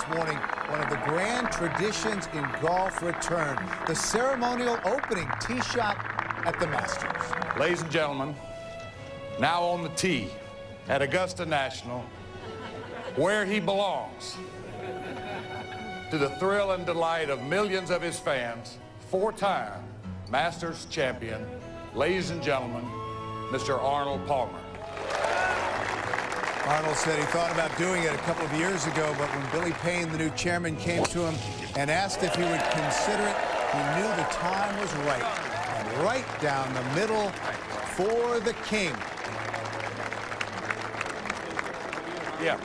morning, one of the grand traditions in golf return, the ceremonial opening tee shot at the Masters. Ladies and gentlemen, now on the tee at Augusta National, where he belongs, to the thrill and delight of millions of his fans, four-time Masters champion, ladies and gentlemen, Mr. Arnold Palmer. Arnold said he thought about doing it a couple of years ago, but when Billy Payne, the new chairman, came to him and asked if he would consider it, he knew the time was right. And right down the middle for the king. Yeah.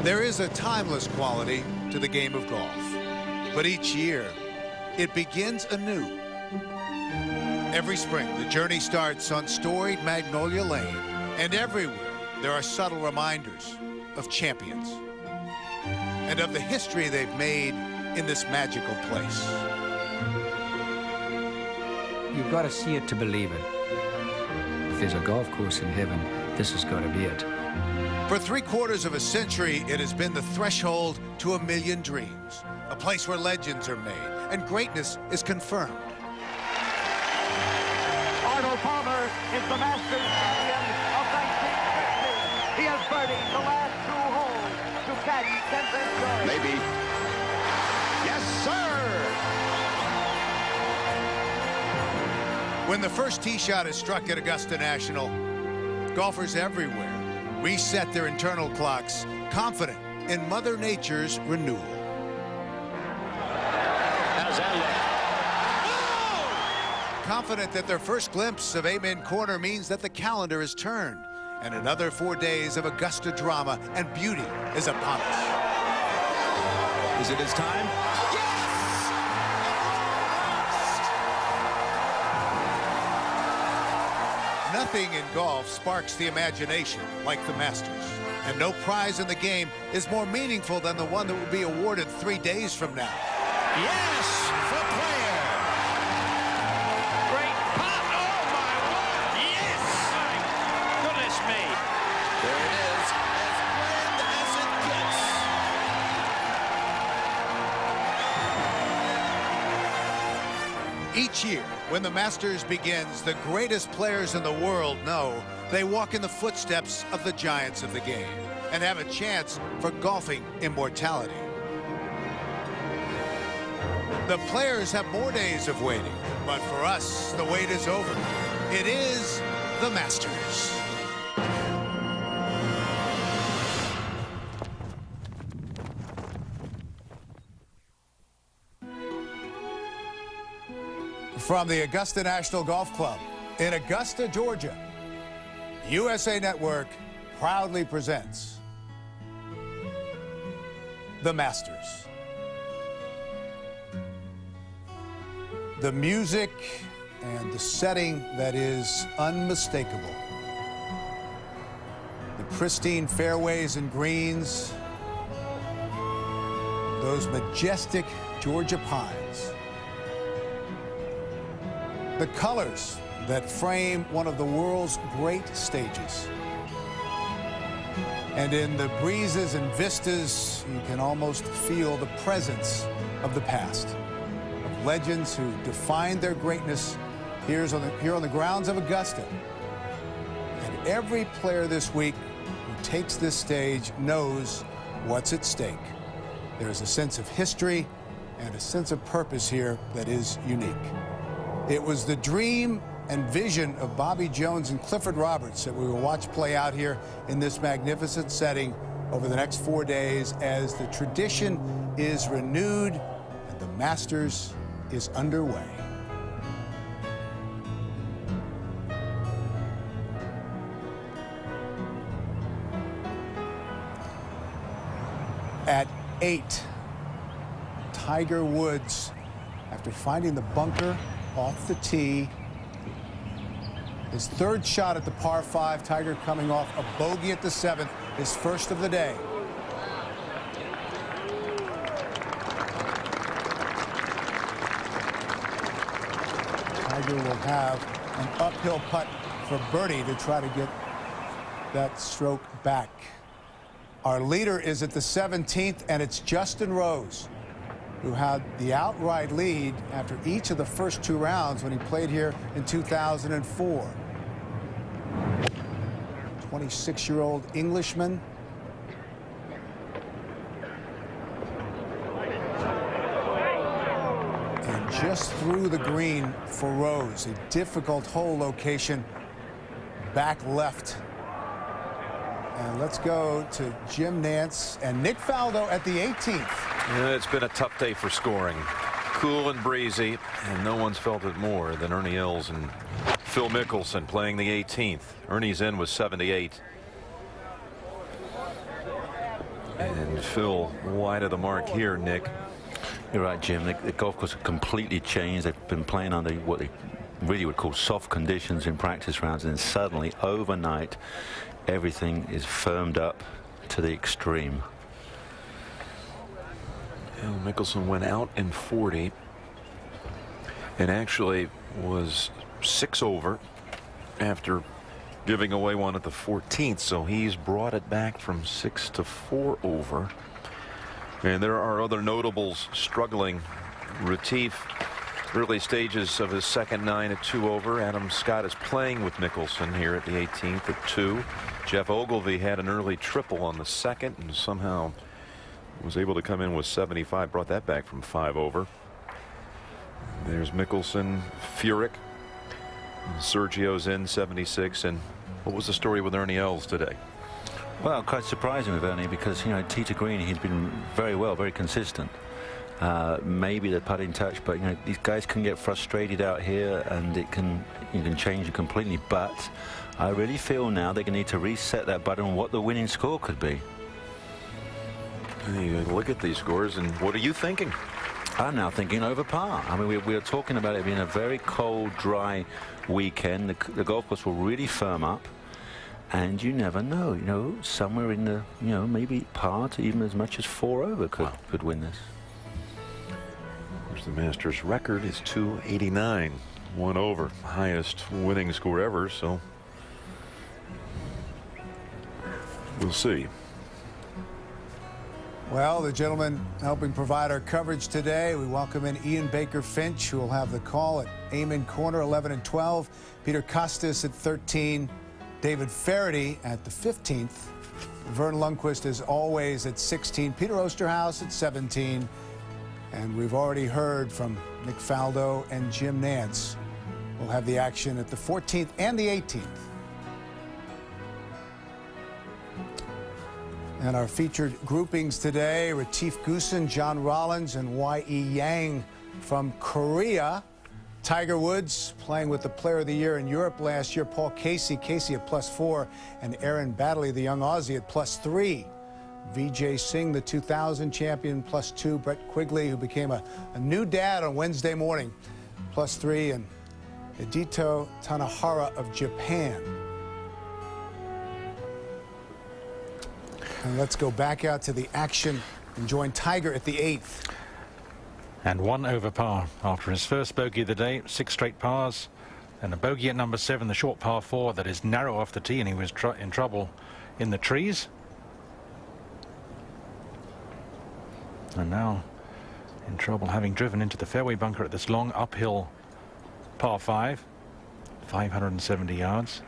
There is a timeless quality to the game of golf, but each year it begins anew. Every spring, the journey starts on storied Magnolia Lane, and everywhere there are subtle reminders of champions and of the history they've made in this magical place. You've got to see it to believe it. If there's a golf course in heaven, this has got to be it. For 3/4 of a century, it has been the threshold to a million dreams, a place where legends are made and greatness is confirmed. Arnold Palmer is the Masters champion of 1960. He has birdied the last 2 holes to catch 10th joy. Maybe. Yes, sir! When the first tee shot is struck at Augusta National, golfers everywhere reset their internal clocks, confident in Mother Nature's renewal. How's that look? Confident that their first glimpse of Amen Corner means that the calendar is turned, and another 4 days of Augusta drama and beauty is upon us. Is it his time? Nothing in golf sparks the imagination like the Masters, and no prize in the game is more meaningful than the one that will be awarded 3 days from now. Yes, for player. Great putt. Oh, my word. Yes. My goodness me. There it is, as grand as it gets. Each year, when the Masters begins, the greatest players in the world know they walk in the footsteps of the giants of the game and have a chance for golfing immortality. The players have more days of waiting, but for us, the wait is over. It is the Masters. From the Augusta National Golf Club in Augusta, Georgia, USA Network proudly presents the Masters. The music and the setting that is unmistakable. The pristine fairways and greens, those majestic Georgia pines. The colors that frame one of the world's great stages. And in the breezes and vistas, you can almost feel the presence of the past, of legends who defined their greatness here on the grounds of Augusta. And every player this week who takes this stage knows what's at stake. There is a sense of history and a sense of purpose here that is unique. It was the dream and vision of Bobby Jones and Clifford Roberts that we will watch play out here in this magnificent setting over the next 4 days as the tradition is renewed and the Masters is underway. At 8, Tiger Woods, after finding the bunker off the tee, his third shot at the par 5, Tiger coming off a bogey at the 7th, his first of the day. Tiger will have an uphill putt for birdie to try to get that stroke back. Our leader is at the 17th, and it's Justin Rose, who had the outright lead after each of the first 2 rounds when he played here in 2004. 26-year-old Englishman. And just through the green for Rose. A difficult hole location, back left. And let's go to Jim Nantz and Nick Faldo at the 18th. Yeah, it's been a tough day for scoring. Cool and breezy, and no one's felt it more than Ernie Els and Phil Mickelson playing the 18th. Ernie's in was 78. And Phil wide of the mark here, Nick. You're right, Jim. The golf course has completely changed. They've been playing under what they really would call soft conditions in practice rounds, and then suddenly, overnight, everything is firmed up to the extreme. Well, Mickelson went out in 40 and actually was 6 over after giving away one at the 14th, so he's brought it back from 6 to 4 over. And there are other notables struggling. Retief, early stages of his second 9 at 2 over. Adam Scott is playing with Mickelson here at the 18th at 2. Jeff Ogilvy had an early triple on the second and somehow was able to come in with 75, brought that back from 5 over. There's Mickelson, Furyk, Sergio's in 76. And what was the story with Ernie Els today? Well, quite surprising with Ernie because, you know, tee to green, he's been very well, very consistent. Maybe the putting touch, but, you know, these guys can get frustrated out here and you can change it completely. But I really feel now they're going to need to reset that button on what the winning score could be. You look at these scores, and what are you thinking? I'm now thinking over par. I mean, we are talking about it being a very cold, dry weekend. The golf course will really firm up, and you never know. You know, somewhere in the, you know, maybe par to even as much as 4 over could win this. Of course, the Masters record is 289, 1 over, highest winning score ever. So we'll see. Well, the gentleman helping provide our coverage today, we welcome in Ian Baker Finch, who will have the call at Amen Corner 11 and 12. Peter Costas at 13. David Faraday at the 15th. Vern Lundquist, as always, at 16. Peter Osterhaus at 17. And we've already heard from Nick Faldo and Jim Nantz. We'll have the action at the 14th and the 18th. And our featured groupings today, Retief Goosen, John Rollins, and Y.E. Yang from Korea. Tiger Woods playing with the Player of the Year in Europe last year. Paul Casey at +4, and Aaron Baddeley, the young Aussie, at +3. Vijay Singh, the 2000 champion, +2. Brett Quigley, who became a new dad on Wednesday morning, +3. And Hideo Tanahara of Japan. And let's go back out to the action and join Tiger at the 8th. And 1 over par after his first bogey of the day. 6 straight pars and a bogey at number 7, the short par 4 that is narrow off the tee, and he was in trouble in the trees. And now in trouble having driven into the fairway bunker at this long uphill par 5, 570 yards.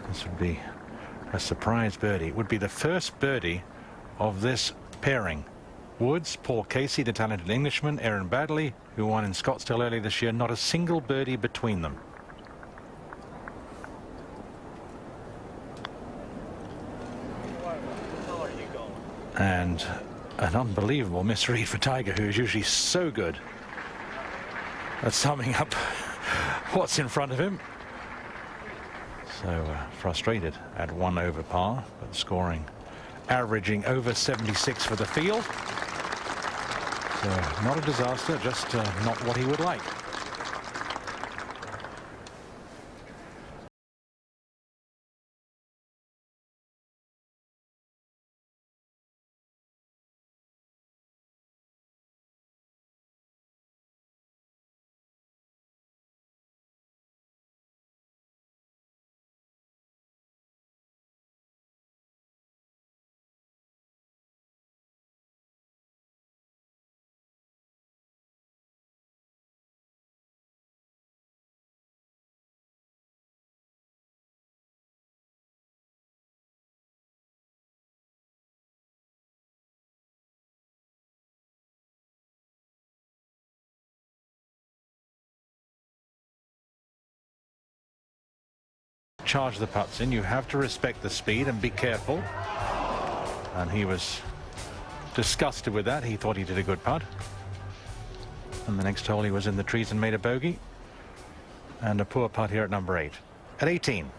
This would be a surprise birdie. It would be the first birdie of this pairing. Woods, Paul Casey, the talented Englishman, Aaron Baddeley, who won in Scottsdale earlier this year. Not a single birdie between them. And an unbelievable misread for Tiger, who is usually so good at summing up what's in front of him. So frustrated at 1 over par, but scoring averaging over 76 for the field. So not a disaster, just not what he would like. charge the putts in. You have to respect the speed and be careful. And he was disgusted with that. He thought he did a good putt. And the next hole he was in the trees and made a bogey. And a poor putt here at number 8. At 18.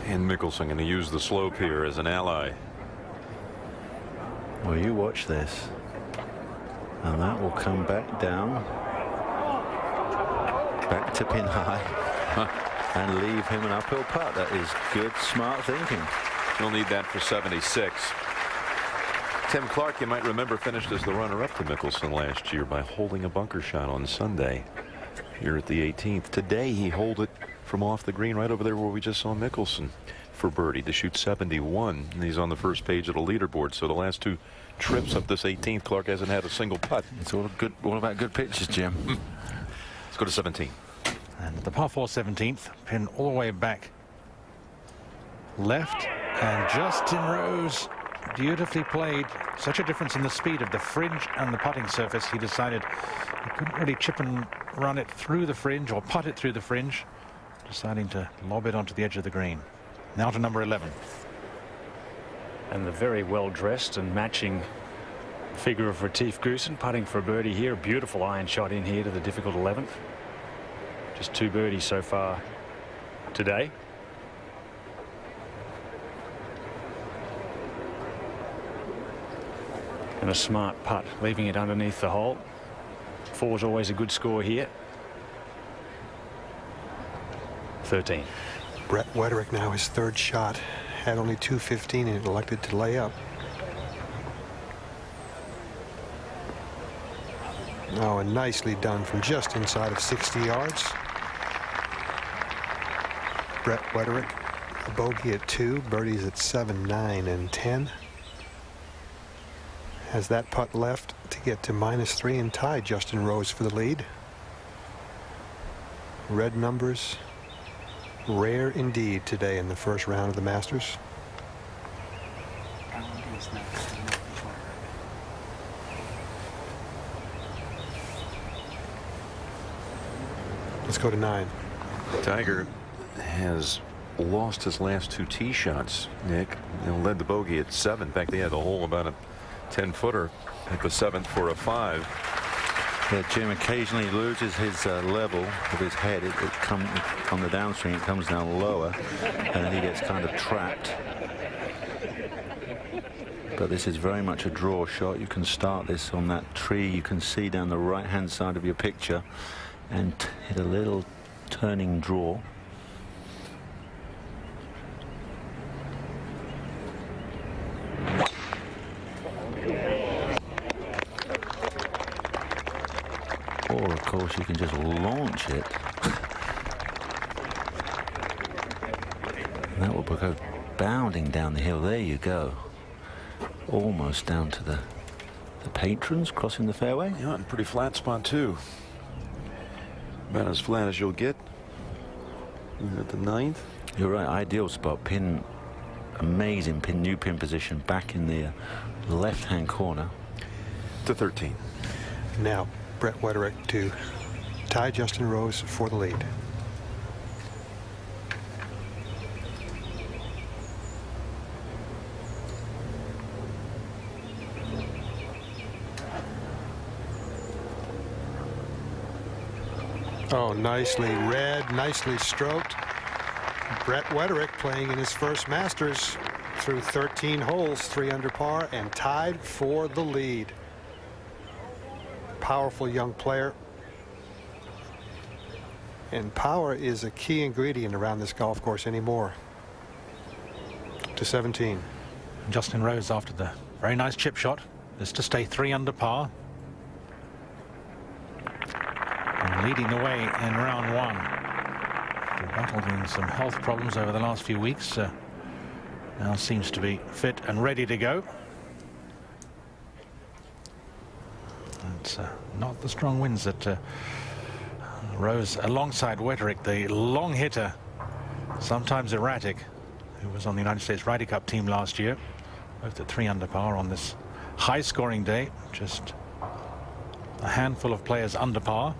And Mickelson going to use the slope here as an ally. Well, you watch this. And that will come back down. Back to pin high. And leave him an uphill putt. That is good, smart thinking. He'll need that for 76. Tim Clark, you might remember, finished as the runner-up to Mickelson last year by holding a bunker shot on Sunday here at the 18th. Today he holed it from off the green right over there where we just saw Mickelson for birdie to shoot 71. And he's on the first page of the leaderboard. So the last 2 trips up this 18th, Clark hasn't had a single putt. It's all about good pictures, Jim. Let's go to 17. And the par 4 17th, pin all the way back left, and Justin Rose, beautifully played. Such a difference in the speed of the fringe and the putting surface. He decided he couldn't really chip and run it through the fringe or putt it through the fringe, deciding to lob it onto the edge of the green. Now to number 11. And the very well dressed and matching figure of Retief Goosen putting for a birdie here. A beautiful iron shot in here to the difficult 11th. Just 2 birdies so far today. And a smart putt, leaving it underneath the hole. 4 is always a good score here. 13. Brett Wetterich now his 3rd shot. Had only 215 and elected to lay up. Oh, and nicely done from just inside of 60 yards. Brett Wetterich, a bogey at 2, birdies at 7, 9, and 10. Has that putt left to get to -3 and tie Justin Rose for the lead. Red numbers, rare indeed today in the first round of the Masters. Let's go to 9. Tiger has lost his last 2 tee shots, Nick. And led the bogey at 7. In fact, they had a hole about a 10-footer at the 7th for a 5. Yeah, Jim occasionally loses his level of his head. It comes on the downswing, it comes down lower, and he gets kind of trapped. But this is very much a draw shot. You can start this on that tree you can see down the right-hand side of your picture and hit a little turning draw. Or, of course, you can just launch it. And that will go bounding down the hill. There you go. Almost down to the patrons, crossing the fairway. Yeah, and pretty flat spot, too. About as flat as you'll get at the 9th. You're right, ideal spot. Pin, amazing pin, new pin position back in the left-hand corner. To 13. Now, Brett Wetterich to tie Justin Rose for the lead. Oh, nicely read, nicely stroked. Brett Wetterich playing in his first Masters through 13 holes, 3 under par, and tied for the lead. Powerful young player. And power is a key ingredient around this golf course anymore. To 17. Justin Rose, after the very nice chip shot, is to stay 3 under par. And leading the way in round 1. After battling some health problems over the last few weeks, now seems to be fit and ready to go. It's not the strong winds that Rose alongside Wetterich, the long hitter, sometimes erratic, who was on the United States Ryder Cup team last year, both at 3 under par on this high scoring day. Just a handful of players under par.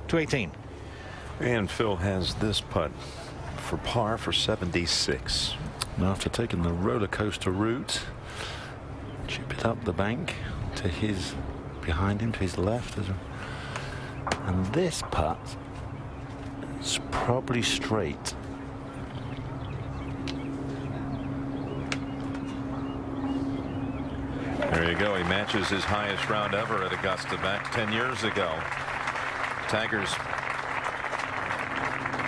To 18. And Phil has this putt for par for 76. And after taking the roller coaster route, chip it up the bank to his behind him, to his left. And this putt is probably straight. There you go. He matches his highest round ever at Augusta back 10 years ago. Tiger's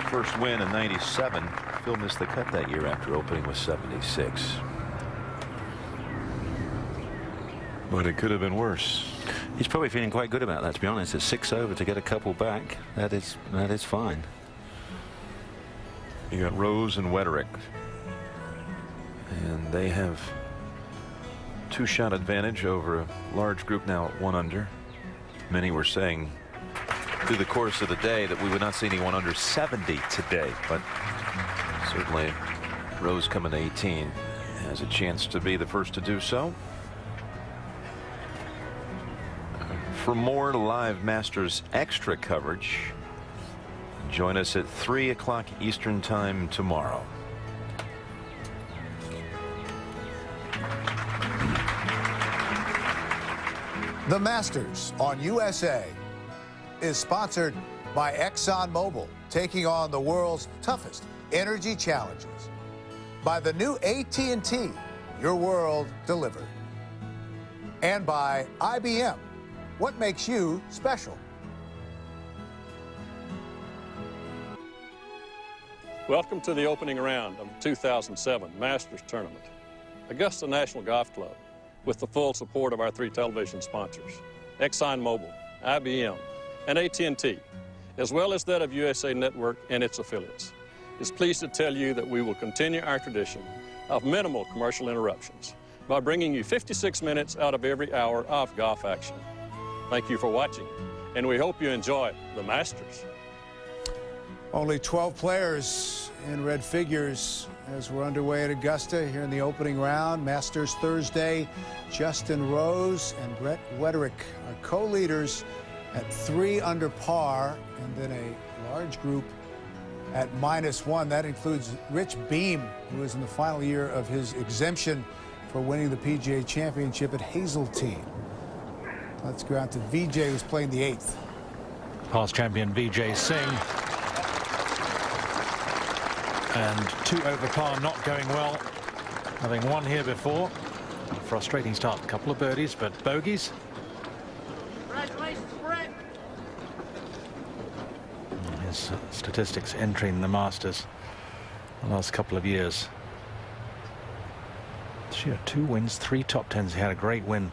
first win in '97. Phil missed the cut that year after opening with 76. But it could have been worse. He's probably feeling quite good about that, to be honest. It's 6 over to get a couple back. That is fine. You got Rose and Wetterich, and they have 2-shot advantage over a large group now at 1 under. Many were saying through the course of the day that we would not see anyone under 70 today, but certainly Rose coming to 18 has a chance to be the first to do so. For more live Masters extra coverage, join us at 3 o'clock Eastern Time tomorrow. The Masters on USA is sponsored by ExxonMobil, taking on the world's toughest energy challenges. By the new AT&T, your world delivered. And by IBM, what makes you special? Welcome to the opening round of the 2007 Masters Tournament. Augusta National Golf Club, with the full support of our 3 television sponsors, ExxonMobil, IBM, and AT&T, as well as that of USA Network and its affiliates, is pleased to tell you that we will continue our tradition of minimal commercial interruptions by bringing you 56 minutes out of every hour of golf action. Thank you for watching, and we hope you enjoy the Masters. Only 12 players in red figures as we're underway at Augusta here in the opening round. Masters Thursday, Justin Rose and Brett Wetterich are co-leaders at 3 under par, and then a large group at -1. That includes Rich Beam, who is in the final year of his exemption for winning the PGA Championship at Hazeltine. Let's go out to VJ, who's playing the 8th. Past champion Vijay Singh. And 2 over par, not going well. Having won here before. A frustrating start, a couple of birdies, but bogeys. Congratulations, Brett. His statistics entering the Masters the last couple of years. This year, 2 wins, 3 top 10s. He had a great win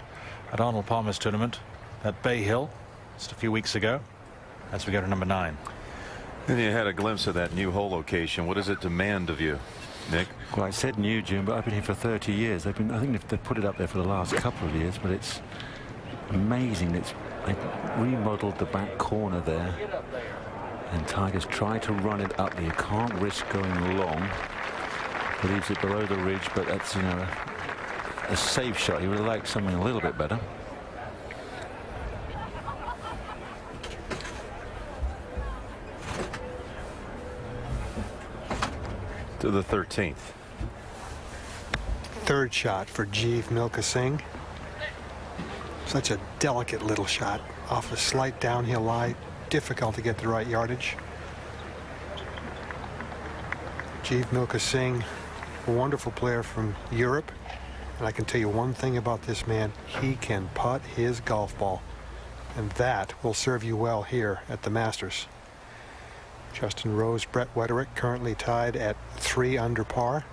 at Arnold Palmer's tournament at Bay Hill just a few weeks ago. As we go to number 9. And you had a glimpse of that new hole location. What does it demand of you, Nick? Well, I said new, Jim, but I've been here for 30 years. I think they've put it up there for the last couple of years, but it's amazing. They remodeled the back corner there, and Tiger's tried to run it up there. You can't risk going long. Leaves it below the ridge, but that's, you know, a safe shot. You would have liked something a little bit better. To the 13th. 3rd shot for Jeev Mickelson. Such a delicate little shot off a slight downhill lie. Difficult to get the right yardage. Jeev Mickelson, a wonderful player from Europe. And I can tell you one thing about this man. He can putt his golf ball. And that will serve you well here at the Masters. Justin Rose, Brett Wetterich currently tied at 3 under par.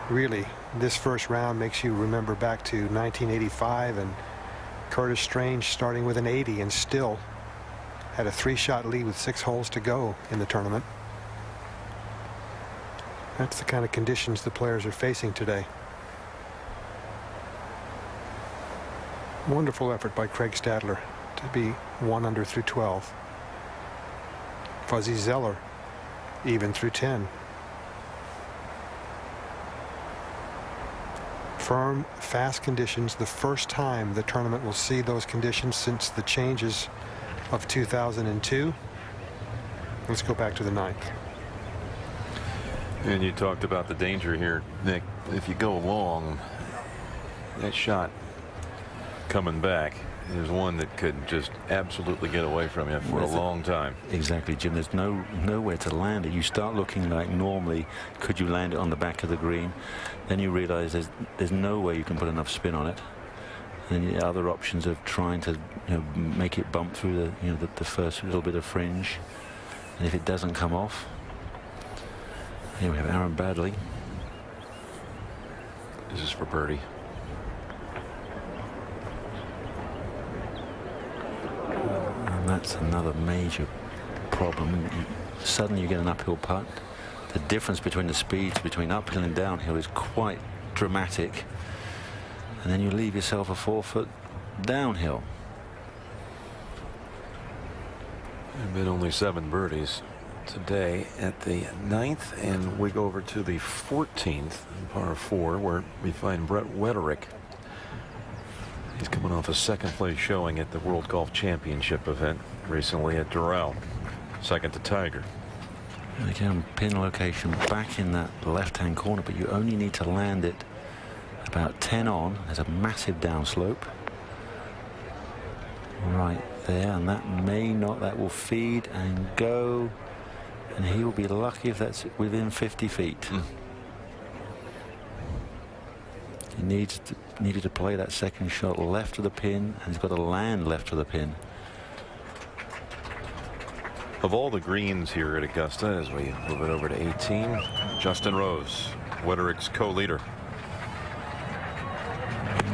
Really, this first round makes you remember back to 1985 and Curtis Strange starting with an 80 and still had a 3-shot lead with 6 holes to go in the tournament. That's the kind of conditions the players are facing today. Wonderful effort by Craig Stadler to be 1 under through 12. Fuzzy Zeller even through 10. Firm, fast conditions. The first time the tournament will see those conditions since the changes of 2002. Let's go back to the 9th. And you talked about the danger here, Nick. If you go long, that shot coming back is one that could just absolutely get away from you for a long time. Exactly, Jim. There's nowhere to land it. You start looking like normally, could you land it on the back of the green? Then you realize there's no way you can put enough spin on it. And the other options of trying to make it bump through the first little bit of fringe. And if it doesn't come off, here we have Aaron Baddeley. This is for birdie. And that's another major problem. Suddenly you get an uphill putt. The difference between the speeds between uphill and downhill is quite dramatic. And then you leave yourself a 4-foot downhill. There have been only 7 birdies today at the 9th, and we go over to the 14th, par 4, where we find Brett Wetterich. He's coming off a second-place showing at the World Golf Championship event recently at Doral. Second to Tiger. And again, pin location back in that left-hand corner, but you only need to land it about 10 on. There's a massive downslope right there, and that will feed and go, and he will be lucky if that's within 50 feet. He needed to play that second shot left of the pin, and he's got to land left of the pin. Of all the greens here at Augusta, as we move it over to 18, Justin Rose, Wetterich's co-leader.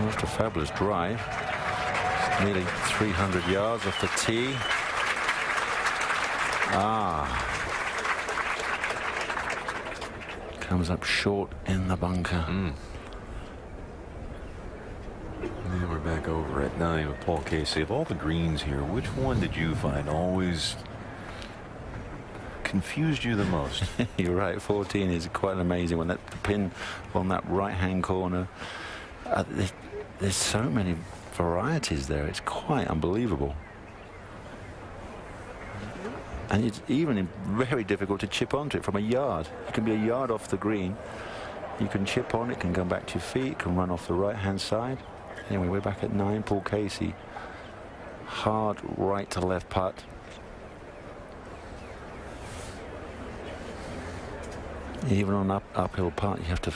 After a fabulous drive, it's nearly 300 yards off the tee. Comes up short in the bunker. And we're back over at 9 with Paul Casey. Of all the greens here, which one did you find always confused you the most? You're right, 14 is quite an amazing one. That pin on that right-hand corner. There's so many varieties there. It's quite unbelievable. And it's even very difficult to chip onto it from a yard. It can be a yard off the green. You can chip on it, can go back to your feet, can run off the right-hand side. Anyway, we're back at 9. Paul Casey. Hard right to left putt. Even on uphill putt, you have to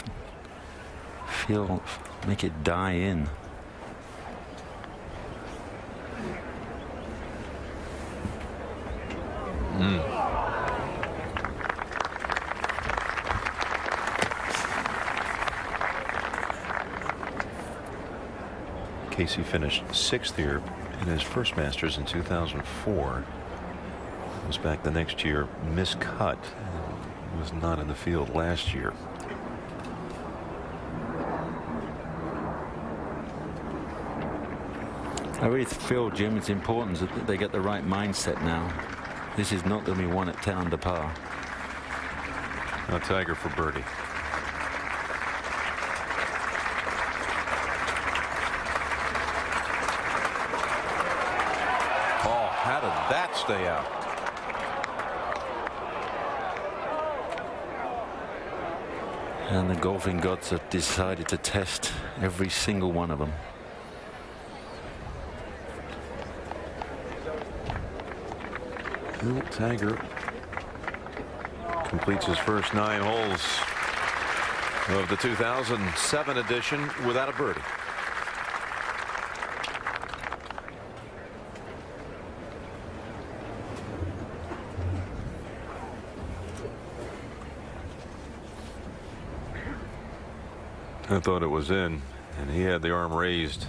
make it die in. Casey finished 6th here in his first Masters in 2004. Was back the next year, miscut. Was not in the field last year. I really feel, Jim, it's important that they get the right mindset now. This is not going to be won at 10 under par. Now Tiger for birdie. Oh, how did that stay out? And the golfing gods have decided to test every single one of them. Well, Tiger completes his first 9 holes of the 2007 edition without a birdie. I thought it was in, and he had the arm raised.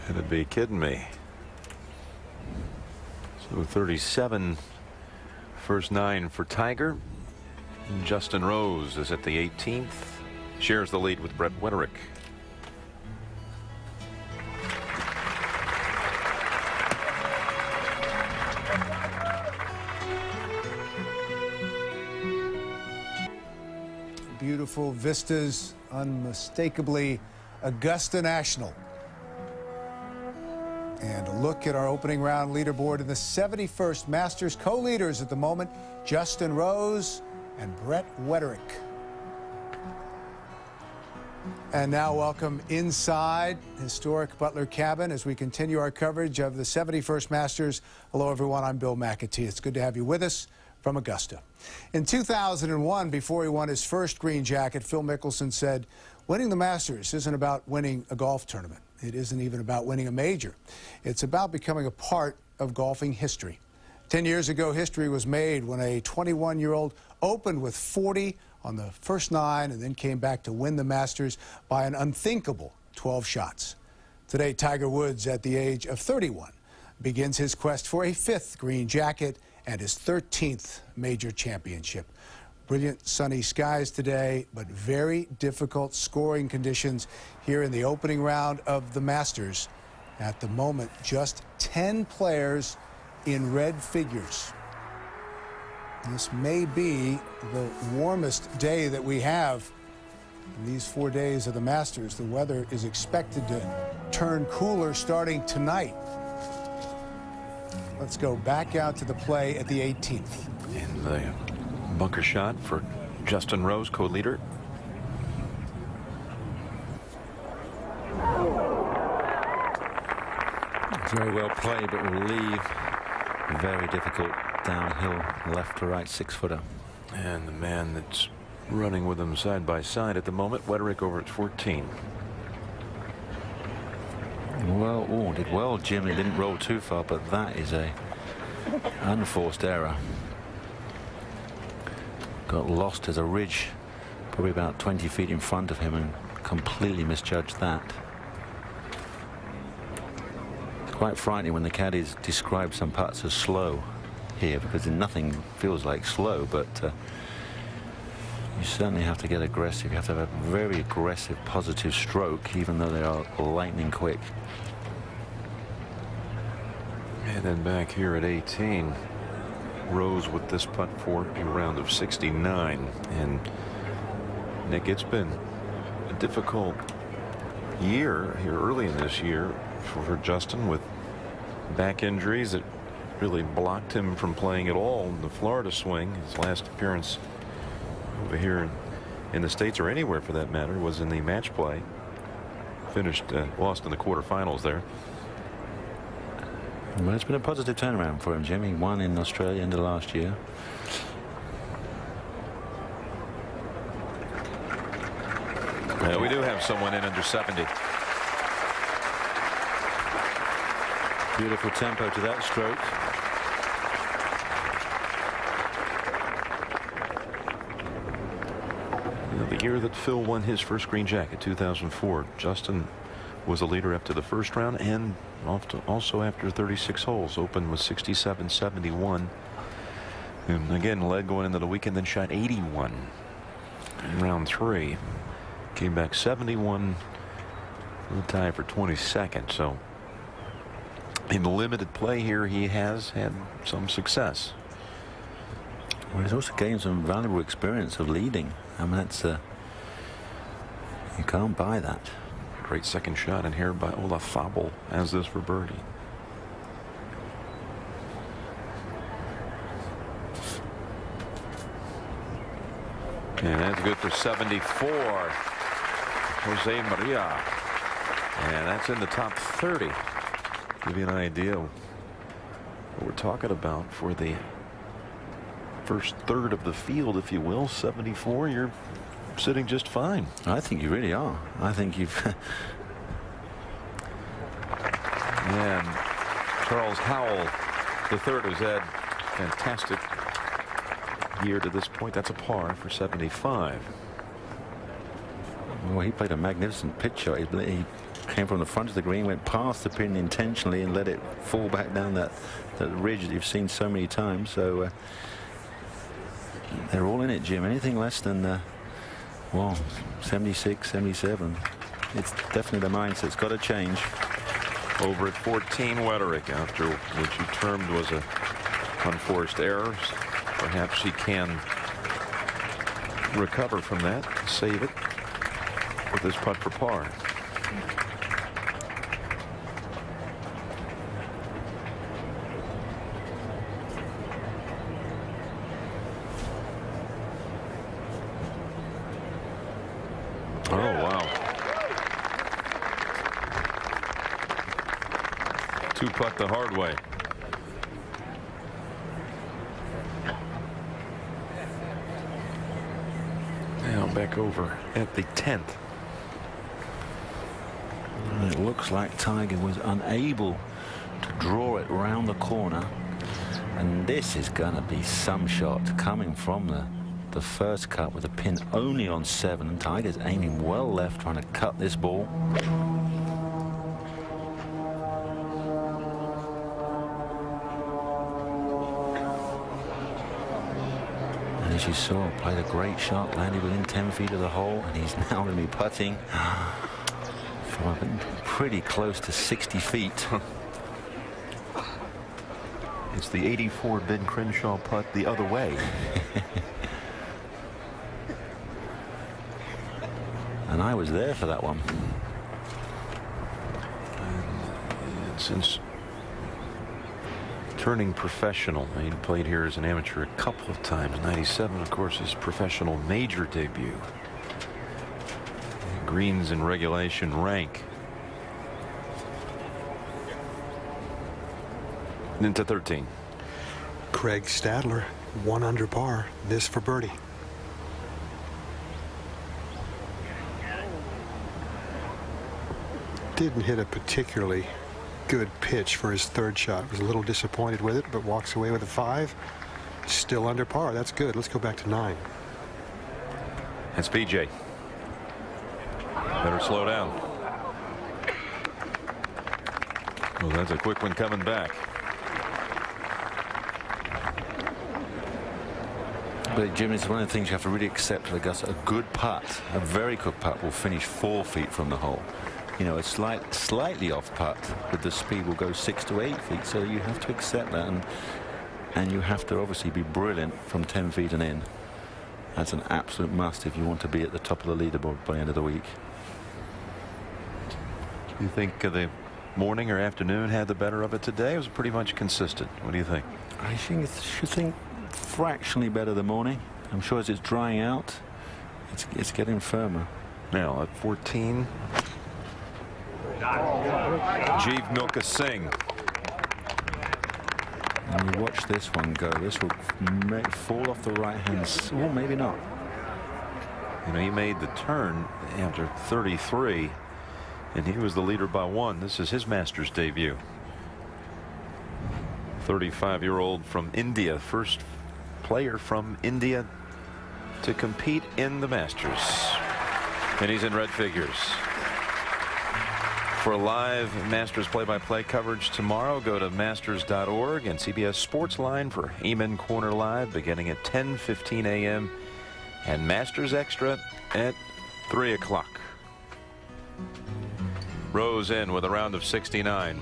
It'd be kidding me. So 37, first 9 for Tiger. And Justin Rose is at the 18th. Shares the lead with Brett Wetterich. Beautiful vistas, unmistakably Augusta National. And a look at our opening round leaderboard in the 71st Masters. Co-leaders at the moment, Justin Rose and Brett Wetterich. And now welcome inside historic Butler Cabin as we continue our coverage of the 71st Masters. Hello, everyone. I'm Bill McAtee. It's good to have you with us from Augusta. In 2001, before he won his first green jacket, Phil Mickelson said, winning the Masters isn't about winning a golf tournament. It isn't even about winning a major. It's about becoming a part of golfing history. 10 years ago, history was made when a 21-year-old opened with 40 on the first 9 and then came back to win the Masters by an unthinkable 12 shots. Today, Tiger Woods, at the age of 31, begins his quest for a 5th green jacket and his 13th major championship. Brilliant sunny skies today, but very difficult scoring conditions here in the opening round of the Masters. At the moment, just 10 players in red figures. This may be the warmest day that we have in these 4 days of the Masters. The weather is expected to turn cooler starting tonight. Let's go back out to the play at the 18th. In the bunker shot for Justin Rose, co-leader. Very well played, but will leave very difficult downhill left to right 6-footer. And the man that's running with him side by side at the moment, Wetterich, over at 14. Well, did well, Jim. He didn't roll too far, but that is a unforced error. Got lost as a ridge, probably about 20 feet in front of him, and completely misjudged that. It's quite frightening when the caddies describe some putts as slow here, because nothing feels like slow, but you certainly have to get aggressive. You have to have a very aggressive, positive stroke, even though they are lightning quick. And then back here at 18, Rose with this putt for a round of 69. And Nick, it's been a difficult year here early in this year for Justin, with back injuries that really blocked him from playing at all in the Florida swing. His last appearance over here in the States, or anywhere for that matter, was in the match play. Finished lost in the quarterfinals there. Well, it's been a positive turnaround for him, Jim. He won in Australia end of last year. Yeah, we do have someone in under 70. Beautiful tempo to that stroke. The year that Phil won his first green jacket, 2004, Justin was a leader up to the first round and also after 36 holes. Opened with 67-71. And again led going into the weekend, then shot 81 in round 3. Came back 71 for the tie for 22nd. So in the limited play here, he has had some success. Well, he's also gained some valuable experience of leading. I mean, that's you can't buy that. Great second shot in here by Olaf Fabel, as this for birdie. And that's good for 74. Jose Maria. And that's in the top 30. Give you an idea of what we're talking about for the first third of the field, if you will. 74, you're sitting just fine. I think you really are. I think you've and Charles Howell the third has had fantastic year to this point. That's a par for 75. Well, he played a magnificent pitch shot. He came from the front of the green, went past the pin intentionally and let it fall back down that ridge that you've seen so many times. So they're all in it, Jim. Anything less than well, 76, 77. It's definitely the mindset. It's got to change. Over at 14, Wetterich, after what you termed was a unforced error. Perhaps he can recover from that, save it with this putt for par. 2-putt the hard way. Now back over at the 10th. It looks like Tiger was unable to draw it round the corner, and this is going to be some shot coming from the first cut with a pin only on 7, and Tiger's aiming well left, trying to cut this ball. And as you saw, played a great shot, landed within 10 feet of the hole, and he's now going to be putting from pretty close to 60 feet. It's the 84 Ben Crenshaw putt the other way. And I was there for that one. And since turning professional, he played here as an amateur a couple of times. 97, of course, his professional major debut. Greens in regulation rank. Into 13. Craig Stadler, 1 under par. This for birdie. Didn't hit a particularly good pitch for his third shot. Was a little disappointed with it, but walks away with a 5. Still under par. That's good. Let's go back to 9. That's PJ. Better slow down. Well, that's a quick one coming back. But Jim, it's one of the things you have to really accept with Augusta. A good putt, a very good putt, will finish 4 feet from the hole. You know, a slightly off putt with the speed will go 6 to 8 feet. So you have to accept that, and you have to obviously be brilliant from 10 feet and in. That's an absolute must if you want to be at the top of the leaderboard by the end of the week. Do you think the morning or afternoon had the better of it today? It was pretty much consistent. What do you think? I think should think fractionally better the morning. I'm sure as it's drying out, it's getting firmer. Now at 14, Jeev Milka Singh. And you watch this one go. This will fall off the right hand. Well, maybe not. You know, he made the turn after 33, and he was the leader by 1. This is his Masters debut. 35-year-old from India, first player from India to compete in the Masters, and he's in red figures. For live Masters play-by-play coverage tomorrow, go to masters.org and CBS Sports Line for Amen Corner Live beginning at 10:15 a.m. and Masters Extra at 3 o'clock. Rose in with a round of 69.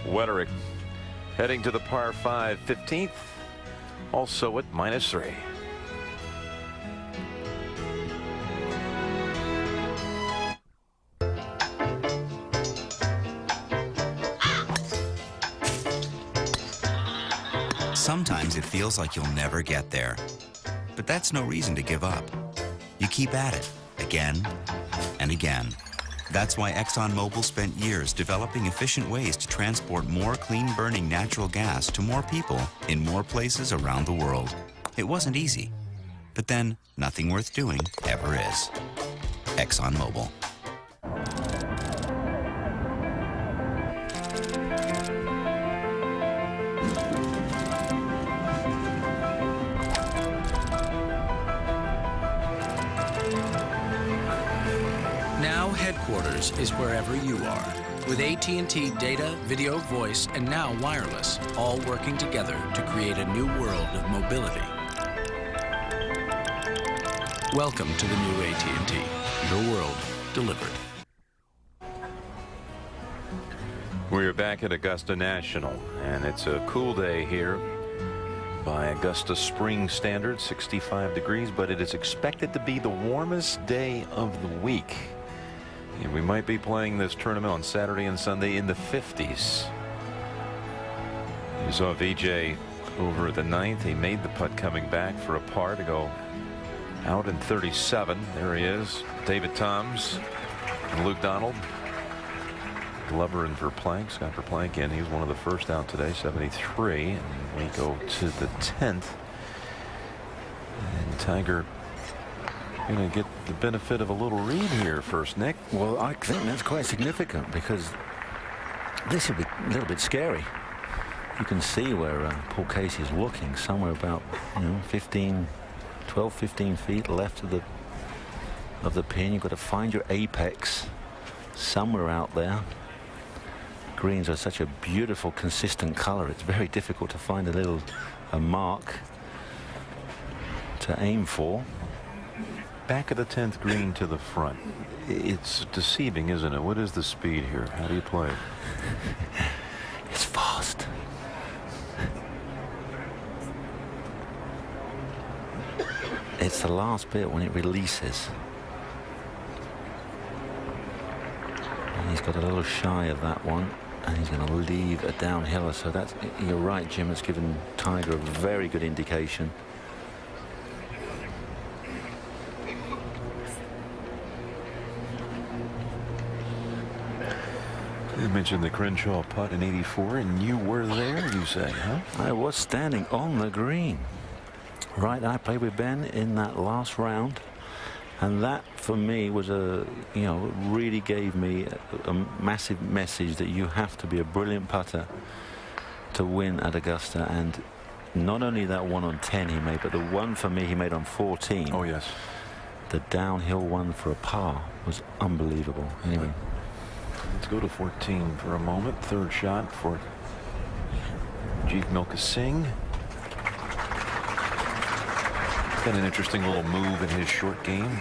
Wetterich heading to the par 5 15th, also at -3. Sometimes it feels like you'll never get there, but that's no reason to give up. You keep at it again and again. That's why ExxonMobil spent years developing efficient ways to transport more clean-burning natural gas to more people in more places around the world. It wasn't easy, but then nothing worth doing ever is. ExxonMobil. Now headquarters is wherever you are, with AT&T data, video, voice, and now wireless, all working together to create a new world of mobility. Welcome to the new AT&T, your world delivered. We're back at Augusta National, and it's a cool day here by Augusta spring standards, 65 degrees, but it is expected to be the warmest day of the week. And we might be playing this tournament on Saturday and Sunday in the 50s. You saw VJ over at the 9th. He made the putt coming back for a par to go out in 37. There he is, David Toms and Luke Donald. Glover and Verplank. Scott Verplank, and he was one of the first out today, 73. And we go to the 10th. And Tiger going to get the benefit of a little read here first, Nick. Well, I think that's quite significant because this would be a little bit scary. You can see where Paul Casey is looking, somewhere about 12, 15 feet left of the pin. You've got to find your apex somewhere out there. Greens are such a beautiful, consistent color. It's very difficult to find a mark to aim for. Back of the 10th green to the front. It's deceiving, isn't it? What is the speed here? How do you play? It's fast. It's the last bit when it releases. And he's got a little shy of that one, and he's going to leave a downhiller. So that's, you're right, Jim. It's given Tiger a very good indication. You mentioned the Crenshaw putt in '84, and you were there, you say, huh? I was standing on the green. Right, I played with Ben in that last round, and that for me was really gave me a massive message that you have to be a brilliant putter to win at Augusta. And not only that one on 10 he made, but the one for me he made on 14. Oh yes, the downhill one for a par was unbelievable. Anyway, let's go to 14 for a moment. Third shot for Jeev Milka Singh. Got an interesting little move in his short game.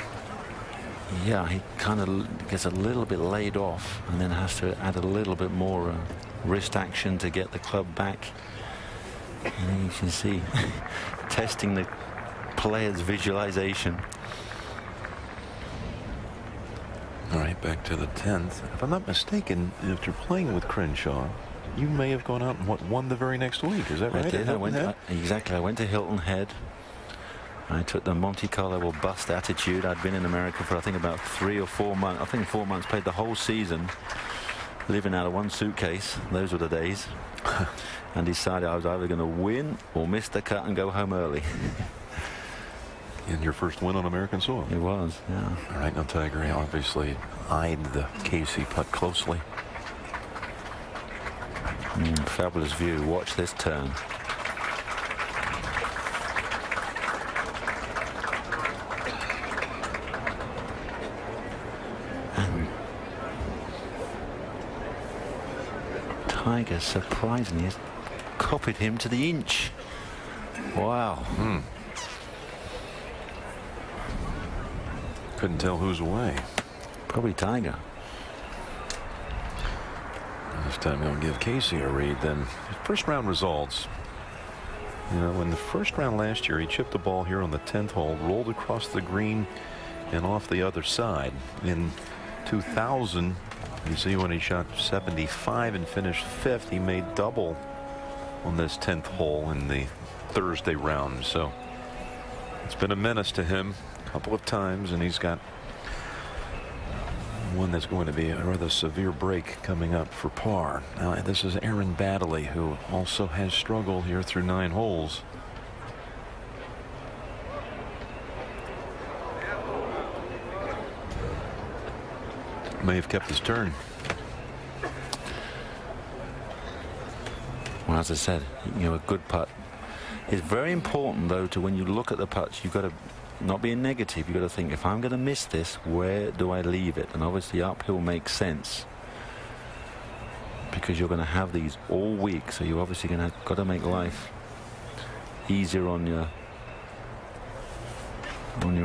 Yeah, he kind of gets a little bit laid off and then has to add a little bit more wrist action to get the club back. And you can see testing the player's visualization. All right, back to the 10th. If I'm not mistaken, if you're playing with Crenshaw, you may have gone out and won the very next week. Is that right? I did. I went to Hilton Head. I took the Monte Carlo will bust attitude. I'd been in America for I think about 3 or 4 months. I think 4 months, played the whole season, living out of one suitcase. Those were the days. And decided I was either going to win or miss the cut and go home early. And your first win on American soil. It was, yeah. All right, now Tiger obviously eyed the Casey putt closely. Fabulous view. Watch this turn. And Tiger surprisingly has copied him to the inch. Wow. Couldn't tell who's away. Probably Tiger. This time he'll give Casey a read. Then first round results. You know, in the first round last year, he chipped the ball here on the 10th hole, rolled across the green and off the other side. In 2000, you see when he shot 75 and finished 5th, he made double on this 10th hole in the Thursday round. So it's been a menace to him a couple of times, and he's got one that's going to be a rather severe break coming up for par. Now this is Aaron Baddeley, who also has struggled here through 9 holes. May have kept his turn. Well, as I said, a good putt. It's very important, though, to when you look at the putts, you've got to not be negative. You've got to think, if I'm going to miss this, where do I leave it? And obviously uphill makes sense because you're going to have these all week. So you're obviously going to got to make life easier on your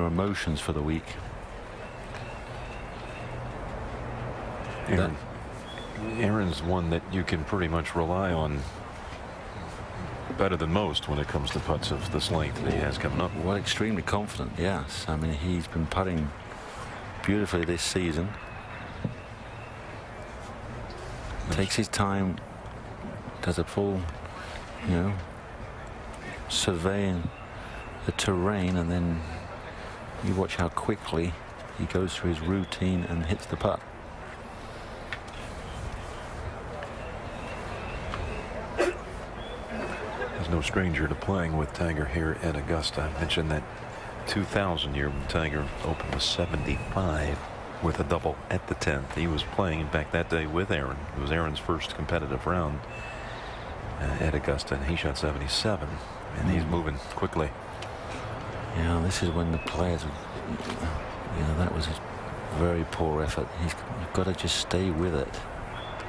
emotions for the week. Aaron's one that you can pretty much rely on better than most when it comes to putts of this length that he has coming up. Well, extremely confident, yes. I mean, he's been putting beautifully this season. Takes his time, does a full, surveying the terrain, and then you watch how quickly he goes through his routine and hits the putt. He's no stranger to playing with Tiger here at Augusta. I mentioned that 2000 year when Tiger opened with 75 with a double at the 10th. He was playing back that day with Aaron. It was Aaron's first competitive round at Augusta, and he shot 77, and he's moving quickly. Yeah, this is when the players, that was a very poor effort. You've got to just stay with it.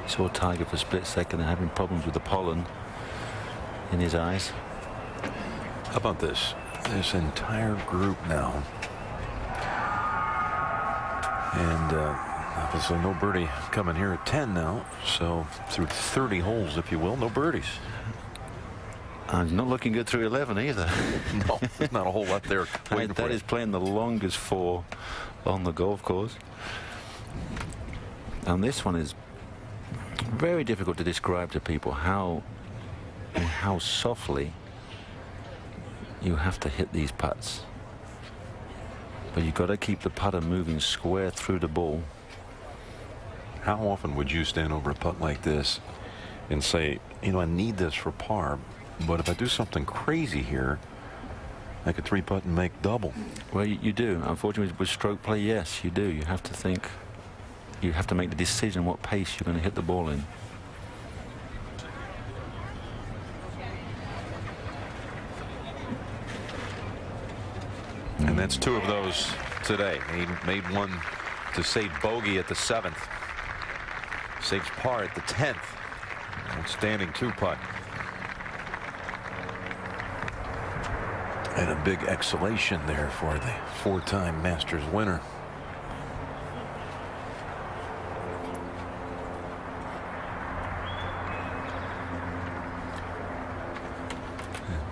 Saw Tiger for a split second and having problems with the pollen in his eyes. How about this? This entire group now. And obviously no birdie coming here at 10 now. So through 30 holes, if you will, no birdies. And not looking good through 11 either. No, there's not a whole lot there. That is playing the longest 4 on the golf course. And this one is very difficult to describe to people how softly you have to hit these putts. But you've got to keep the putter moving square through the ball. How often would you stand over a putt like this and say, I need this for par, but if I do something crazy here, I could 3-putt and make double? Well, you do. Unfortunately, with stroke play, yes, you do. You have to think. You have to make the decision what pace you're going to hit the ball in. And that's 2 of those today. He made one to save bogey at the 7th. Saves par at the 10th. Outstanding 2-putt. And a big exhalation there for the 4-time Masters winner.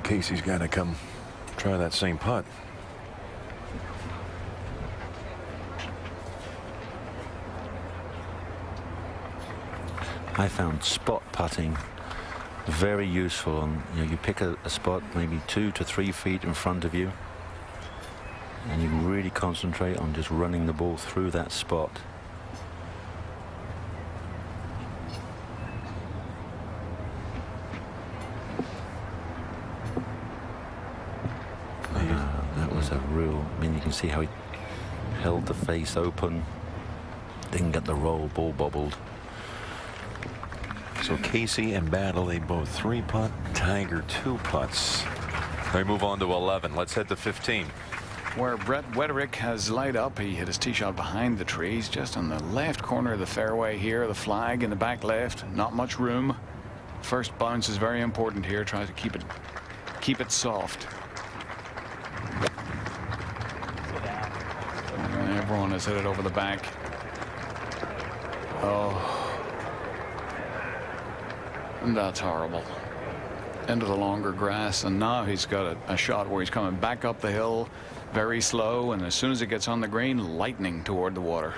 Casey's got to come try that same putt. I found spot putting very useful. And you pick a spot maybe 2 to 3 feet in front of you, and you really concentrate on just running the ball through that spot. That was a real. You can see how he held the face open, didn't get the roll, ball bobbled. So Casey and Battle, they both 3-putt. Tiger 2 putts. They move on to 11. Let's head to 15. Where Brett Wetterich has light up, he hit his tee shot behind the trees, just on the left corner of the fairway here. The flag in the back left, not much room. First bounce is very important here. Try to keep it soft. And everyone has hit it over the back. Oh. And that's horrible. Into the longer grass, and now he's got a shot where he's coming back up the hill very slow, and as soon as it gets on the green, lightning toward the water.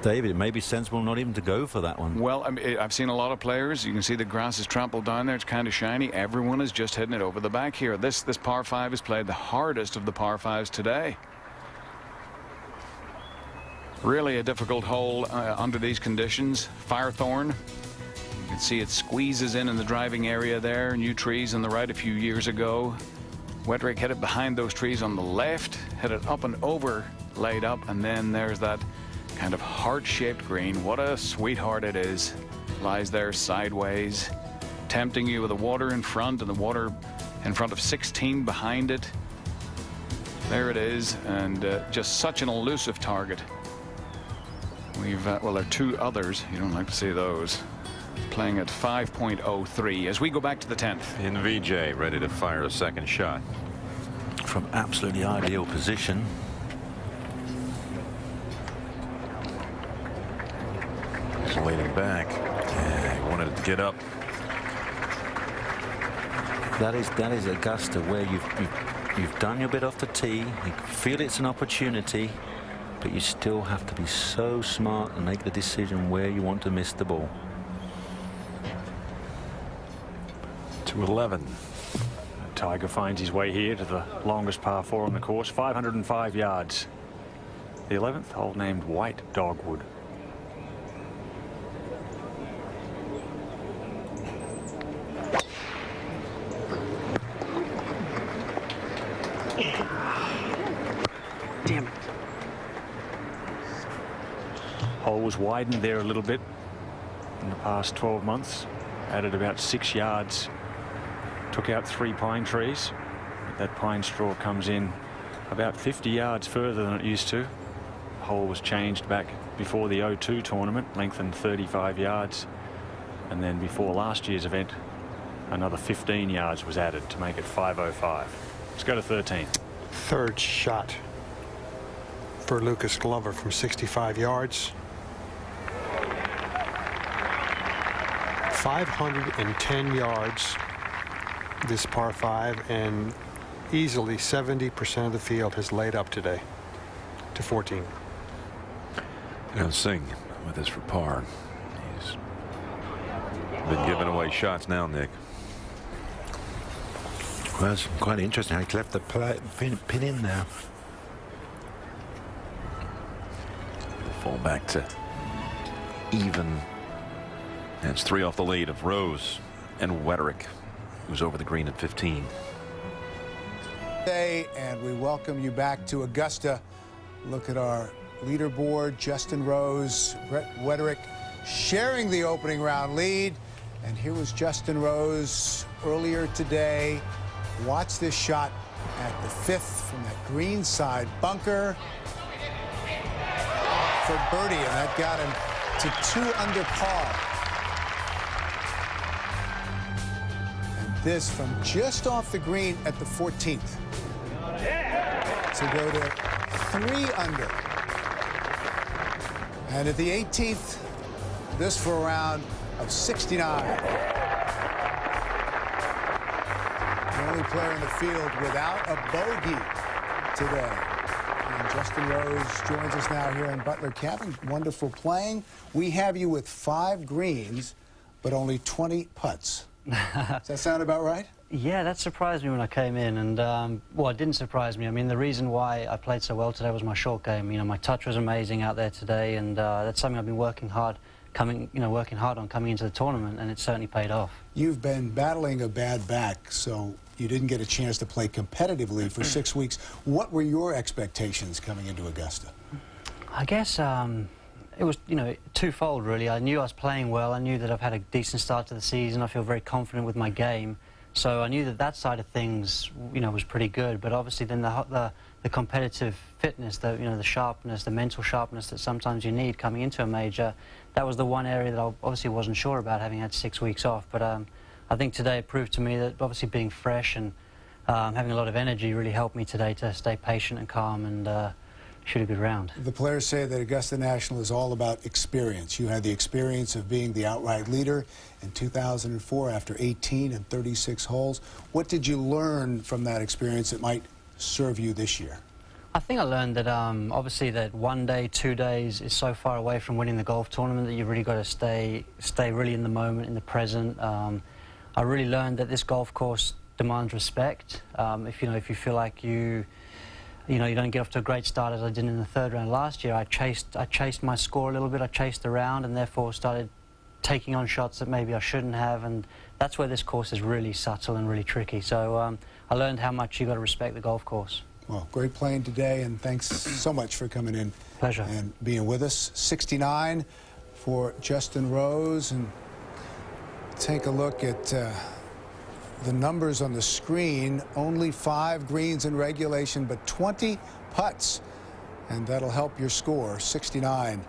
David, it may be sensible not even to go for that one. Well, I've seen a lot of players. You can see the grass is trampled down there. It's kind of shiny. Everyone is just hitting it over the back here. This par 5 is played the hardest of the par 5s today. Really a difficult hole under these conditions. Firethorn. You can see it squeezes in the driving area there. New trees on the right a few years ago. Wetterich hit it behind those trees on the left, hit it up and over, laid up, and then there's that kind of heart-shaped green. What a sweetheart it is. Lies there sideways, tempting you with the water in front and the water in front of 16 behind it. There it is, and just such an elusive target. We've well, there are 2 others. You don't like to see those. Playing at 5.03 as we go back to the 10th. In VJ, ready to fire a second shot. From absolutely ideal position. He's leaning back. Yeah, he wanted it to get up. That is Augusta, where you've done your bit off the tee. You feel it's an opportunity, but you still have to be so smart and make the decision where you want to miss the ball. To 11. Tiger finds his way here to the longest par 4 on the course, 505 yards. The 11th hole named White Dogwood. Hole was widened there a little bit in the past 12 months. Added about 6 yards. Took out 3 pine trees. That pine straw comes in about 50 yards further than it used to. Hole was changed back before the 02 tournament, lengthened 35 yards. And then before last year's event, another 15 yards was added to make it 505. Let's go to 13. Third shot for Lucas Glover from 65 yards. 510 yards this par 5, and easily 70% of the field has laid up today to 14. Now Singh with this for par. He's been giving away shots now, Nick. Well, it's quite interesting. He left the pin in there. Fall back to even. That's 3 off the lead of Rose and Wetterich, who's over the green at 15. And we welcome you back to Augusta. Look at our leaderboard. Justin Rose, Brett Wetterich sharing the opening round lead. And here was Justin Rose earlier today. Watch this shot at the 5th from that green side bunker for birdie, and that got him to 2 under par. And this from just off the green at the 14th to go to 3 under. And at the 18th, this for a round of 69. The only player in the field without a bogey today. And Justin Rose joins us now here in Butler Cabin. Wonderful playing. We have you with 5 greens, but only 20 putts. Does that sound about right? Yeah, that surprised me when I came in, and well, it didn't surprise me. I mean, the reason why I played so well today was my short game. You know, my touch was amazing out there today, and that's something I've been working hard on coming into the tournament, and it certainly paid off. You've been battling a bad back, so you didn't get a chance to play competitively for 6 weeks. What were your expectations coming into Augusta? I guess it was, you know, twofold, really. I knew I was playing well. I knew that I've had a decent start to the season. I feel very confident with my game. So I knew that that side of things, you know, was pretty good. But obviously then the competitive fitness, the sharpness, the mental sharpness that sometimes you need coming into a major, that was the one area that I obviously wasn't sure about, having had 6 weeks off. But I think today it proved to me that obviously being fresh and having a lot of energy really helped me today to stay patient and calm and shoot a good round. The players say that Augusta National is all about experience. You had the experience of being the outright leader in 2004 after 18 and 36 holes. What did you learn from that experience that might serve you this year? I think I learned that obviously that 1 day, 2 days is so far away from winning the golf tournament that you've really got to stay really in the moment, in the present. I really learned that this golf course demands respect. If you feel like you don't get off to a great start as I did in the 3rd round last year, I chased my score a little bit. I chased the round and therefore started taking on shots that maybe I shouldn't have, and that's where this course is really subtle and really tricky. So I learned how much you got to respect the golf course. Well, great playing today, and thanks so much for coming in. Pleasure. And being with us. 69 for Justin Rose, and take a look at the numbers on the screen. Only 5 greens in regulation, but 20 putts, and that'll help your score. 69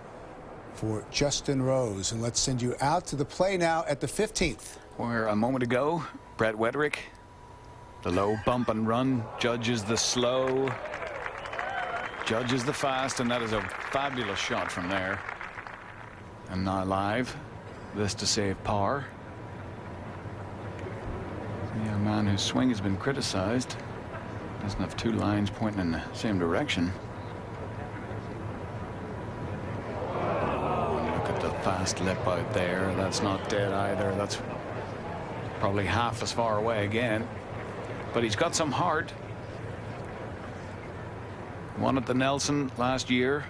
for Justin Rose. And let's send you out to the play now at the 15th. Where a moment ago, Brett Wetterich, the low bump and run, judges the slow, judges the fast, and that is a fabulous shot from there. And now live, this to save par. A man whose swing has been criticized. Doesn't have 2 lines pointing in the same direction. Oh, look at the fast lip out there. That's not dead either. That's probably half as far away again. But he's got some heart. Won at the Nelson last year.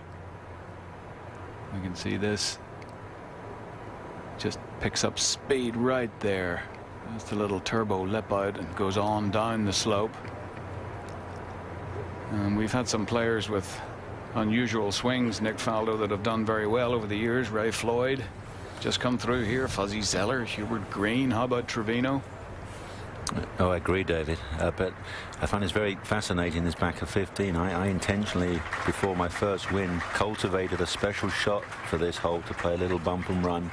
We can see this. Just picks up speed right there. That's the little turbo lip out and goes on down the slope. And we've had some players with unusual swings, Nick Faldo, that have done very well over the years. Ray Floyd just come through here. Fuzzy Zeller, Hubert Green. How about Trevino? Oh, I agree, David. But I find it's very fascinating, this back of 15. I intentionally, before my first win, cultivated a special shot for this hole to play a little bump and run.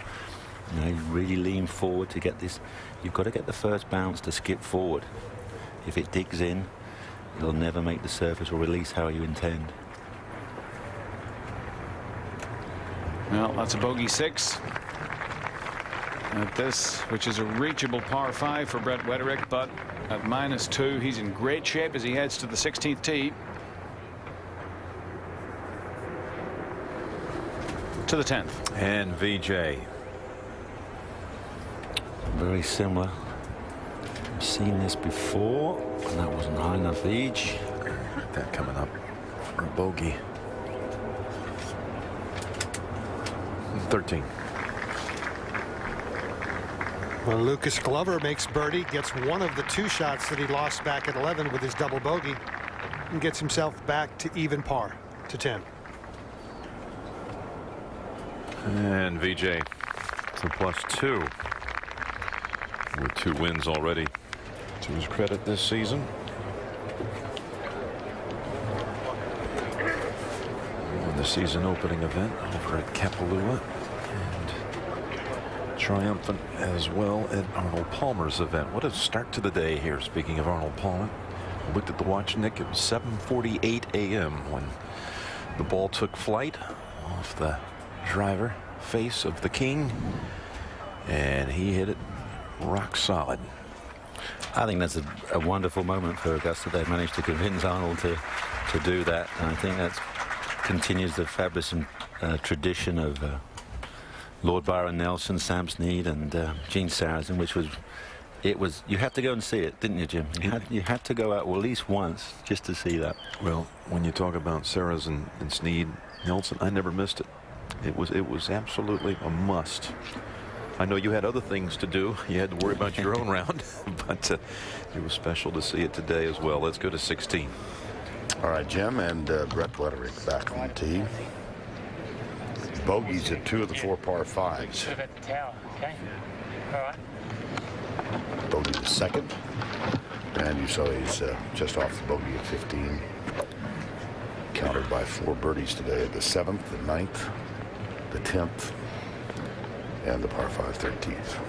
You know, really lean forward to get this. You've got to get the first bounce to skip forward. If it digs in, it'll never make the surface or release how you intend. Well, that's a bogey 6. At this, which is a reachable par 5 for Brett Wetterich, but at -2, he's in great shape as he heads to the 16th tee. To the 10th. And VJ. Very similar. I've seen this before, and that wasn't high enough each. That coming up for a bogey. 13. Well, Lucas Glover makes birdie, gets one of the 2 shots that he lost back at 11 with his double bogey, and gets himself back to even par, to 10. And VJ to +2 with 2 wins already to his credit this season. In the season opening event over at Kapalua, and triumphant as well at Arnold Palmer's event. What a start to the day here. Speaking of Arnold Palmer, I looked at the watch, Nick. It was 7:48 a.m. when the ball took flight off the driver face of the king, and he hit it rock solid. I think that's a wonderful moment for Augusta. They've managed to convince Arnold to do that, and I think that continues the fabulous tradition of Lord Byron Nelson, Sam Snead, and Gene Sarazen, which was, you had to go and see it, didn't you, Jim? You had to go out at least once just to see that. Well, when you talk about Sarazen and Snead, Nelson, I never missed it. It was absolutely a must. I know you had other things to do. You had to worry about your own round, but it was special to see it today as well. Let's go to 16. All right, Jim, and Brett Wetterich back on the tee. Bogeys at 2 of the 4 par 5s. Okay. All right. Bogey the 2nd. And you saw he's just off the bogey at 15. Countered by 4 birdies today at the 7th, the 9th, the 10th, and the par 5 13th.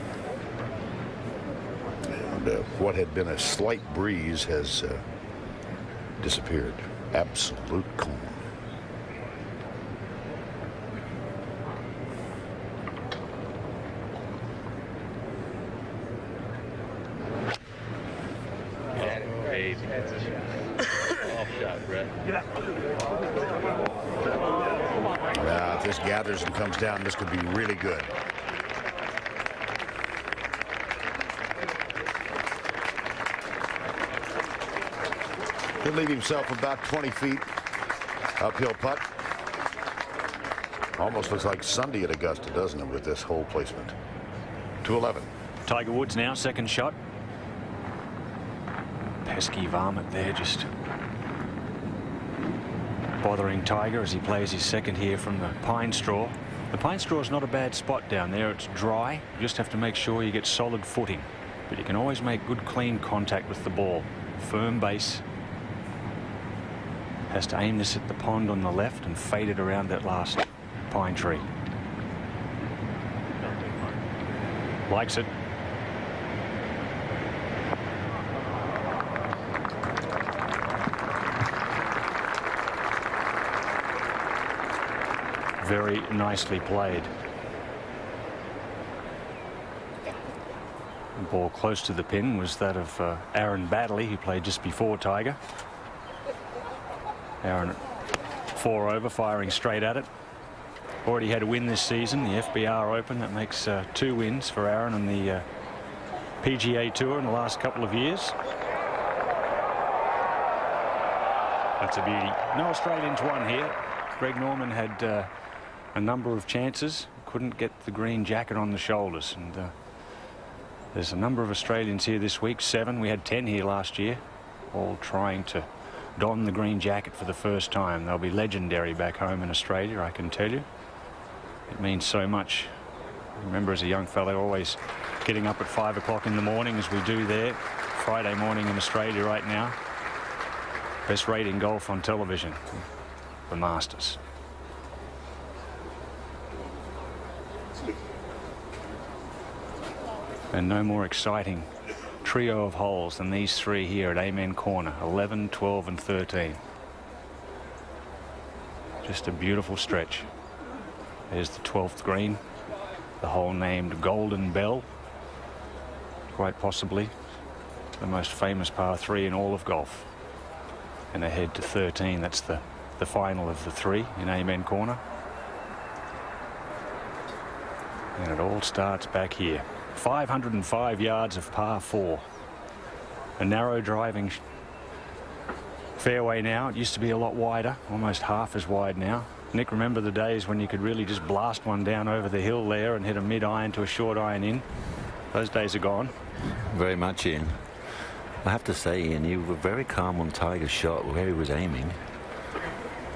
And what had been a slight breeze has disappeared. Absolute calm. Now, if this gathers and comes down, this could be really good. He'll leave himself about 20 feet. Uphill putt. Almost looks like Sunday at Augusta, doesn't it, with this hole placement? 211. Tiger Woods now, second shot. Pesky varmint there, just bothering Tiger as he plays his second here from the pine straw. The pine straw is not a bad spot down there. It's dry. You just have to make sure you get solid footing. But you can always make good, clean contact with the ball. Firm base. Has to aim this at the pond on the left and fade it around that last pine tree. Likes it. Very nicely played. The ball close to the pin was that of Aaron Baddeley, who played just before Tiger. Aaron at 4 over, firing straight at it. Already had a win this season, the FBR Open. That makes 2 wins for Aaron on the PGA Tour in the last couple of years. That's a beauty. No Australians won here. Greg Norman had a number of chances, couldn't get the green jacket on the shoulders, and there's a number of Australians here this week, 7. We had 10 here last year, all trying to don the green jacket for the first time. They'll be legendary back home in Australia, I can tell you. It means so much. I remember as a young fellow always getting up at 5 o'clock in the morning, as we do there, Friday morning in Australia right now. Best rating golf on television, the Masters. And no more exciting trio of holes than these three here at Amen Corner, 11, 12 and 13. Just a beautiful stretch. There's the 12th green, the hole named Golden Bell, quite possibly the most famous par 3 in all of golf. And ahead to 13, that's the final of the three in Amen Corner. And it all starts back here. 505 yards of par 4. A narrow driving fairway now. It used to be a lot wider, almost half as wide now. Nick, remember the days when you could really just blast one down over the hill there and hit a mid-iron to a short iron in? Those days are gone. Very much, Ian. I have to say, Ian, you were very calm on Tiger's shot where he was aiming.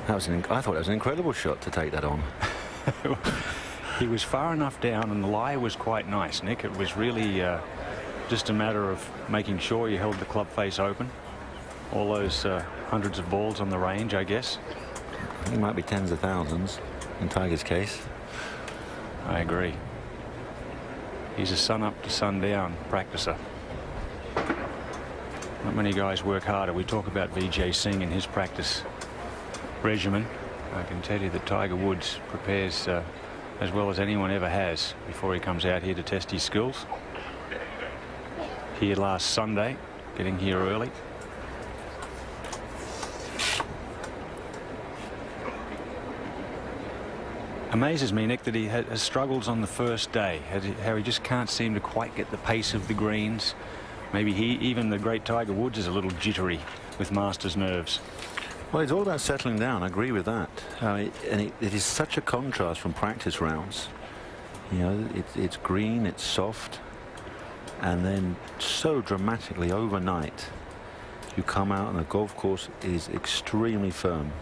I thought that was an incredible shot to take that on. He was far enough down and the lie was quite nice, Nick. It was really just a matter of making sure you held the club face open. All those hundreds of balls on the range, I guess. It might be tens of thousands in Tiger's case. I agree. He's a sun up to sun down practicer. Not many guys work harder. We talk about Vijay Singh and his practice regimen. I can tell you that Tiger Woods prepares as well as anyone ever has before he comes out here to test his skills. Here last Sunday, getting here early. Amazes me, Nick, that he has struggles on the first day, how he just can't seem to quite get the pace of the greens. Maybe even the great Tiger Woods is a little jittery with Masters nerves. Well, it's all about settling down. I agree with that. And it is such a contrast from practice rounds. You know, it's green, it's soft, and then so dramatically overnight, you come out and the golf course is extremely firm,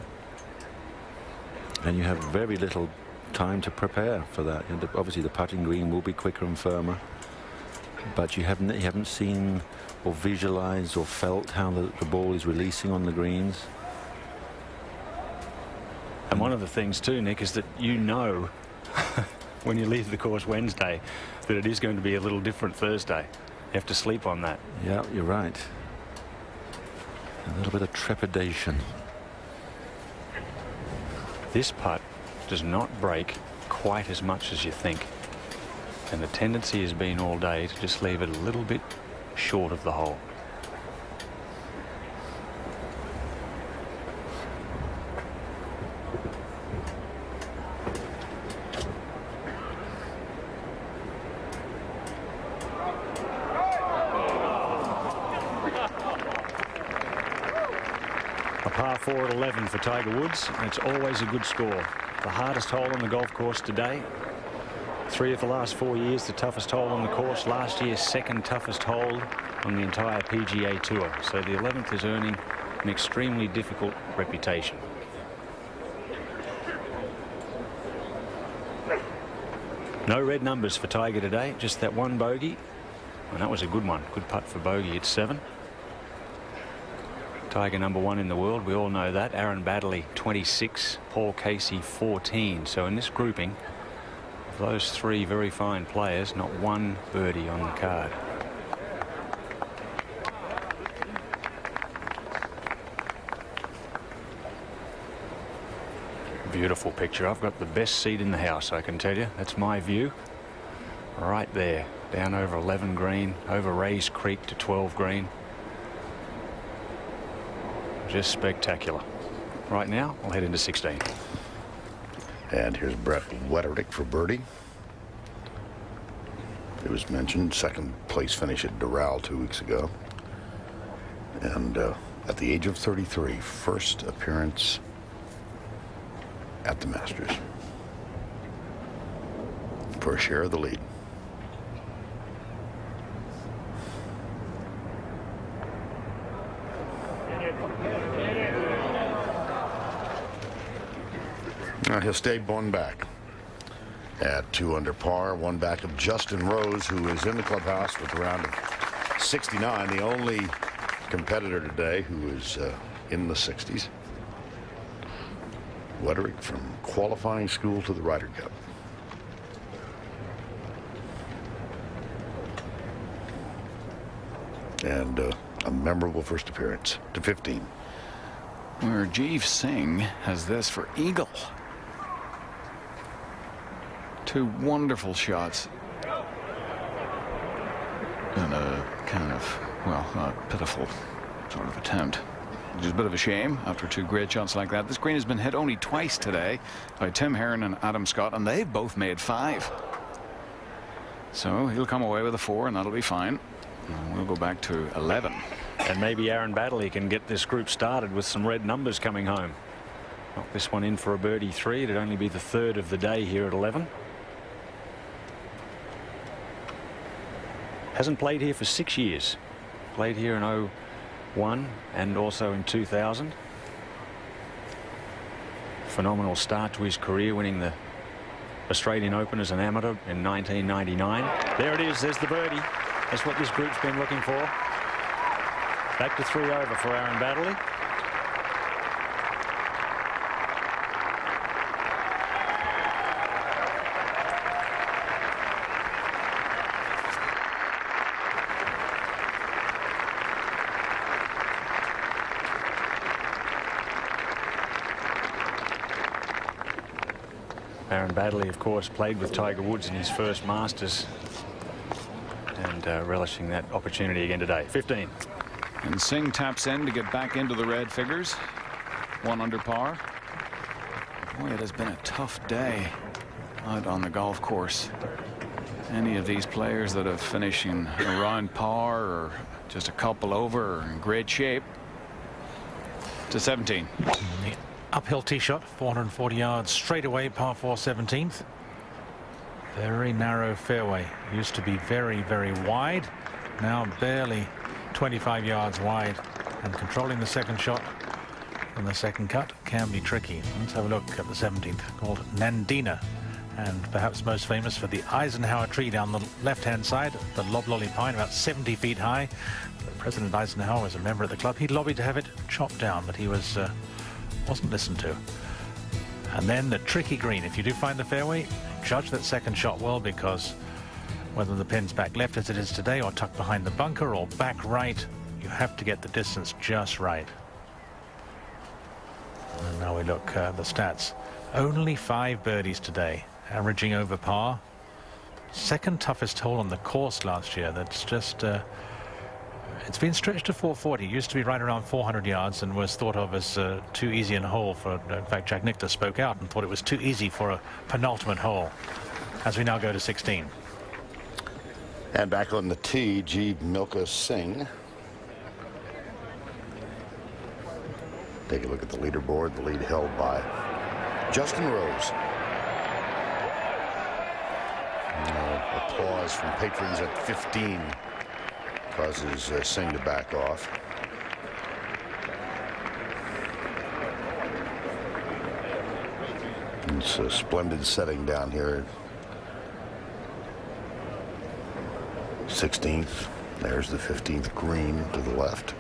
and you have very little time to prepare for that. And obviously, the putting green will be quicker and firmer, but you haven't seen or visualized or felt how the ball is releasing on the greens. And one of the things too, Nick, is that you know when you leave the course Wednesday that it is going to be a little different Thursday. You have to sleep on that. Yeah, you're right. A little bit of trepidation. This putt does not break quite as much as you think. And the tendency has been all day to just leave it a little bit short of the hole. A par 4 at 11 for Tiger Woods, and it's always a good score. The hardest hole on the golf course today. 3 of the last 4 years, the toughest hole on the course. Last year's second toughest hole on the entire PGA Tour. So the 11th is earning an extremely difficult reputation. No red numbers for Tiger today, just that one bogey. And that was a good one. Good putt for bogey at 7. Tiger #1 in the world, we all know that. Aaron Baddeley 26, Paul Casey 14. So in this grouping of those 3 very fine players, not one birdie on the card. Beautiful picture. I've got the best seat in the house, I can tell you. That's my view. Right there, down over 11 green, over Rays Creek to 12 green. Just spectacular. Right now, we'll head into 16. And here's Brett Wetterich for birdie. It was mentioned, second place finish at Doral 2 weeks ago. And at the age of 33, first appearance at the Masters for a share of the lead. stayed one back at 2 under par, one back of Justin Rose, who is in the clubhouse with a round of 69, the only competitor today who is in the 60s. Wetterich from qualifying school to the Ryder Cup. And a memorable first appearance to 15. Where Jeev Singh has this for eagle. 2 wonderful shots. And a kind of, well, a pitiful sort of attempt. Which is a bit of a shame after 2 great shots like that. This green has been hit only twice today by Tim Herron and Adam Scott, and they've both made 5. So he'll come away with a 4, and that'll be fine. And we'll go back to 11. And maybe Aaron Baddeley can get this group started with some red numbers coming home. Knock this one in for a birdie 3. It'd only be the 3rd of the day here at 11. Hasn't played here for 6 years. Played here in 01 and also in 2000. Phenomenal start to his career, winning the Australian Open as an amateur in 1999. There it is. There's the birdie. That's what this group's been looking for. Back to 3 over for Aaron Baddeley. Aaron Baddeley, of course, played with Tiger Woods in his first Masters, and relishing that opportunity again today. 15. And Singh taps in to get back into the red figures. 1 under par. Boy, it has been a tough day out on the golf course. Any of these players that have finishing around par or just a couple over are in great shape. To 17. Uphill tee shot, 440 yards straight away, par 4 17th. Very narrow fairway. Used to be very, very wide. Now barely 25 yards wide. And controlling the second shot from the second cut can be tricky. Let's have a look at the 17th, called Nandina. And perhaps most famous for the Eisenhower tree down the left-hand side, the loblolly pine, about 70 feet high. President Eisenhower was a member of the club. He lobbied to have it chopped down, but he wasn't listened to. And then the tricky green. If you do find the fairway, judge that second shot well, because whether the pin's back left as it is today or tucked behind the bunker or back right, you have to get the distance just right. And now we look at the stats. Only 5 birdies today, averaging over par. Second toughest hole on the course last year. That's just it's been stretched to 440. It used to be right around 400 yards and was thought of as too easy a hole for, in fact, Jack Nicklaus spoke out and thought it was too easy for a penultimate hole. As we now go to 16. And back on the tee, Mickelson. Take a look at the leaderboard. The lead held by Justin Rose. Applause from patrons at 15 causes Singh to back off. It's a splendid setting down here. 16th. There's the 15th green to the left.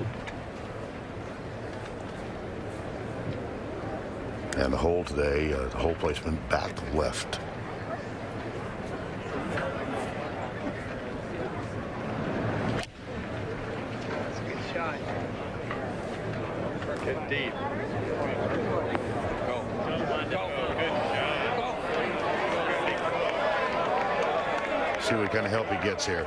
And the hole today, the hole placement back left. Deep. See what kind of help he gets here.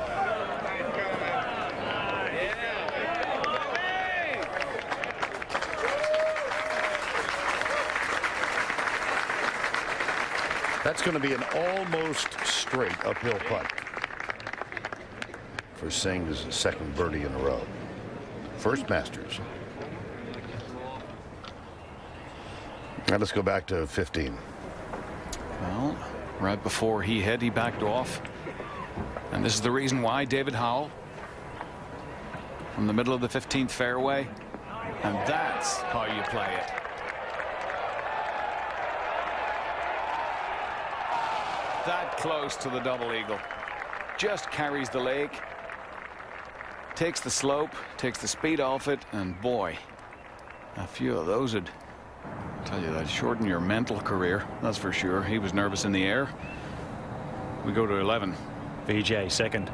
That's going to be an almost straight uphill putt for Singh's second birdie in a row. First Masters. Now let's go back to 15. Well, right before he hit, he backed off. And this is the reason why. David Howell from the middle of the 15th fairway. And that's how you play it. that close to the double eagle. Just carries the lake, takes the slope, takes the speed off it, and boy, a few of those would, I tell you, that shorten your mental career, that's for sure. He was nervous in the air. We go to 11. VJ second.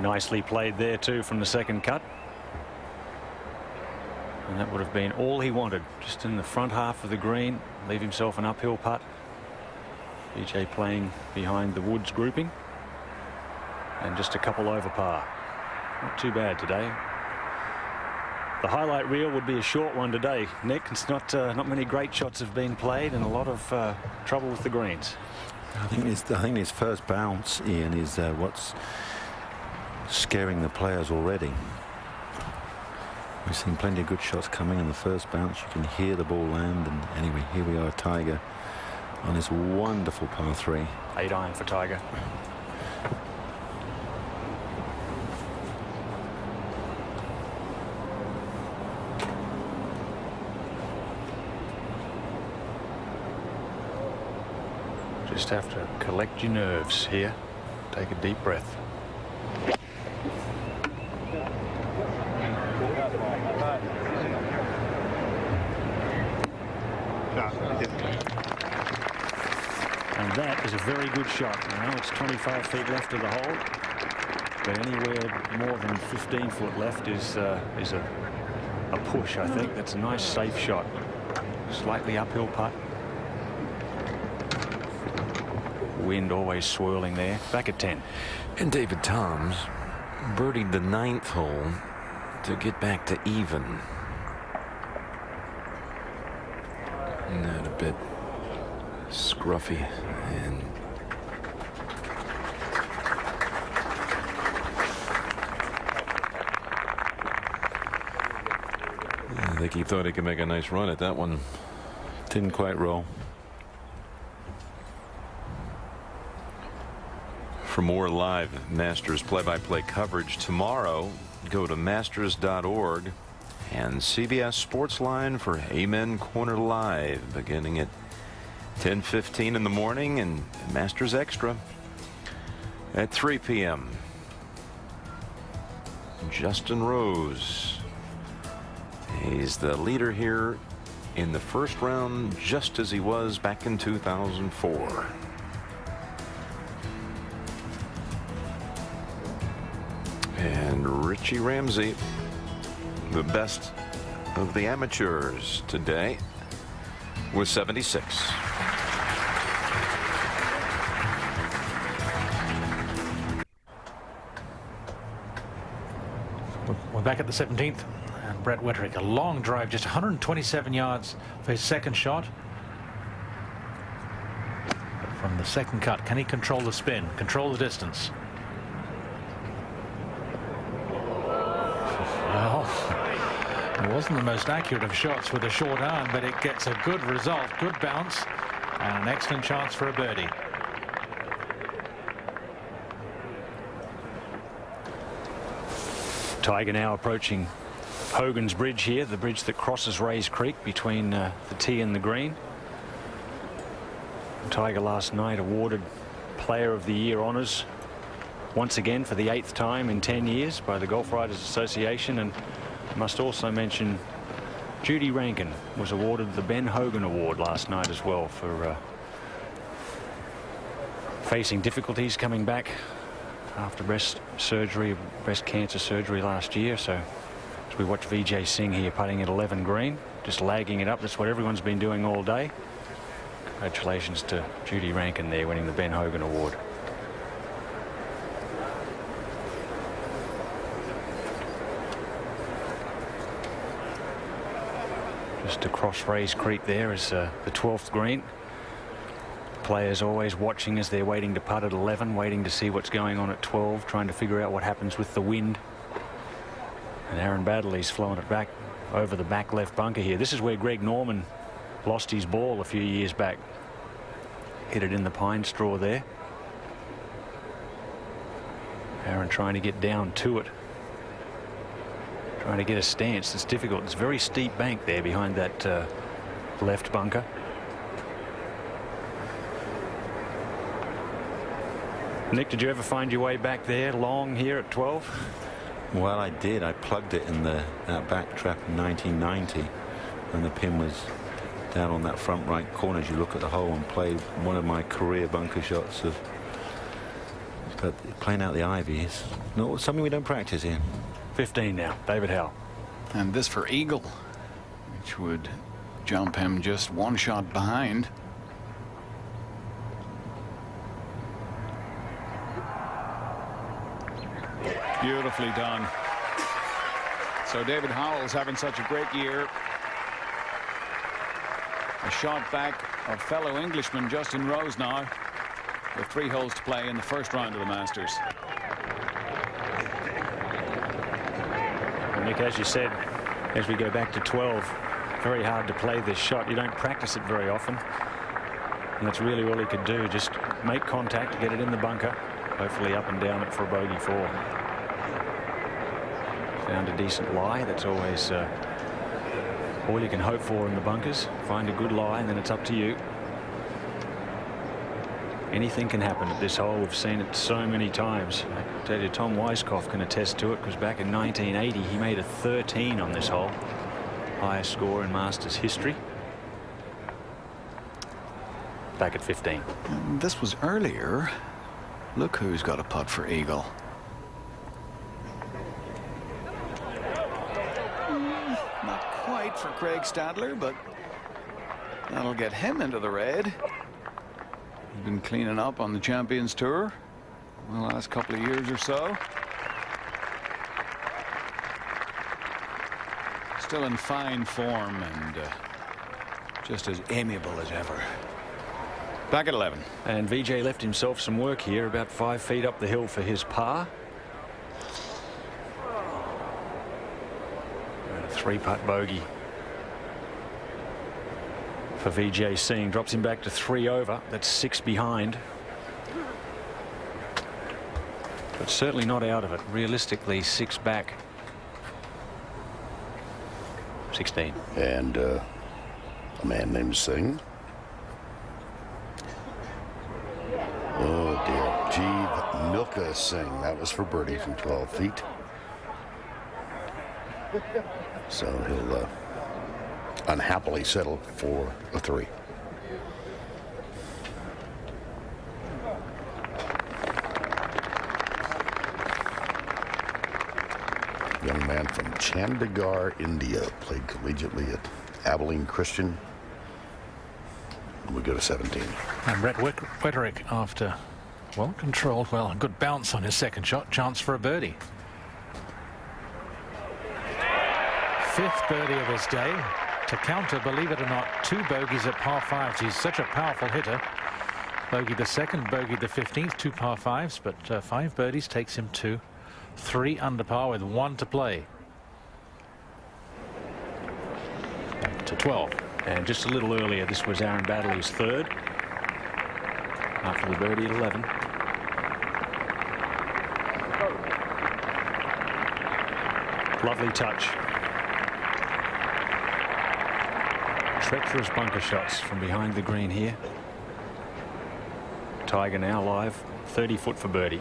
Nicely played there too from the second cut. And that would have been all he wanted, just in the front half of the green, leave himself an uphill putt. VJ playing behind the Woods grouping, and just a couple over par. Not too bad today. The highlight reel would be a short one today, Nick. It's not many great shots have been played, and a lot of trouble with the greens. I think his first bounce, Ian, is what's scaring the players already. We've seen plenty of good shots coming in the first bounce. You can hear the ball land, and anyway, here we are, Tiger on his wonderful par 3. 8 iron for Tiger. Just have to collect your nerves here. Take a deep breath. And that is a very good shot. Now it's 25 feet left of the hole, but anywhere more than 15 foot left is a push. I think that's a nice safe shot. Slightly uphill putt. Wind always swirling there. Back at 10. And David Toms birdied the 9th hole to get back to even. Not a bit scruffy, and I think he thought he could make a nice run at that one. Didn't quite roll. For more live Masters play-by-play coverage tomorrow, go to masters.org and CBS Sportsline for Amen Corner Live, beginning at 10:15 in the morning, and Masters Extra at 3 p.m. Justin Rose, he's the leader here in the first round, just as he was back in 2004. And Richie Ramsey, the best of the amateurs today, with 76. We're back at the 17th, and Brett Wetterich, a long drive, just 127 yards for his second shot. But from the second cut, can he control the spin, control the distance? Well, it wasn't the most accurate of shots with a short iron, but it gets a good result, good bounce, and an excellent chance for a birdie. Tiger now approaching Hogan's Bridge here, the bridge that crosses Rays Creek between the tee and the green. Tiger last night awarded Player of the Year honors once again for the 8th time in 10 years by the Golf Writers Association. And must also mention Judy Rankin was awarded the Ben Hogan Award last night as well for facing difficulties coming back after breast cancer surgery last year. So as we watch VJ Singh here putting at 11 green, just lagging it up. That's what everyone's been doing all day. Congratulations to Judy Rankin there, winning the Ben Hogan Award. Just across Rays Creek there is the 12th green. Players always watching as they're waiting to putt at 11, waiting to see what's going on at 12, trying to figure out what happens with the wind. And Aaron Baddeley's flowing it back over the back left bunker here. This is where Greg Norman lost his ball a few years back. Hit it in the pine straw there. Aaron trying to get down to it. Trying to get a stance. It's difficult. It's a very steep bank there behind that left bunker. Nick, did you ever find your way back there long here at 12? Well, I did. I plugged it in that back trap in 1990 when the pin was down on that front right corner as you look at the hole, and played one of my career bunker shots. But playing out the ivy is not something we don't practice in. 15 now, David Howell. And this for eagle, which would jump him just one shot behind. Beautifully done. So David Howell's having such a great year. A shot back of fellow Englishman Justin Rose now, with 3 holes to play in the first round of the Masters. Nick, as you said, as we go back to 12, very hard to play this shot. You don't practice it very often, and that's really all he could do. Just make contact, get it in the bunker, hopefully up and down it for a bogey 4. Found a decent lie. That's always all you can hope for in the bunkers. Find a good lie, and then it's up to you. Anything can happen at this hole. We've seen it so many times. I tell you, Tom Weiskopf can attest to it, because back in 1980 he made a 13 on this hole, highest score in Masters history. Back at 15. And this was earlier. Look who's got a putt for eagle. Not quite for Craig Stadler, but that'll get him into the red. He's been cleaning up on the Champions Tour in the last couple of years or so. Still in fine form and just as amiable as ever. Back at 11. And VJ left himself some work here, about 5 feet up the hill for his par. And a 3-putt bogey for VJ Singh. Drops him back to 3 over. That's 6 behind. But certainly not out of it. Realistically, 6 back. 16. And a man named Singh. Oh dear. Jeev Milka Singh. That was for birdie from 12 feet. So he'll unhappily settle for a 3. Young man from Chandigarh, India, played collegiately at Abilene Christian. We go to 17. And Brett Wetterich, after well controlled, well, a good bounce on his second shot, chance for a birdie. 5th birdie of his day. To counter, believe it or not, 2 bogeys at par 5s. He's such a powerful hitter. Bogey the second, bogey the 15th, 2 par 5s, but 5 birdies takes him to 3 under par with 1 to play. To 12. And just a little earlier, this was Aaron Baddeley's 3rd. After the birdie at 11. Lovely touch. Treacherous bunker shots from behind the green here. Tiger now live, 30 foot for birdie.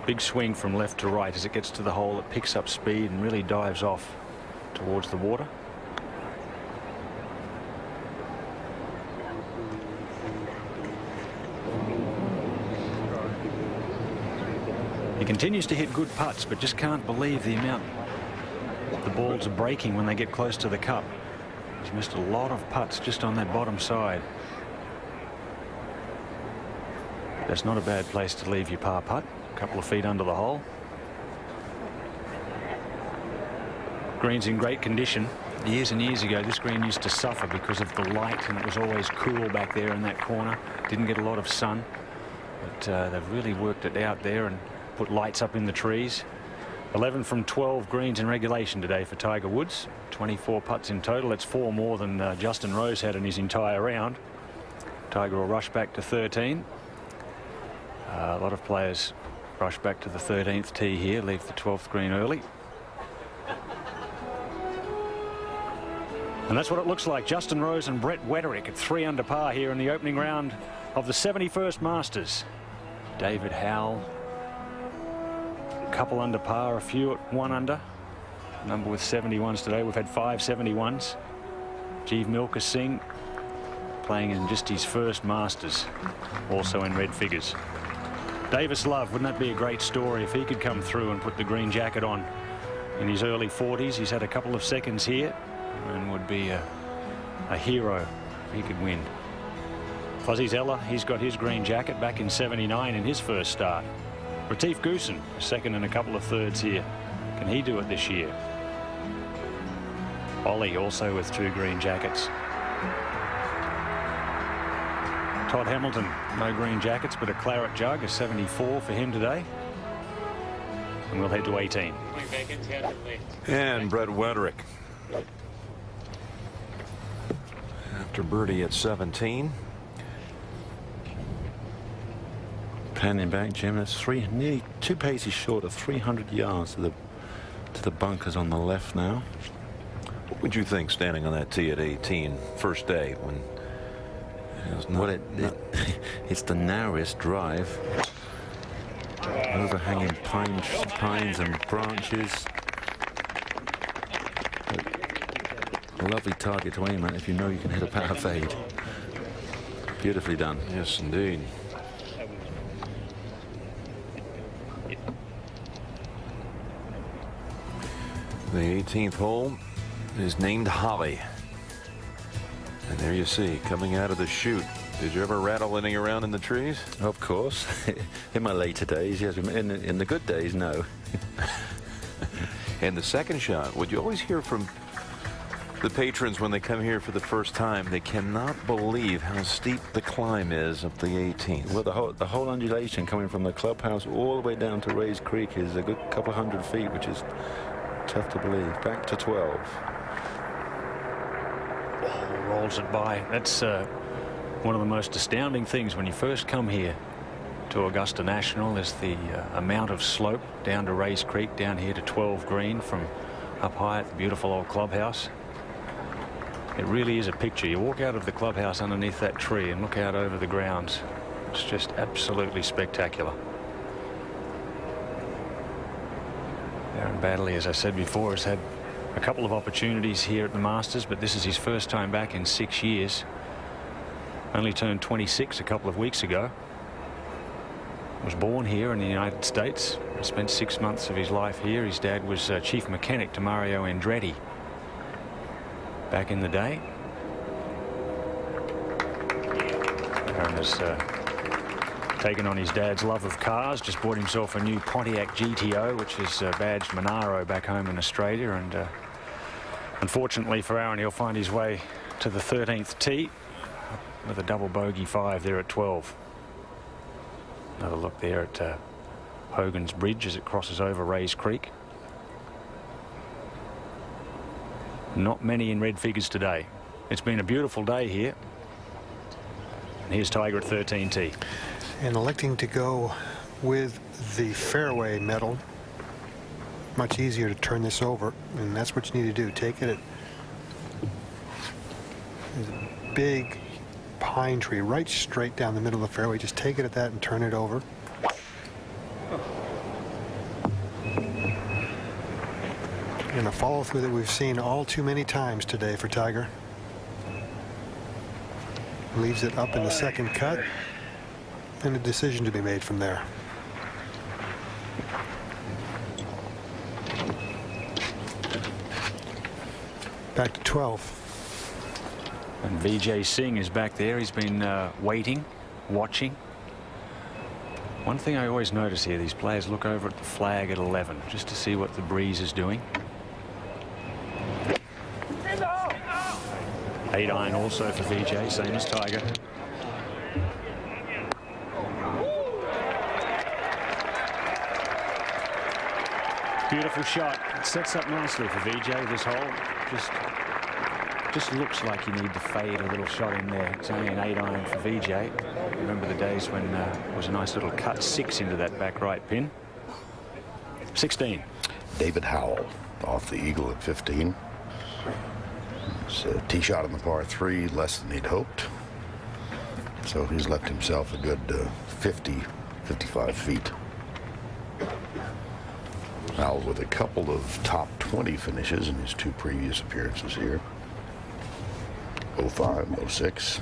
Big swing from left to right as it gets to the hole. It picks up speed and really dives off towards the water. He continues to hit good putts, but just can't believe the amount the balls are breaking when they get close to the cup. He's missed a lot of putts just on that bottom side. That's not a bad place to leave your par putt. A couple of feet under the hole. Green's in great condition. Years and years ago, this green used to suffer because of the light, and it was always cool back there in that corner. Didn't get a lot of sun, but they've really worked it out there and put lights up in the trees. 11 from 12 greens in regulation today for Tiger Woods. 24 putts in total. That's 4 more than Justin Rose had in his entire round. Tiger will rush back to 13. A lot of players rush back to the 13th tee here, leave the 12th green early. And that's what it looks like. Justin Rose and Brett Wetterich at 3 under par here in the opening round of the 71st Masters. David Howell, a couple under par, a few at 1 under. Number with 71s today. We've had 5 71s. Mickelson playing in just his first Masters, also in red figures. Davis Love, wouldn't that be a great story if he could come through and put the green jacket on in his early 40s? He's had a couple of seconds here and would be a hero if he could win. Fuzzy Zeller, he's got his green jacket back in 79 in his first start. Retief Goosen, a second and a couple of thirds here. Can he do it this year? Ollie also with 2 green jackets. Todd Hamilton, no green jackets, but a claret jug, a 74 for him today. And we'll head to 18. And Brett Wetterich, after birdie at 17. Panning back, Jim. That's nearly 2 paces short of 300 yards to the bunkers on the left now. What would you think standing on that tee at 18, first day, when it's the narrowest drive, overhanging pines and branches. A lovely target to aim at if you know you can hit a power fade. Beautifully done. Yes, indeed. The 18th hole is named Holly. And there you see, coming out of the chute. Did you ever rattle any around in the trees? Of course. In my later days, yes. In the good days, no. And the second shot, would you always hear from the patrons when they come here for the first time? They cannot believe how steep the climb is of the 18th. Well, the whole undulation coming from the clubhouse all the way down to Rays Creek is a good couple hundred feet, which is tough to believe. Back to 12. Rolls it by. That's one of the most astounding things when you first come here to Augusta National is the amount of slope down to Rays Creek, down here to 12 green from up high at the beautiful old clubhouse. It really is a picture. You walk out of the clubhouse underneath that tree and look out over the grounds. It's just absolutely spectacular. Aaron Baddeley, as I said before, has had a couple of opportunities here at the Masters, but this is his first time back in 6 years. Only turned 26 a couple of weeks ago. Was born here in the United States. Spent 6 months of his life here. His dad was chief mechanic to Mario Andretti back in the day. Aaron has taken on his dad's love of cars. Just bought himself a new Pontiac GTO, which is badged Monaro back home in Australia. And unfortunately for Aaron, he'll find his way to the 13th tee with a double bogey 5 there at 12. Another look there at Hogan's Bridge as it crosses over Rays Creek. Not many in red figures today. It's been a beautiful day here. And here's Tiger at 13T. And electing to go with the fairway metal, much easier to turn this over, and that's what you need to do. Take it at there's a big pine tree right straight down the middle of the fairway. Just take it at that and turn it over. And a follow through that we've seen all too many times today for Tiger. Leaves it up in the second cut, and a decision to be made from there. Back to 12. And Vijay Singh is back there. He's been waiting, watching. One thing I always notice here, these players look over at the flag at 11 just to see what the breeze is doing. 8 iron also for Vijay, same as Tiger. Beautiful shot. It sets up nicely for Vijay this hole. Just looks like you need to fade a little shot in there. It's only an 8 iron for Vijay. Remember the days when it was a nice little cut 6 into that back right pin. 16. David Howell off the eagle at 15. It's a tee shot on the par 3, less than he'd hoped. So he's left himself a good 55 feet. Now, with a couple of top 20 finishes in his 2 previous appearances here, 05, 06.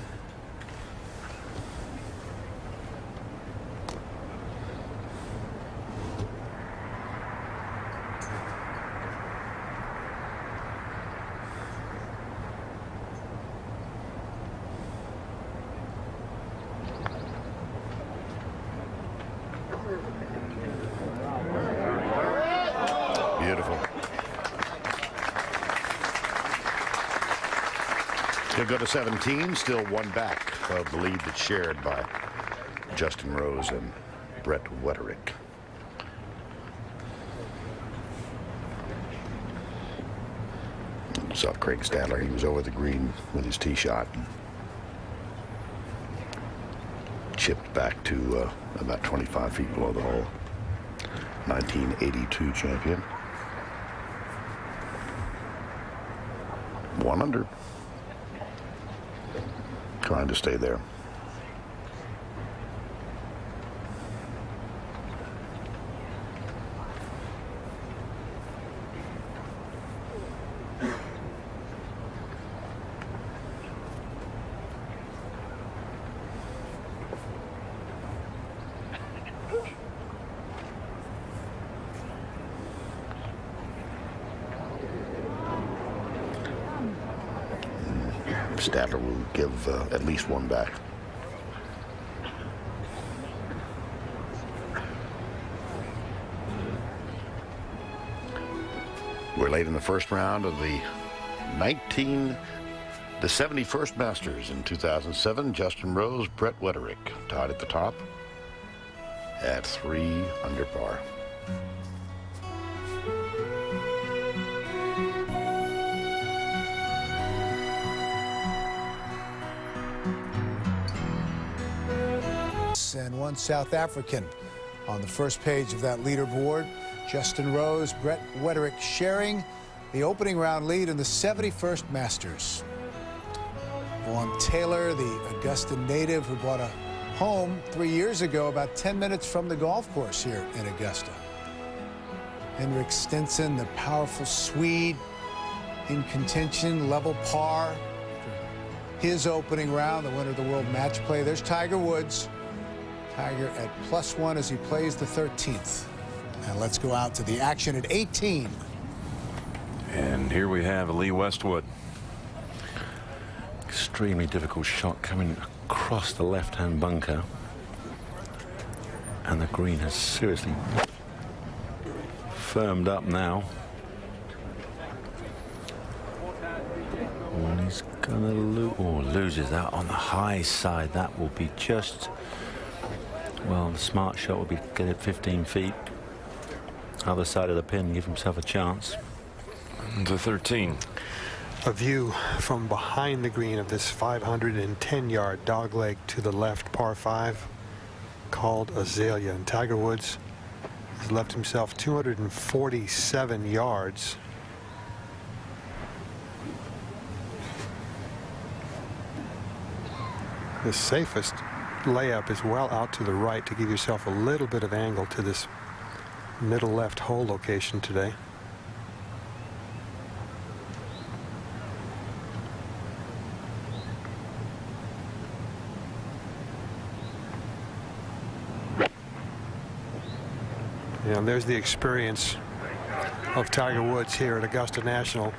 Beautiful. He'll go to 17, still one back of the lead that's shared by Justin Rose and Brett Wetterich. Saw Craig Stadler. He was over the green with his tee shot. Chipped back to about 25 feet below the hole. 1982 champion. 1 under. Trying to stay there. Stadler will give at least one back. We're late in the first round of the 71st Masters in 2007. Justin Rose, Brett Wetterich tied at the top at 3 under par. And one South African on the first page of that leaderboard. Justin Rose, Brett Wetterich sharing the opening round lead in the 71st Masters. Vaughn Taylor, the Augusta native who bought a home 3 years ago about 10 minutes from the golf course here in Augusta. Henrik Stenson, the powerful Swede, in contention, level par. His opening round, the winner of the World Match Play. There's Tiger Woods. Tiger at +1 as he plays the 13th. And let's go out to the action at 18. And here we have Lee Westwood. Extremely difficult shot coming across the left-hand bunker. And the green has seriously firmed up now. And he's gonna loses that on the high side. That will be just, well, the smart shot will be get it 15 feet. Other side of the pin, give himself a chance. To 13. A view from behind the green of this 510-yard dogleg to the left par 5 called Azalea. And Tiger Woods has left himself 247 yards. The safest layup is well out to the right to give yourself a little bit of angle to this middle left hole location today. And there's the experience of Tiger Woods here at Augusta National.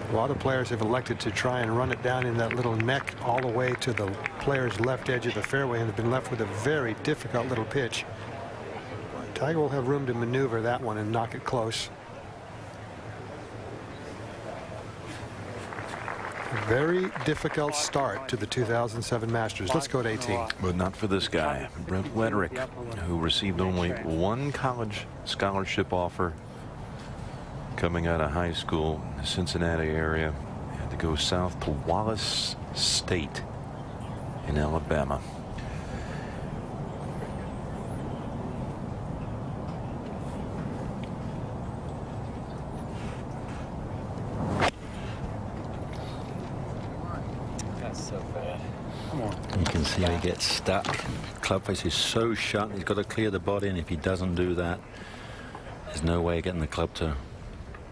A lot of players have elected to try and run it down in that little neck all the way to the player's left edge of the fairway and have been left with a very difficult little pitch. Tiger will have room to maneuver that one and knock it close. A very difficult start to the 2007 Masters. Let's go to 18. But not for this guy, Brett Wetterich, who received only one college scholarship offer coming out of high school in the Cincinnati area. Had to go south to Wallace State in Alabama. on. You can see how he gets stuck. Club face is so shut. He's got to clear the body, and if he doesn't do that, there's no way of getting the club to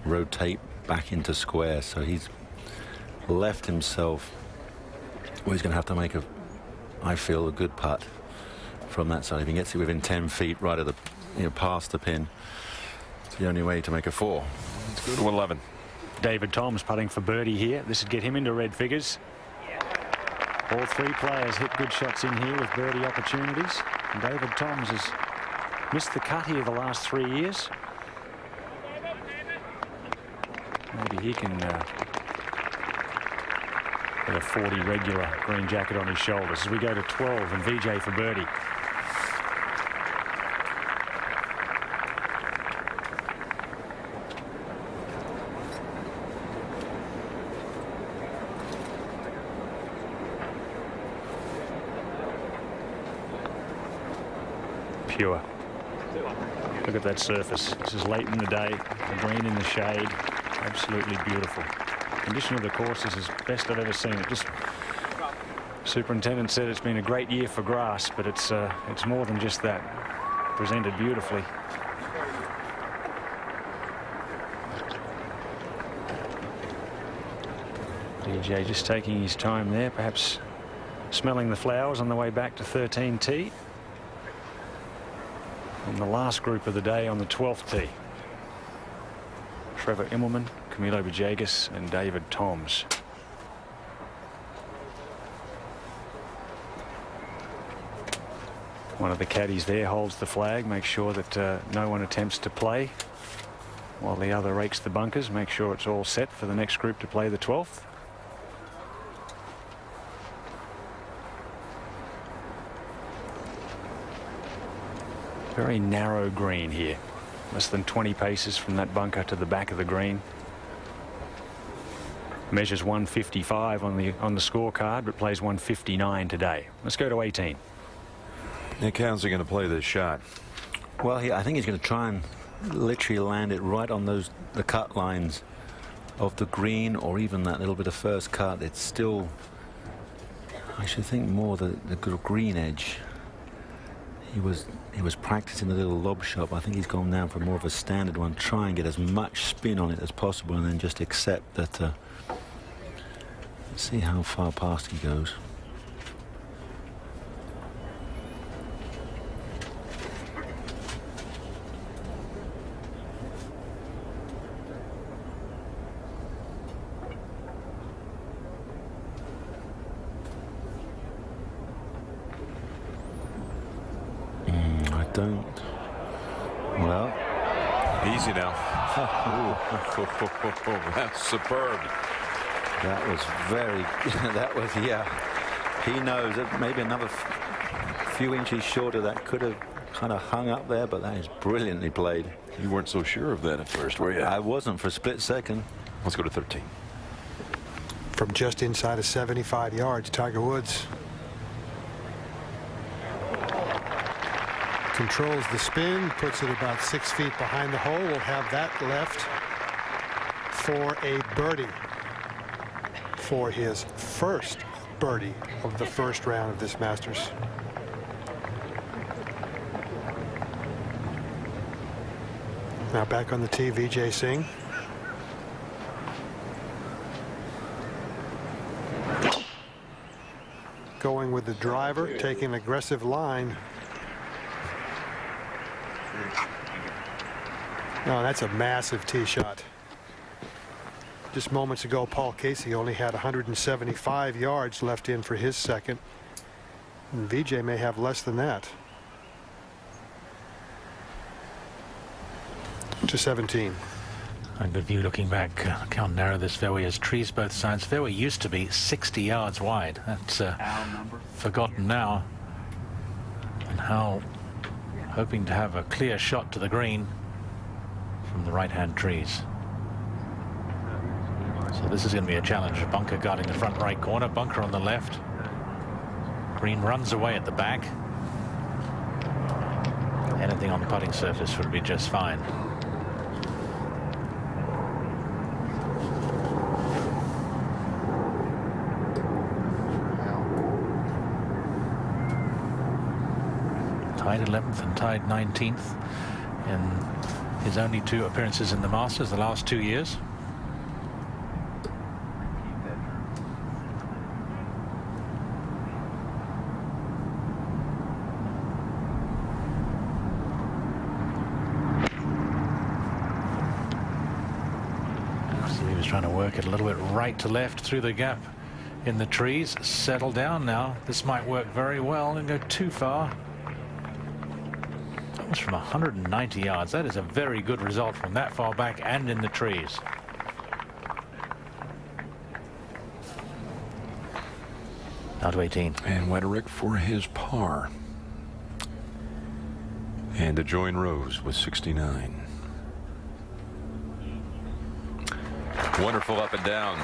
rotate back into square. So he's left himself. Well, he's going to have to make I feel, a good putt from that side. If he gets it within 10 feet right of the, past the pin, it's the only way to make a 4. Let's go to 11. David Toms putting for birdie here. This would get him into red figures. All three players hit good shots in here with birdie opportunities. And David Toms has missed the cut here the last 3 years. Maybe he can get a 40 regular green jacket on his shoulders as we go to 12 and VJ for birdie. Pure. Look at that surface. This is late in the day. The green in the shade. Absolutely beautiful. Condition of the course is as best I've ever seen it. Just superintendent said it's been a great year for grass, but it's more than just that. Presented beautifully. DJ just taking his time there, perhaps smelling the flowers on the way back to 13T. And the last group of the day on the 12th tee. Trevor Immelman, Camilo Villegas and David Toms. One of the caddies there holds the flag, makes sure that no one attempts to play, while the other rakes the bunkers, make sure it's all set for the next group to play the 12th. Very narrow green here. Less than 20 paces from that bunker to the back of the green. Measures 155 on the scorecard, but plays 159 today. Let's go to 18. Nick, how's he going to play this shot? Well, I think he's going to try and literally land it right on the cut lines of the green, or even that little bit of first cut. It's still, I should think, more the green edge. He was practicing a little lob shot. I think he's gone now for more of a standard one. Try and get as much spin on it as possible, and then just accept that. Let's see how far past he goes. Well, easy now. That's superb. That was very. That was, yeah. He knows that maybe another few inches shorter that could have kind of hung up there, but that is brilliantly played. You weren't so sure of that at first, were you? I wasn't for a split second. Let's go to 13. From just inside of 75 yards, Tiger Woods controls the spin, puts it about 6 feet behind the hole. We'll have that left for a birdie, for his first birdie of the first round of this Masters. Now back on the tee, Vijay Singh. Going with the driver, taking an aggressive line. No, that's a massive tee shot. Just moments ago, Paul Casey only had 175 yards left in for his second. And Vijay may have less than that. To 17. A good view looking back. Look how narrow this fairway is. Trees both sides. Fairway used to be 60 yards wide. That's forgotten now. And how hoping to have a clear shot to the green from the right-hand trees. So this is going to be a challenge. A bunker guarding the front right corner, bunker on the left. Green runs away at the back. Anything on the putting surface would be just fine. tied 11th and tied 19th in his only 2 appearances in the Masters the last 2 years. So he was trying to work it a little bit right to left through the gap in the trees. Settle down now. This might work very well and go too far. That was from 190 yards. That is a very good result from that far back and in the trees. Now to 18. And Wetterich for his par. And to join Rose with 69. Wonderful up and down.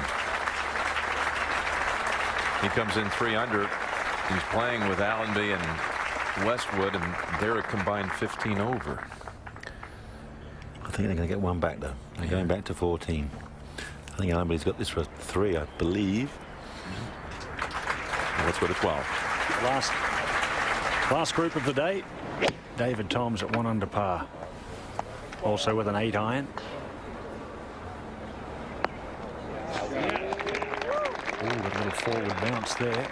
He comes in 3 under. He's playing with Allenby and Westwood, and they're a combined 15 over. I think they're going to get one back, though. They're going back to 14. I think Allenby's got this for 3, I believe. Westwood at 12. Last group of the day. David Toms at 1 under par. Also with an 8 iron. Ooh, a little forward bounce there.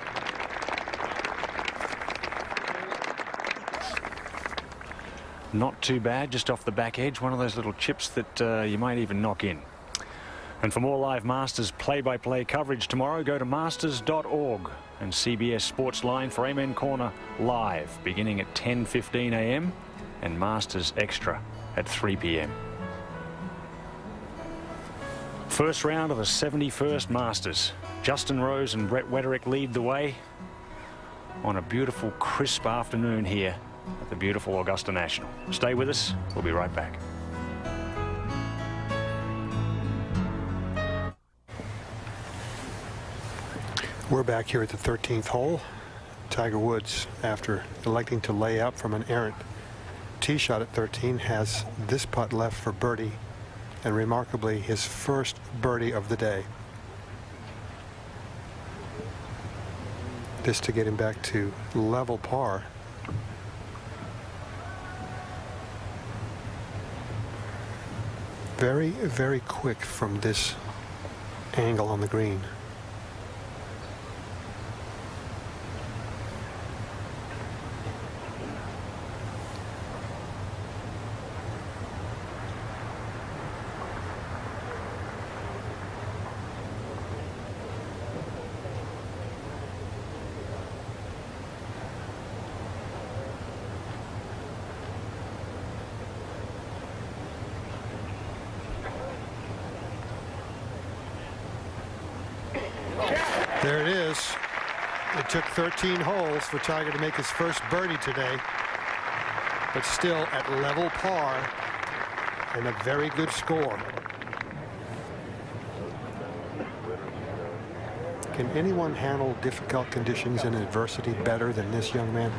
Not too bad, just off the back edge. One of those little chips that you might even knock in. And for more live Masters play-by-play coverage tomorrow, go to masters.org and CBS Sports Line for Amen Corner live, beginning at 10:15 a.m. and Masters Extra at 3 p.m. First round of the 71st Masters. Justin Rose and Brett Wetterich lead the way on a beautiful, crisp afternoon here at the beautiful Augusta National. Stay with us. We'll be right back. We're back here at the 13th hole. Tiger Woods, after electing to lay up from an errant tee shot at 13, has this putt left for birdie, and remarkably his first birdie of the day. This to get him back to level par. Very, very quick from this angle on the green. There it is. It took 13 holes for Tiger to make his first birdie today, but still at level par and a very good score. Can anyone handle difficult conditions and adversity better than this young man?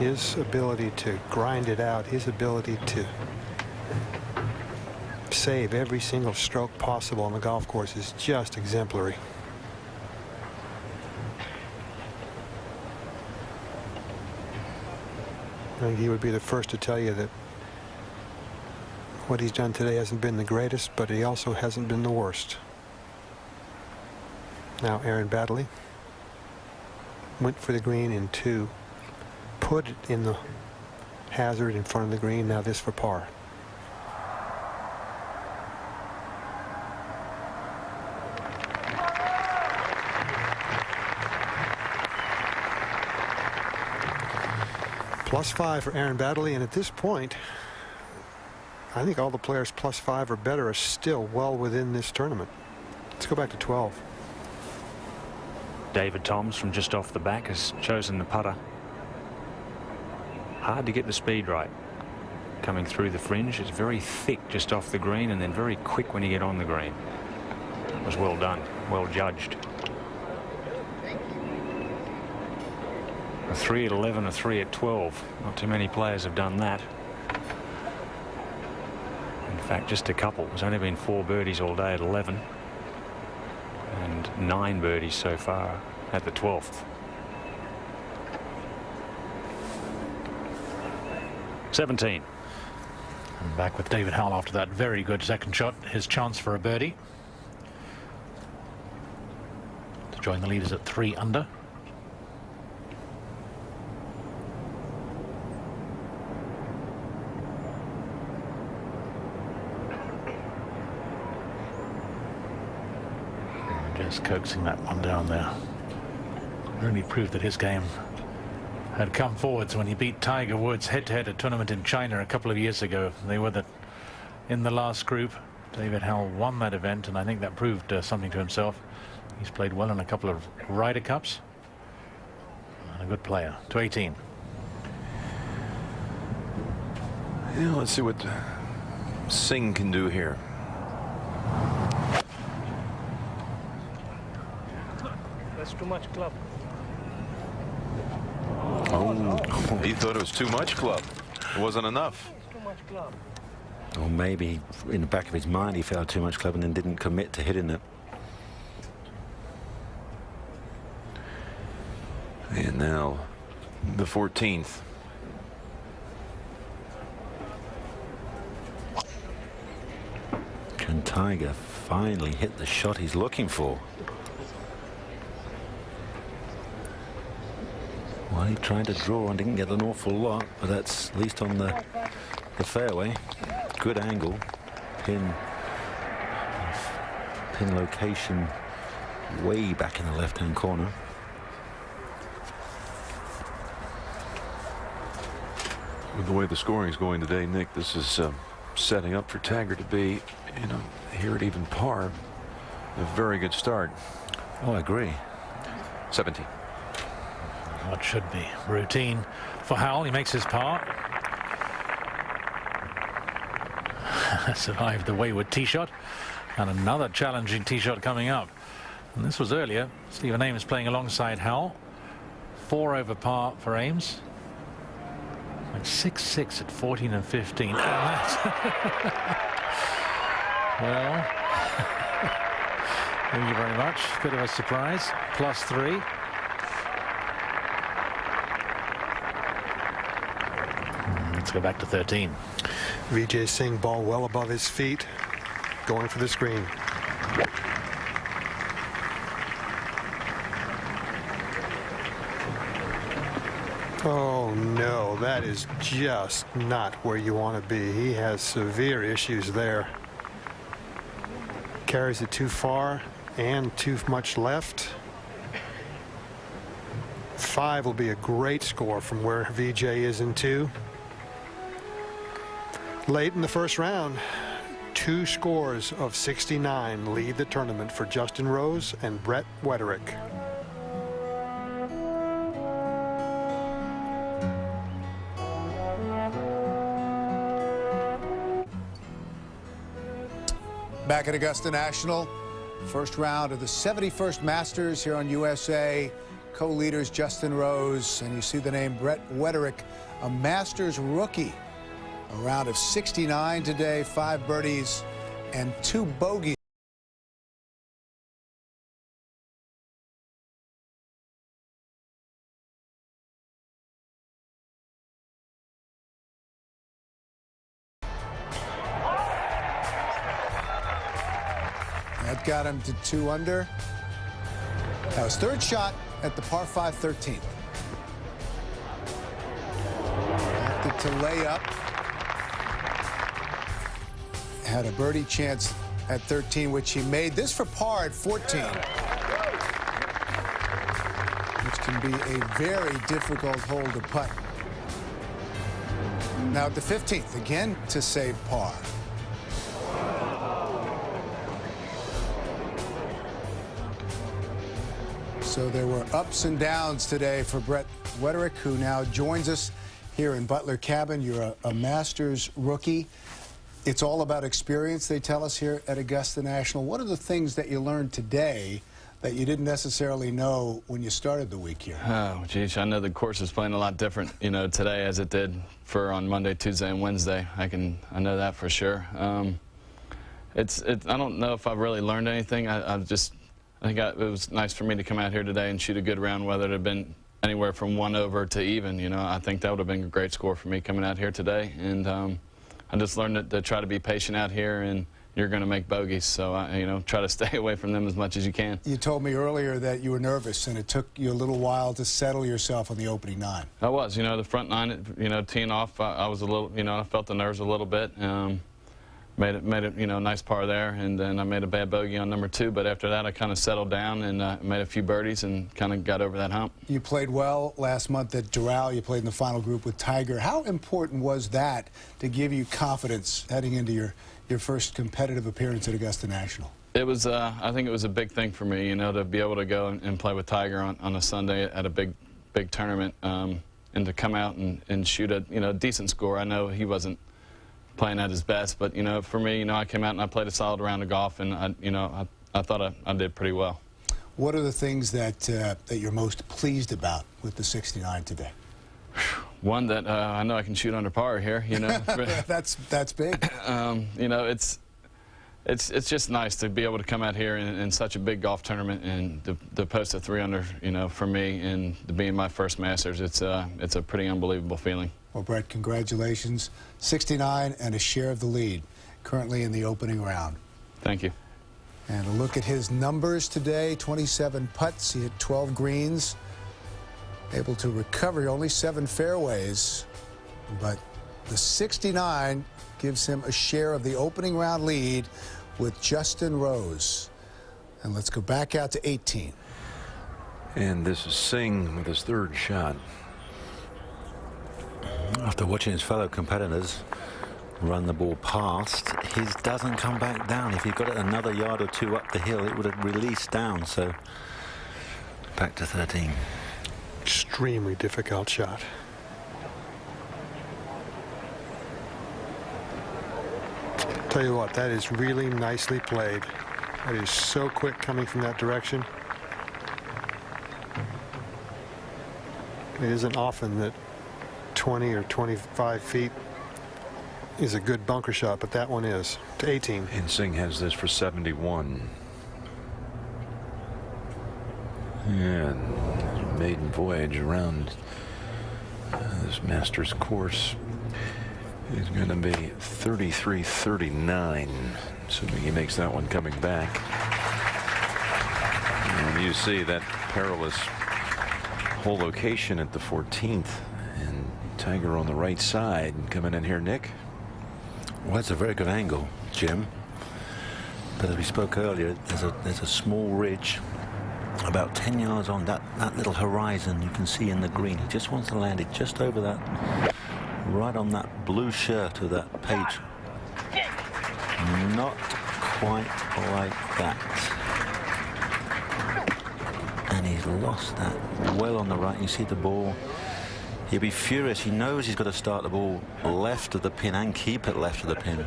His ability to grind it out, his ability to save every single stroke possible on the golf course is just exemplary. I think he would be the first to tell you that what he's done today hasn't been the greatest, but he also hasn't been the worst. Now Aaron Baddeley went for the green in 2, put it in the hazard in front of the green. Now this for par. +5 for Aaron Baddeley, and at this point, I think all the players +5 or better are still well within this tournament. Let's go back to 12. David Toms from just off the back has chosen the putter. Hard to get the speed right. Coming through the fringe, it's very thick just off the green and then very quick when you get on the green. It was well done, well judged. A 3 at 11, a 3 at 12. Not too many players have done that. In fact, just a couple. There's only been 4 birdies all day at 11. And 9 birdies so far at the 12th. 17. And back with David Howell after that very good second shot. His chance for a birdie to join the leaders at 3 under. Just coaxing that one down there. Really proved that his game had come forwards when he beat Tiger Woods head-to-head at a tournament in China a couple of years ago. They were in the last group. David Howell won that event, and I think that proved something to himself. He's played well in a couple of Ryder Cups. And a good player. To 18. Yeah, let's see what Singh can do here. That's too much club. Oh, he thought it was too much club. It wasn't enough. Too much club. Or maybe in the back of his mind he felt too much club and then didn't commit to hitting it. And now the 14th. Can Tiger finally hit the shot he's looking for? Well, he tried to draw and didn't get an awful lot, but that's at least on the fairway. Good angle. Pin location way back in the left-hand corner. With the way the scoring is going today, Nick, this is setting up for Tiger to be, here at even par. A very good start. Oh, I agree. 17. What should be routine for Howell. He makes his par. Survived the wayward tee shot, and another challenging tee shot coming up. And this was earlier. Stephen Ames playing alongside Howell. 4 over par for Ames. Went 6-6 at 14 and 15. And that's well, thank you very much. Bit of a surprise. +3. Let's go back to 13. Vijay Singh, ball well above his feet, going for the screen. Oh no, that is just not where you want to be. He has severe issues there. Carries it too far and too much left. 5 will be a great score from where Vijay is in 2. Late in the first round, 2 scores of 69 lead the tournament for Justin Rose and Brett Wetterich. Back at Augusta National, first round of the 71st Masters here on USA. Co-leaders Justin Rose, and you see the name Brett Wetterich, a Masters rookie. A round of 69 today, 5 birdies and 2 bogeys. That got him to 2 under. That was 3rd shot at the par 5 13th. Opted to lay up. Had a birdie chance at 13, which he made. This for par at 14. Which can be a very difficult hole to putt. Now at the 15th, again to save par. So there were ups and downs today for Brett Wetterich, who now joins us here in Butler Cabin. You're a Masters rookie. It's all about experience, they tell us here at Augusta National. What are the things that you learned today that you didn't necessarily know when you started the week here? Oh, geez, I know the course is playing a lot different, today as it did for on Monday, Tuesday, and Wednesday. I know that for sure. I don't know if I've really learned anything. I think it was nice for me to come out here today and shoot a good round, whether it had been anywhere from 1 over to even. You know, I think that would have been a great score for me coming out here today. And I just learned to try to be patient out here, and you're going to make bogeys. So, you know, try to stay away from them as much as you can. You told me earlier that you were nervous, and it took you a little while to settle yourself on the opening 9. I was. You know, the front 9, you know, teeing off, I was a little, you know, I felt the nerves a little bit. Made it, you know, nice par there, and then I made a bad bogey on number 2. But after that, I kind of settled down and made a few birdies and kind of got over that hump. You played well last month at Doral. You played in the final group with Tiger. How important was that to give you confidence heading into your first competitive appearance at Augusta National? It was, I think it was a big thing for me, you know, to be able to go and play with Tiger on a Sunday at a big tournament, and to come out and shoot a, you know, decent score. I know he wasn't playing at his best, but, you know, for me, you know, I came out and I played a solid round of golf, and you know, I thought I did pretty well. What are the things that that you're most pleased about with the 69 today? One, that I know I can shoot under par here. You know, that's big. You know, it's just nice to be able to come out here in such a big golf tournament and to post a 3 under. You know, for me, and to be in my first Masters, it's a pretty unbelievable feeling. Well, Brett, congratulations. 69 and a share of the lead, currently in the opening round. Thank you. And a look at his numbers today: 27 putts. He hit 12 greens. Able to recover only 7 fairways, but the 69 gives him a share of the opening round lead with Justin Rose. And let's go back out to 18. And this is Singh with his 3rd shot. After watching his fellow competitors run the ball past, his doesn't come back down. If he got it another yard or 2 up the hill, it would have released down. So back to 13. Extremely difficult shot. Tell you what, that is really nicely played. That is so quick coming from that direction. It isn't often that 20 or 25 feet is a good bunker shot, but that one is. To 18. And Singh has this for 71. And maiden voyage around this Masters course is going to be 33-39, assuming he makes that one coming back. And you see that perilous hole location at the 14th, and Tiger on the right side coming in here. Nick? Well, it's a very good angle, Jim. But as we spoke earlier, there's a small ridge about 10 yards on that little horizon you can see in the green. He just wants to land it just over that, right on that blue shirt of that page. Not quite like that. And he's lost that well on the right. You see the ball. He'll be furious. He knows he's got to start the ball left of the pin and keep it left of the pin.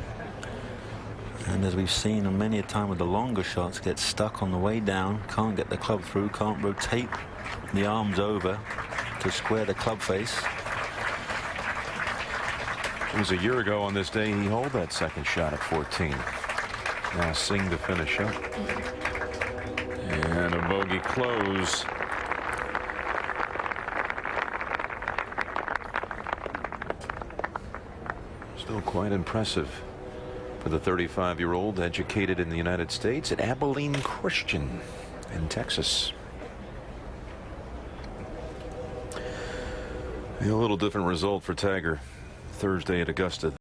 And as we've seen many a time with the longer shots, get stuck on the way down, can't get the club through, can't rotate the arms over to square the club face. It was a year ago on this day he holed that 2nd shot at 14. Now Singh to finish up. And a bogey close. Still quite impressive for the 35-year-old, educated in the United States at Abilene Christian in Texas. A little different result for Tiger Thursday at Augusta.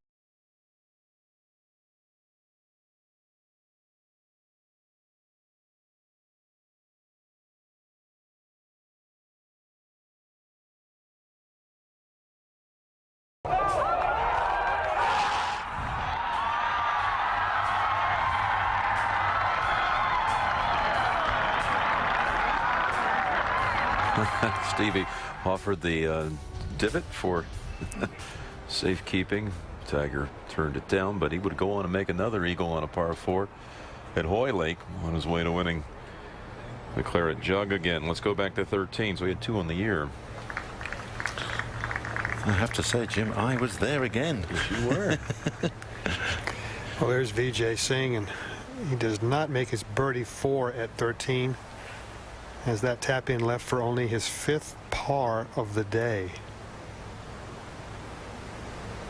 Stevie offered the divot for safekeeping. Tiger turned it down, but he would go on and make another eagle on a par 4 at Hoylake on his way to winning the Claret Jug again. Let's go back to 13. So we had 2 on the year. I have to say, Jim, I was there again. Yes, you were. Well, there's Vijay Singh, and he does not make his birdie 4 at 13. Has that tap in left for only his 5th par. par of the day.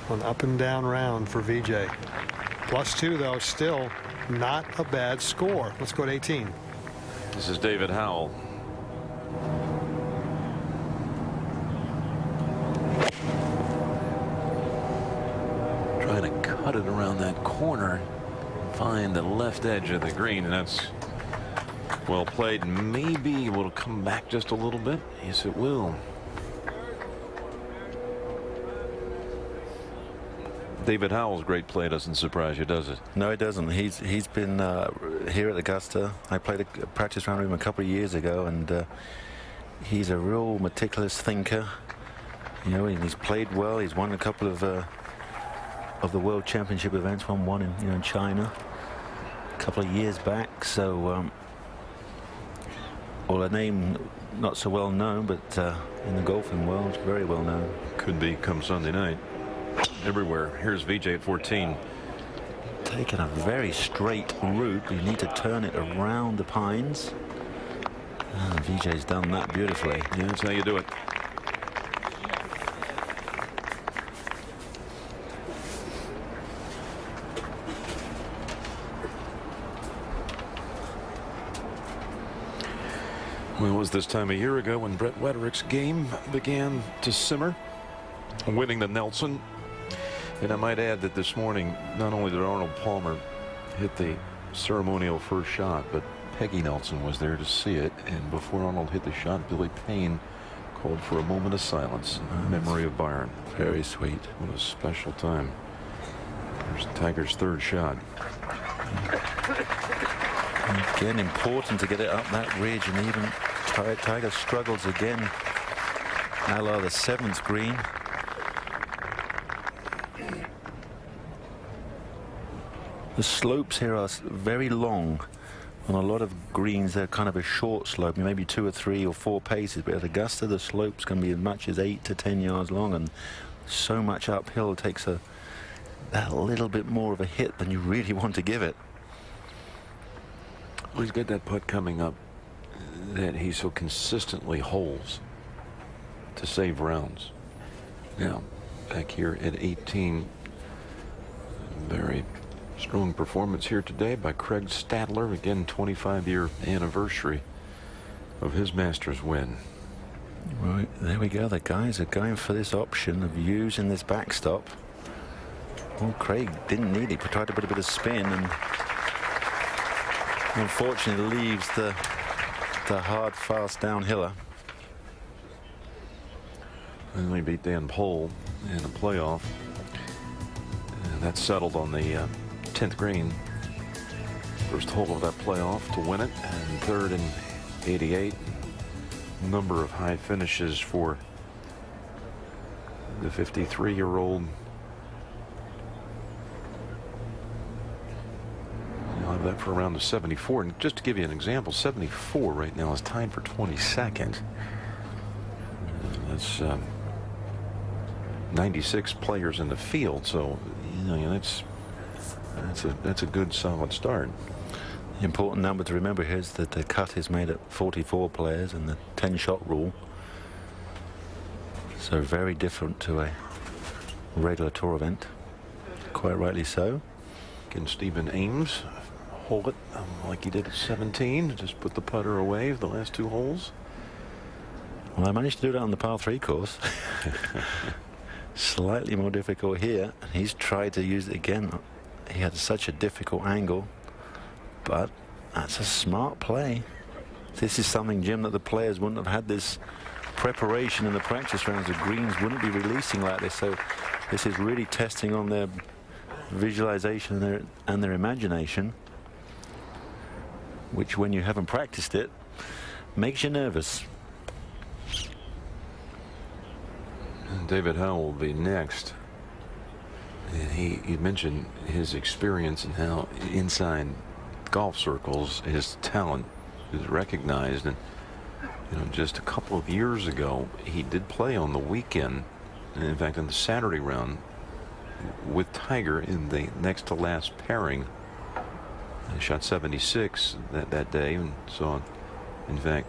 An up and down round for VJ. +2 though, still not a bad score. Let's go to 18. This is David Howell. Trying to cut it around that corner, find the left edge of the green, and that's well played. Maybe it will come back just a little bit. Yes, it will. David Howell's great play doesn't surprise you, does it? No, it doesn't. He's been here at Augusta. I played a practice round with him a couple of years ago, and he's a real meticulous thinker. You know, and he's played well. He's won a couple of the World Championship events. Won one in China a couple of years back. So, well, a name not so well known, but in the golfing world, very well known. Could be come Sunday night. Everywhere. Here's VJ at 14. Taking a very straight route. You need to turn it around the pines. And VJ's done that beautifully. Yeah, that's how you do it. Well, it was this time a year ago when Brett Wetterich's game began to simmer, winning the Nelson. And I might add that this morning, not only did Arnold Palmer hit the ceremonial first shot, but Peggy Nelson was there to see it. And before Arnold hit the shot, Billy Payne called for a moment of silence in memory of Byron. Very sweet. What a special time. There's Tiger's third shot. Again, important to get it up that ridge, and even Tiger struggles again. A la the 7th green. The slopes here are very long. On a lot of greens, they're kind of a short slope, maybe 2 or 3 or 4 paces. But at Augusta, the slopes can be as much as 8 to 10 yards long, and so much uphill takes that little bit more of a hit than you really want to give it. Well, he's got that putt coming up that he so consistently holds to save rounds. Now, back here at 18, very strong performance here today by Craig Stadler. Again, 25-year anniversary of his Masters win. Right, there we go. The guys are going for this option of using this backstop. Well, Craig didn't need it. He tried to put a bit of spin, and unfortunately leaves the hard, fast downhiller. And we beat Dan Pohl in a playoff. And that settled on the 10th green. First hole of that playoff to win it, and third in 88. Number of high finishes for the 53-year-old. I'll have that for around the 74. And just to give you an example, 74 right now is tied for 22nd. That's 96 players in the field, so you know that's a good solid start. The important number to remember here is that the cut is made at 44 players and the 10-shot rule. So very different to a regular tour event. Quite rightly so. Can Stephen Ames hold it like he did at 17? Just put the putter away the last 2 holes. Well, I managed to do that on the par 3 course. Slightly more difficult here. He's tried to use it again. He had such a difficult angle, but that's a smart play. This is something, Jim, that the players wouldn't have had this preparation in the practice rounds. The greens wouldn't be releasing like this, so this is really testing on their visualization and their imagination, which, when you haven't practiced it, makes you nervous. David Howell will be next. And he mentioned his experience and how inside golf circles his talent is recognized. And you know, just a couple of years ago, he did play on the weekend, and in fact in the Saturday round with Tiger in the next to last pairing. He shot 76 that day, and saw in fact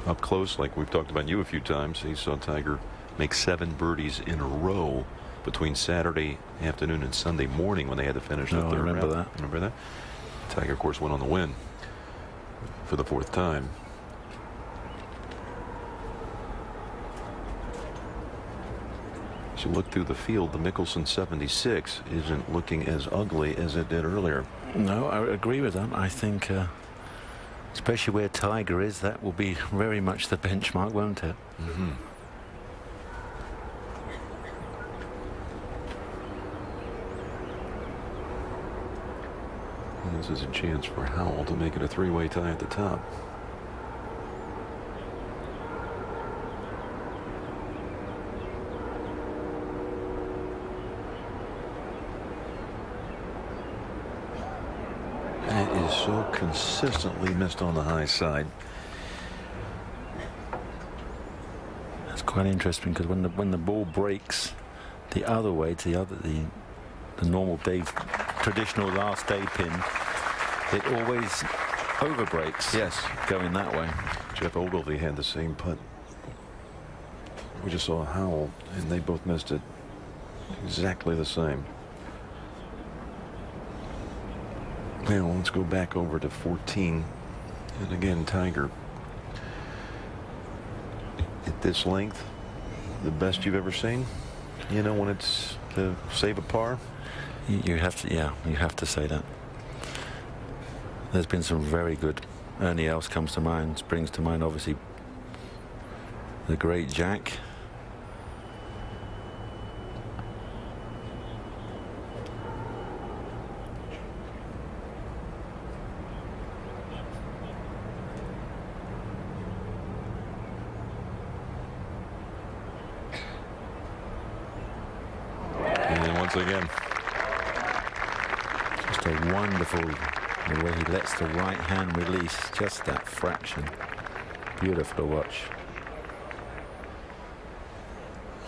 up close, like we've talked about you a few times. He saw Tiger make 7 birdies in a row between Saturday afternoon and Sunday morning when they had to finish the third remember round. that. Remember that? Tiger, of course, went on the win for the 4th time. As you look through the field, the Mickelson 76 isn't looking as ugly as it did earlier. No, I agree with that. I think, especially where Tiger is, that will be very much the benchmark, won't it? Mm-hmm. And this is a chance for Howell to make it a 3-way tie at the top. That is so consistently missed on the high side. That's quite interesting, because when the ball breaks the other way to the normal traditional last day pin, it always over breaks. Yes, going that way. Jeff Ogilvy had the same putt. We just saw Howell, and they both missed it exactly the same. Now let's go back over to 14, and again Tiger at this length, the best you've ever seen. You know, when it's to save a par. You have to, yeah, you have to say that. There's been some very good. Ernie Els comes to mind, springs to mind, obviously, the great Jack. And once again, just a wonderful, the way he lets the right hand release, just that fraction. Beautiful to watch.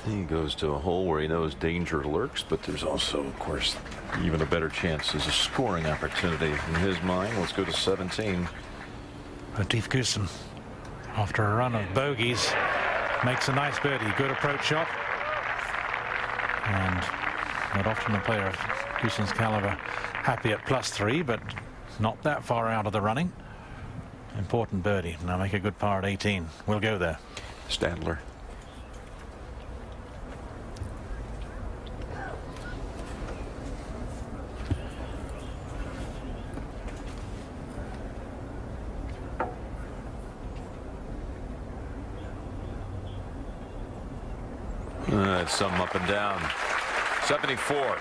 he goes to a hole where he knows danger lurks, but there's also, of course, even a better chance as a scoring opportunity in his mind. Let's go to 17. Steve Goosen, after a run of bogeys, makes a nice birdie. Good approach shot. And not often a player of Goosen's caliber happy at +3, but not that far out of the running. Important birdie. Now make a good par at 18. We'll go there. Stadler. That's some up and down. 74.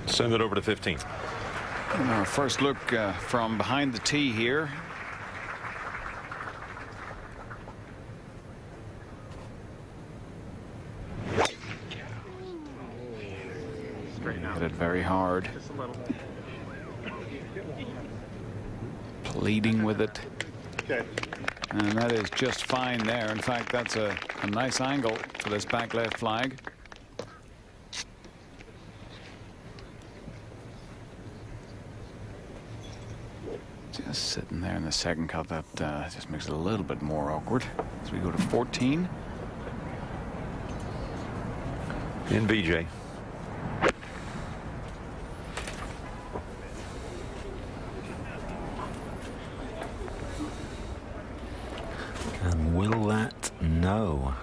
Send it over to 15. And our first look from behind the tee here. Hit it very hard. Pleading with it. And that is just fine there. In fact, that's a nice angle for this back left flag. Just sitting there in the second cut, that just makes it a little bit more awkward. As we go to 14. In BJ. And will that? No.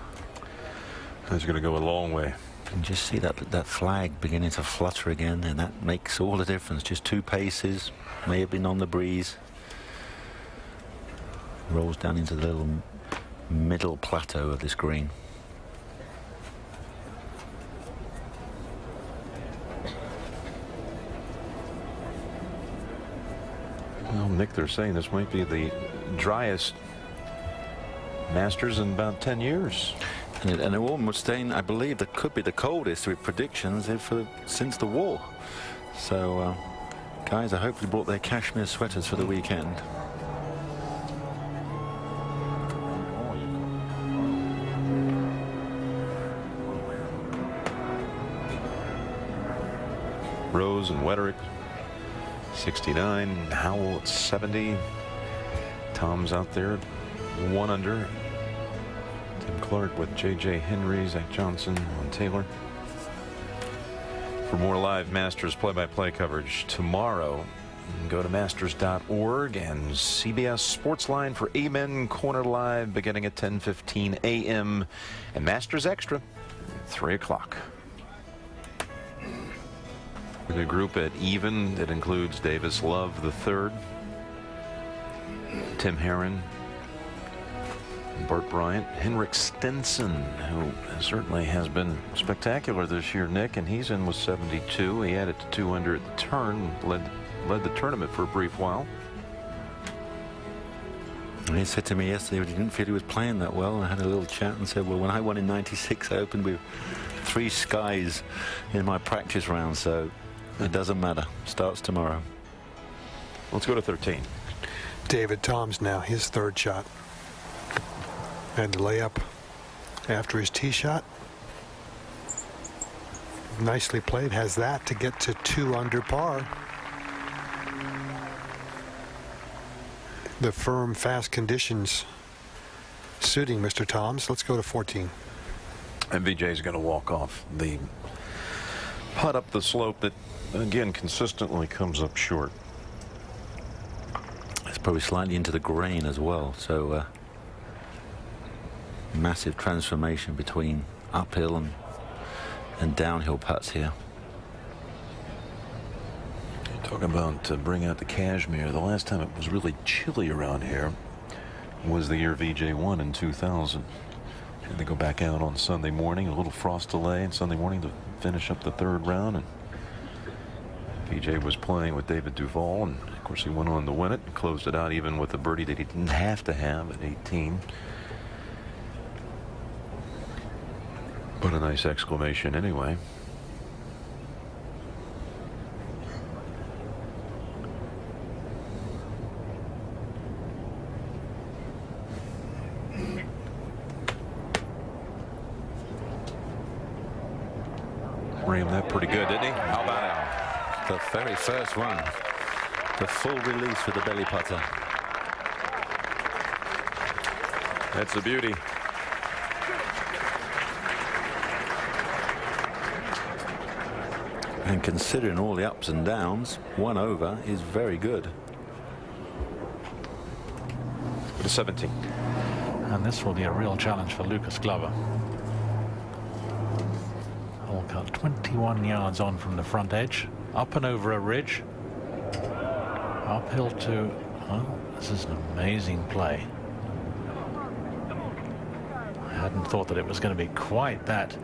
That's going to go a long way. You can just see that flag beginning to flutter again, and that makes all the difference. Just 2 paces, may have been on the breeze. Rolls down into the little middle plateau of this green. Well, Nick, they're saying this might be the driest Masters in about 10 years. And it almost saying, I believe, that could be the coldest with predictions since the war. So guys, I hopefully brought their cashmere sweaters for the weekend. Rose and Wetterich 69. Howell at 70. Tom's out there at 1 under. Tim Clark with J.J. Henry, Zach Johnson on Taylor. For more live Masters play-by-play coverage tomorrow, go to masters.org and CBS Sportsline for Amen Corner Live beginning at 10:15 a.m. and Masters Extra 3 o'clock. With a group at even that includes Davis Love III, Tim Herron, Bart Bryant, Henrik Stenson, who certainly has been spectacular this year, Nick, and he's in with 72. He added to 2 under at the turn, led the tournament for a brief while. And he said to me yesterday he didn't feel he was playing that well. I had a little chat and said, well, when I won in '96, I opened with 3 skies in my practice round, so it doesn't matter. Starts tomorrow. Let's go to 13. David Toms now, his 3rd shot. And the layup after his tee shot. Nicely played, has that to get to 2 under par. The firm, fast conditions suiting Mr. Toms. Let's go to 14. And VJ's going to walk off the putt up the slope that, again, consistently comes up short. It's probably slightly into the grain as well, so massive transformation between uphill and downhill putts here. Talking about bring out the cashmere. The last time it was really chilly around here was the year VJ won in 2000. Had to go back out on Sunday morning, a little frost delay on Sunday morning to finish up the 3rd round, and VJ was playing with David Duval, and of course he went on to win it and closed it out even with a birdie that he didn't have to have at 18. But a nice exclamation anyway. Rammed that pretty good, didn't he? How about it? The very first one. The full release with the belly putter. That's a beauty. And considering all the ups and downs, 1 over is very good. Go to 17. And this will be a real challenge for Lucas Glover. Hole cut 21 yards on from the front edge, up and over a ridge, uphill to, well, this is an amazing play. I hadn't thought that it was going to be quite that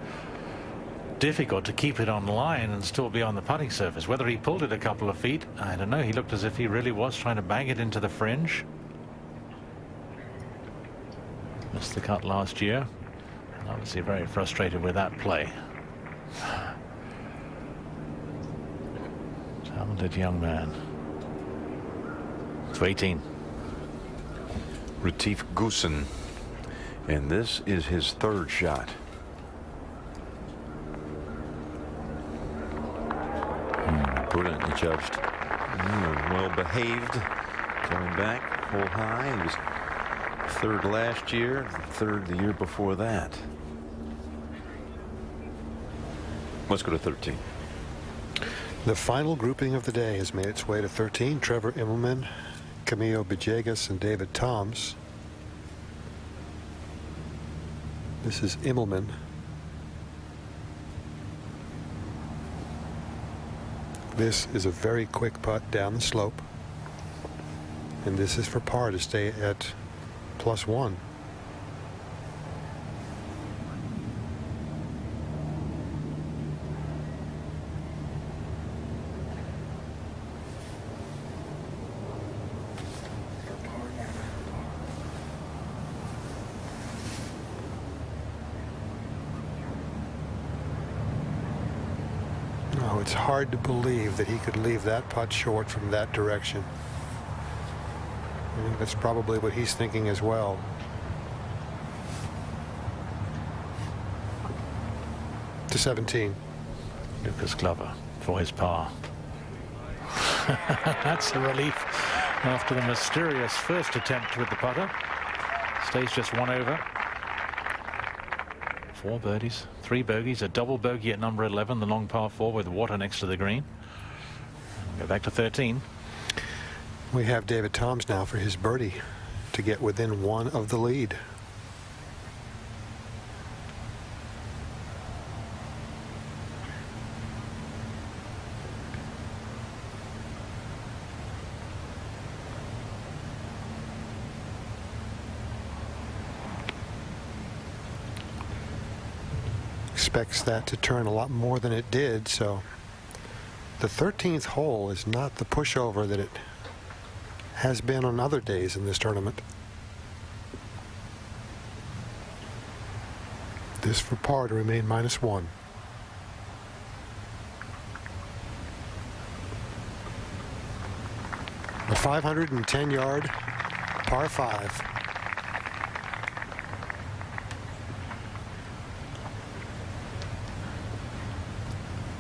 difficult to keep it on line and still be on the putting surface. Whether he pulled it a couple of feet, I don't know. He looked as if he really was trying to bang it into the fringe. Missed the cut last year, and obviously very frustrated with that play. Talented young man. To 18. Retief Goosen, and this is his 3rd shot. Brilliantly judged. Well behaved. Coming back, hole high. He was 3rd last year, 3rd the year before that. Let's go to 13. The final grouping of the day has made its way to 13. Trevor Immelman, Camilo Villegas, and David Toms. This is Immelman. This is a very quick putt down the slope. And this is for par to stay at +1. Oh, it's hard to believe that he could leave that putt short from that direction. I think that's probably what he's thinking as well. To 17. Lucas Glover, for his par. That's a relief after the mysterious first attempt with the putter. Stays just one over. 4 birdies, 3 bogeys, a double bogey at number 11, the long par 4 with water next to the green. Go back to 13. We have David Toms now for his birdie to get within 1 of the lead. Expects that to turn a lot more than it did, so the 13th hole is not the pushover that it has been on other days in this tournament. This for par to remain -1. A 510-yard par 5.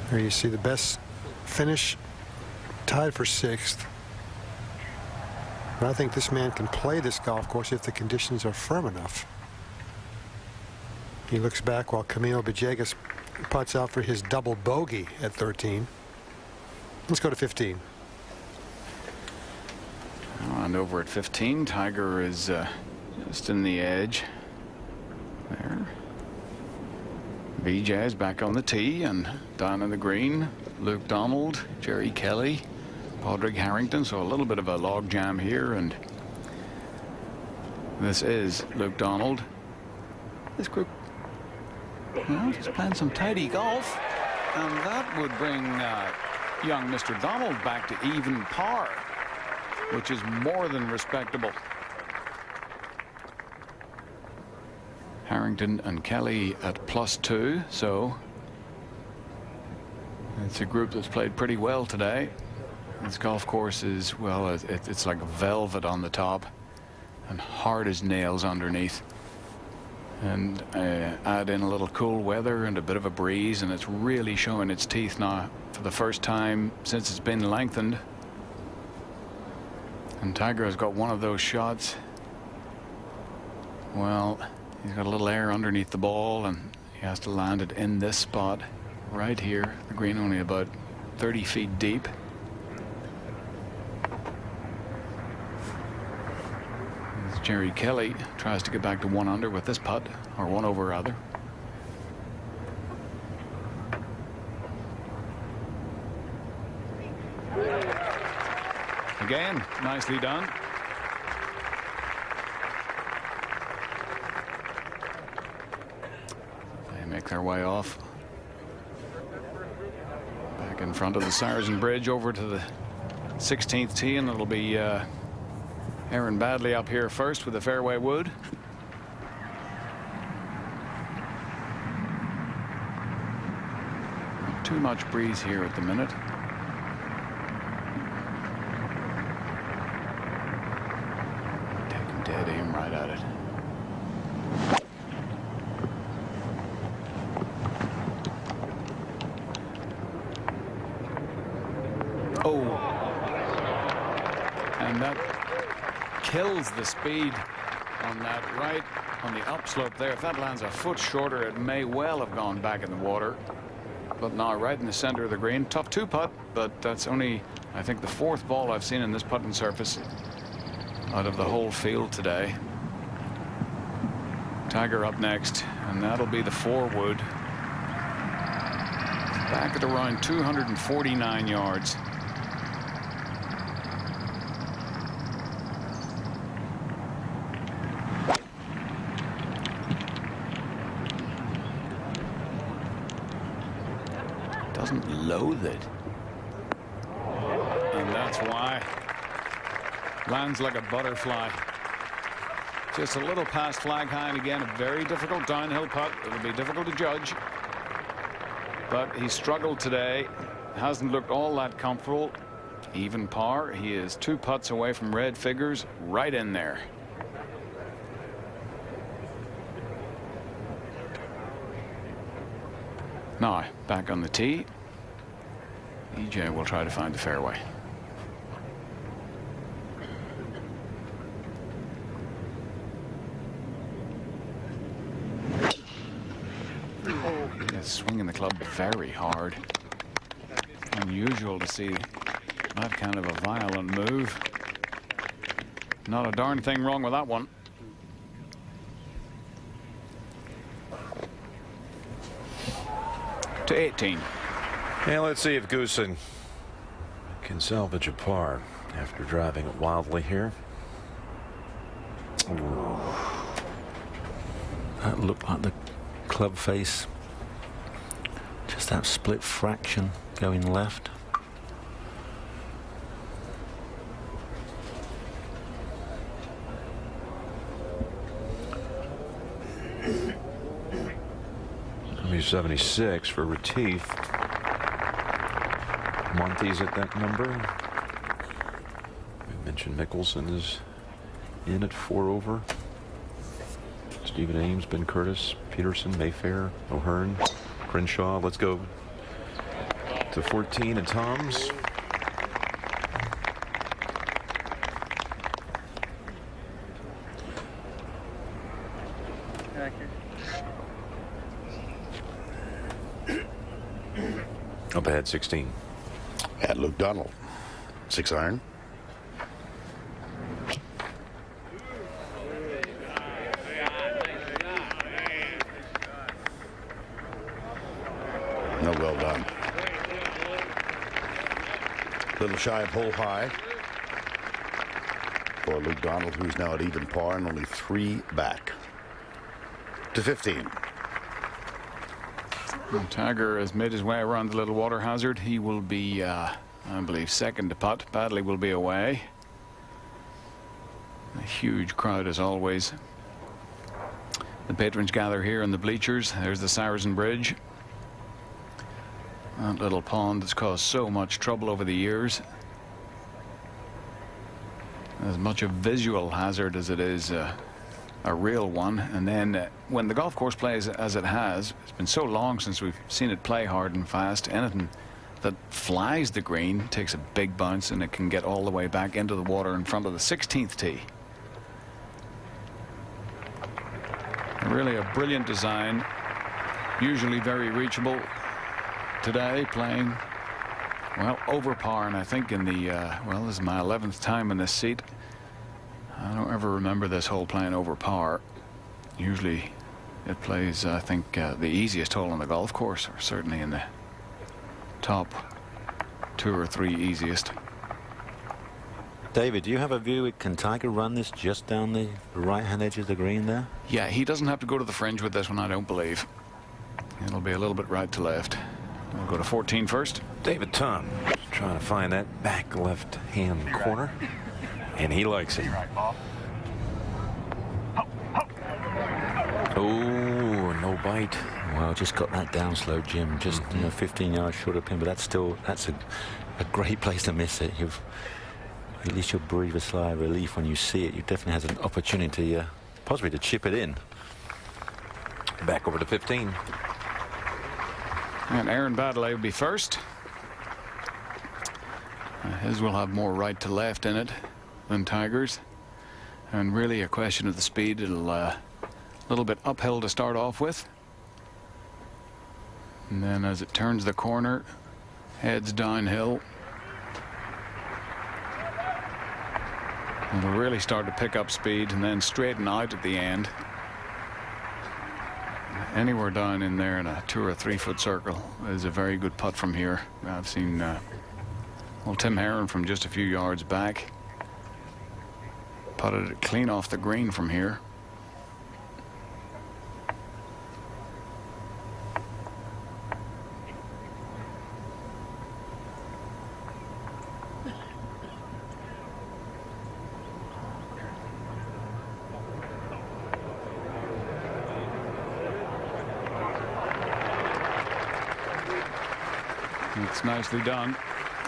There you see the best finish, tied for 6th. But I think this man can play this golf course if the conditions are firm enough. He looks back while Camilo Villegas putts out for his double bogey at 13. Let's go to 15. And over at 15, Tiger is just in the edge there. Vijay's back on the tee, and down in the green, Luke Donald, Jerry Kelly, Padraig Harrington. So a little bit of a log jam here, and this is Luke Donald. This group, well, just playing some tidy golf, and that would bring young Mr. Donald back to even par, which is more than respectable. Harrington and Kelly at +2, so it's a group that's played pretty well today. This golf course is, well, it's like velvet on the top and hard as nails underneath. And add in a little cool weather and a bit of a breeze, and it's really showing its teeth now for the first time since it's been lengthened. And Tiger has got one of those shots. Well, he's got a little air underneath the ball, and he has to land it in this spot right here. The green only about 30 feet deep. As Jerry Kelly tries to get back to 1 under with this putt, or 1 over rather. Again, nicely done. Make their way off back in front of the Saracen Bridge over to the 16th tee, and it'll be Aaron Badley up here first with the fairway wood. Not too much breeze here at the minute. Taking dead aim right at it. And that kills the speed on that right on the upslope there. If that lands a foot shorter, it may well have gone back in the water. But now right in the center of the green. Tough 2-putt, but that's only, I think, the 4th ball I've seen in this putting surface out of the whole field today. Tiger up next, and that'll be the 4 wood. Back at around 249 yards. Doesn't loathe it, and that's why. Lands like a butterfly. Just a little past flag high, and again a very difficult downhill putt. It'll be difficult to judge, but he struggled today. Hasn't looked all that comfortable. Even par. He is 2 putts away from red figures, right in there. Now back on the tee. EJ will try to find the fairway. He's swinging the club very hard. Unusual to see that kind of a violent move. Not a darn thing wrong with that one. To 18. And let's see if Goosen can salvage a par after driving it wildly here. Ooh. That looked like the club face. Just that split fraction going left. Maybe 76 for Retief. Monty's at that number. We mentioned Mickelson is in at 4 over. Stephen Ames, Ben Curtis, Peterson, Mayfair, O'Hearn, Crenshaw. Let's go to 14 and Tom's. Up ahead 16. At Luke Donald, 6 iron. No, well done. Little shy of hole high for Luke Donald, who's now at even par and only 3 back. To 15. And Tiger has made his way around the little water hazard. He will be, I believe, second to putt. Badley will be away. A huge crowd as always. The patrons gather here in the bleachers. There's the Saracen Bridge. That little pond that's caused so much trouble over the years. As much a visual hazard as it is a real one. And then when the golf course plays as it has, it's been so long since we've seen it play hard and fast. Anything that flies the green takes a big bounce, and it can get all the way back into the water in front of the 16th tee. Really a brilliant design, usually very reachable. Today playing well over par, and I think in the well, this is my 11th time in this seat. I don't ever remember this hole playing over par. Usually it plays, I think, the easiest hole on the golf course, or certainly in the top 2 or 3 easiest. David, do you have a view? Can Tiger run this just down the right-hand edge of the green there? Yeah, he doesn't have to go to the fringe with this one, I don't believe. It'll be a little bit right to left. We'll go to 14 first. David Tom trying to find that back left-hand corner, and he likes it. Oh, no bite. Well, just got that down slow, Jim. Just 15 yards short of pin, but that's a great place to miss it. At least you'll breathe a sigh of relief when you see it. You definitely has an opportunity, possibly to chip it in. Back over to 15. And Aaron Baddeley will be first. His will have more right to left in it than Tiger's, and really a question of the speed. It'll a little bit uphill to start off with, and then as it turns the corner, heads downhill. It'll really start to pick up speed and then straighten out at the end. Anywhere down in there in a 2 or 3 foot circle is a very good putt from here. I've seen well, Tim Herron from just a few yards back putted it clean off the green from here. It's nicely done.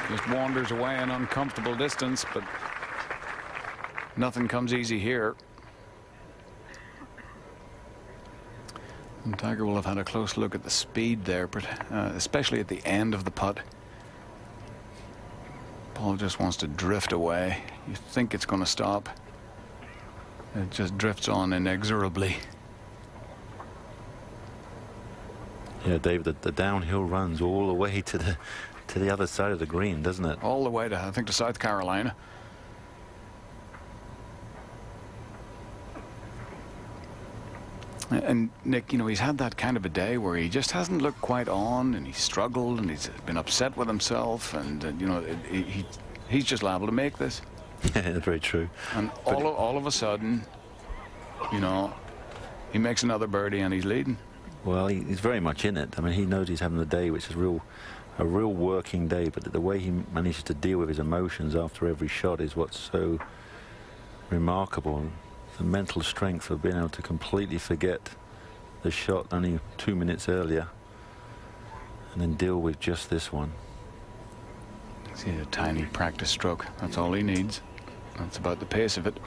Just wanders away an uncomfortable distance, but nothing comes easy here. And Tiger will have had a close look at the speed there, but especially at the end of the putt. Ball just wants to drift away. You think it's going to stop. It just drifts on inexorably. Yeah, Dave, the downhill runs all the way to the other side of the green, doesn't it? All the way to, I think, to South Carolina. And Nick, you know, he's had that kind of a day where he just hasn't looked quite on, and he's struggled, and he's been upset with himself, and you know, he's just liable to make this. Yeah, very true. And all of a sudden, you know, he makes another birdie and he's leading. Well, he's very much in it. I mean, he knows he's having a day which is a real working day, but the way he manages to deal with his emotions after every shot is what's so remarkable. The mental strength of being able to completely forget the shot only 2 minutes earlier and then deal with just this one. See, a tiny practice stroke. That's all he needs. That's about the pace of it.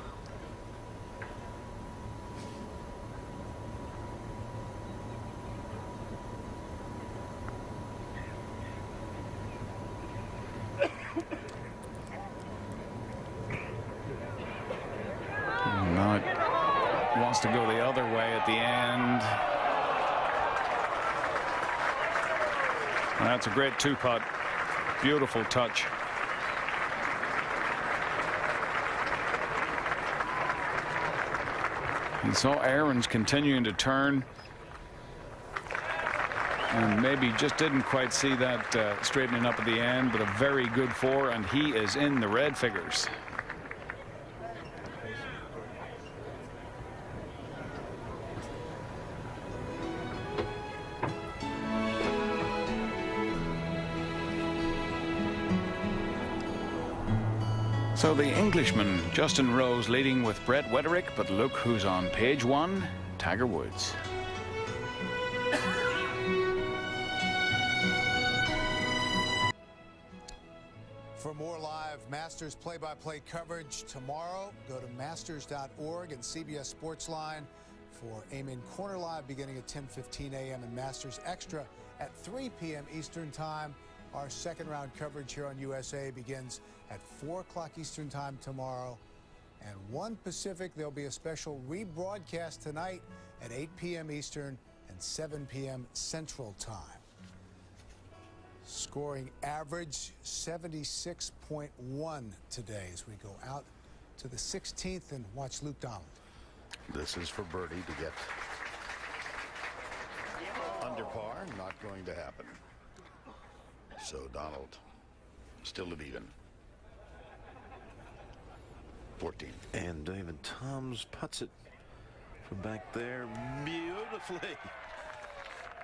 Now it wants to go the other way at the end. That's a great two-putt. Beautiful touch. You saw Aaron's continuing to turn, and maybe just didn't quite see that straightening up at the end, but a very good four, and he is in the red figures. So the Englishman, Justin Rose, leading with Brett Wetterich, but look who's on page one, Tiger Woods. For more live Masters play-by-play coverage tomorrow, go to masters.org and CBS Sportsline for Amen Corner Live beginning at 10:15 a.m. and Masters Extra at 3 p.m. Eastern Time. Our second round coverage here on USA begins at 4 o'clock Eastern Time tomorrow. And 1 Pacific, there'll be a special rebroadcast tonight at 8 p.m. Eastern and 7 p.m. Central Time. Scoring average 76.1 today as we go out to the 16th and watch Luke Donald. This is for birdie to get under par. Not going to happen. So Donald still at even. 14. And David Toms puts it from back there beautifully.